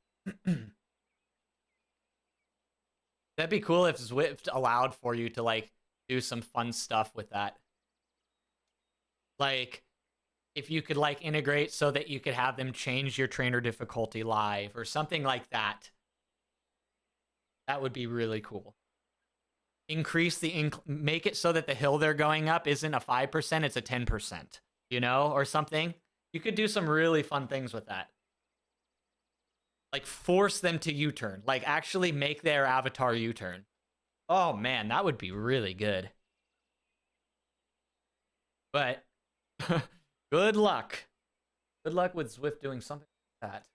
That'd be cool if Zwift allowed for you to like do some fun stuff with that. Like if you could like integrate so that you could have them change your trainer difficulty live or something like that. That would be really cool. Increase the make it so that the hill they're going up isn't a 5%, it's a 10%, you know, or something. You could do some really fun things with that. Like force them to U-turn, like actually make their avatar U-turn. Oh man, that would be really good. But good luck. Good luck with Zwift doing something like that.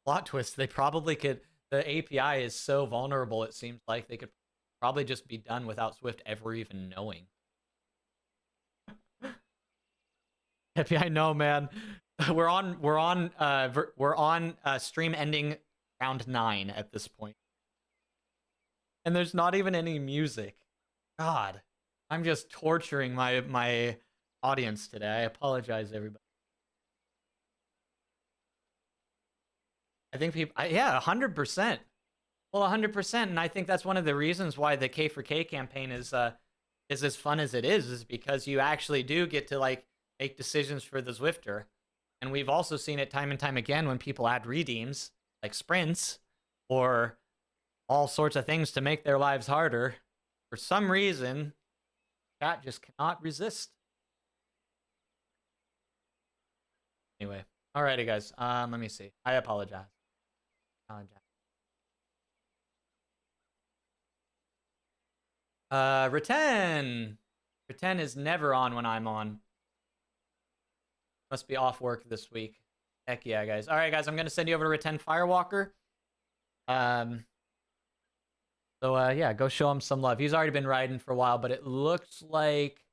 Plot twist, they probably could. The API is so vulnerable, it seems like they could probably just be done without Zwift ever even knowing. API, no, man. We're on stream ending round 9 at this point. And there's not even any music. God, I'm just torturing my audience today. I apologize, everybody. I think people, yeah, 100%. Well, 100%, and I think that's one of the reasons why the K4K campaign is as fun as it is because you actually do get to like make decisions for the Zwifter. And we've also seen it time and time again when people add redeems, like sprints, or all sorts of things to make their lives harder. For some reason, chat just cannot resist. Anyway, alrighty, guys. Let me see. I apologize. Reten is never on when I'm on. Must be off work this week. Heck yeah, guys. All right, guys, I'm gonna send you over to Reten Firewalker. So yeah, go show him some love. He's already been riding for a while, but it looks like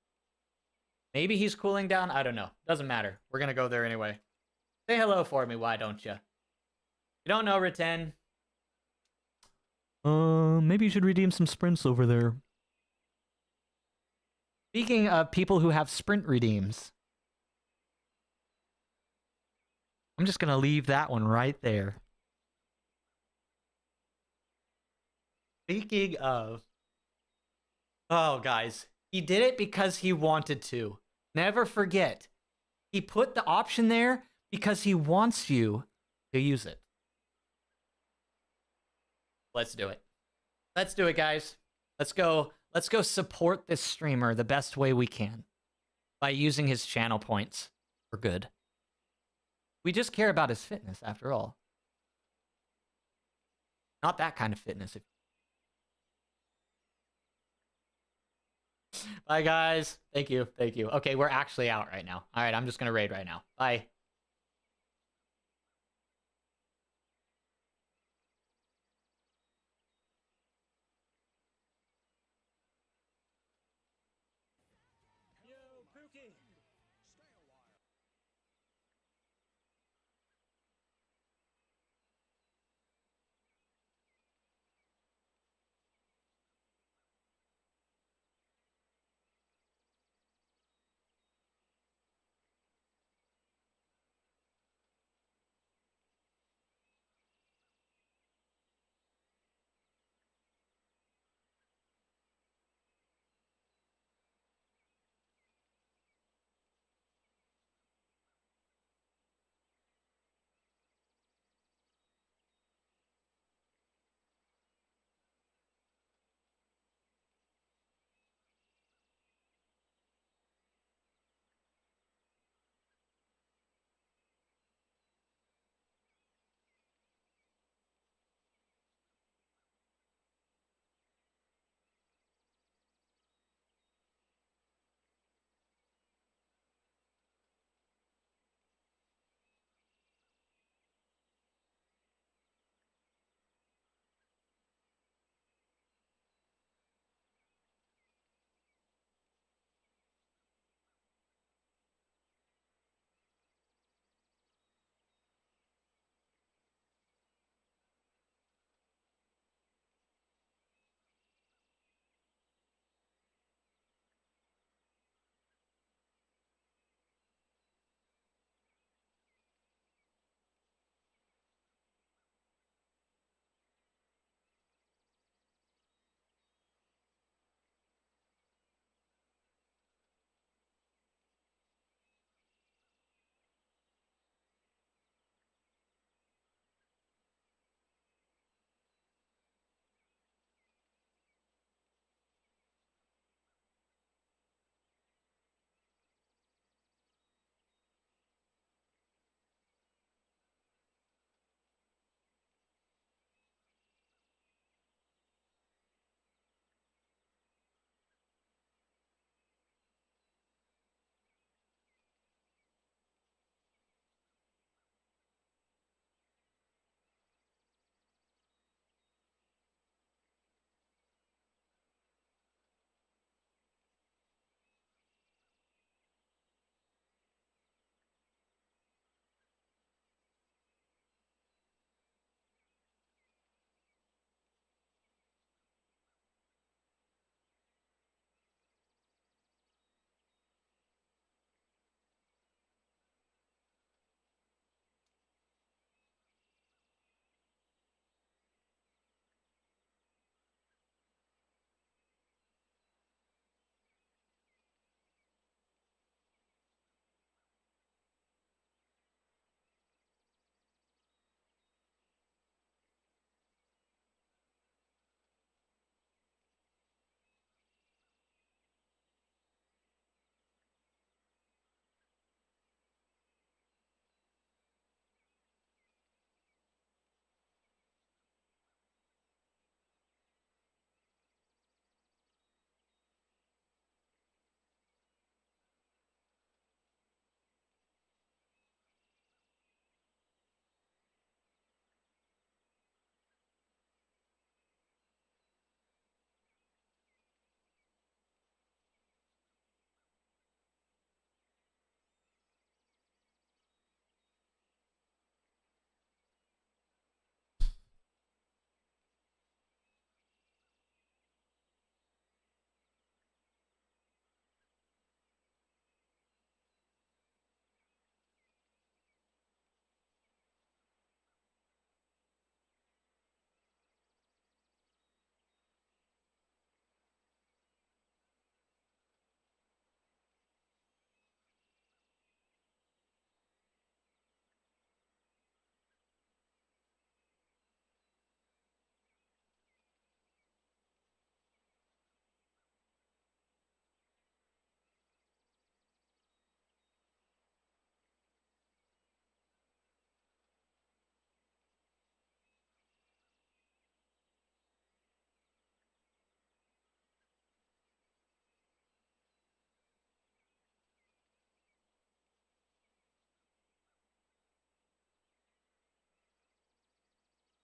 maybe he's cooling down. I don't know. Doesn't matter. We're gonna go there anyway. Say hello for me, why don't you? You don't know Reten? Maybe you should redeem some sprints over there. Speaking of people who have sprint redeems, I'm just gonna leave that one right there. Speaking of, oh guys, he did it because he wanted to. Never forget, he put the option there because he wants you to use it. Let's do it. Let's do it, guys. Let's go support this streamer the best way we can by using his channel points for good. We just care about his fitness, after all. Not that kind of fitness. Bye, guys. Thank you. Thank you. Okay, we're actually out right now. All right, I'm just going to raid right now. Bye. empty.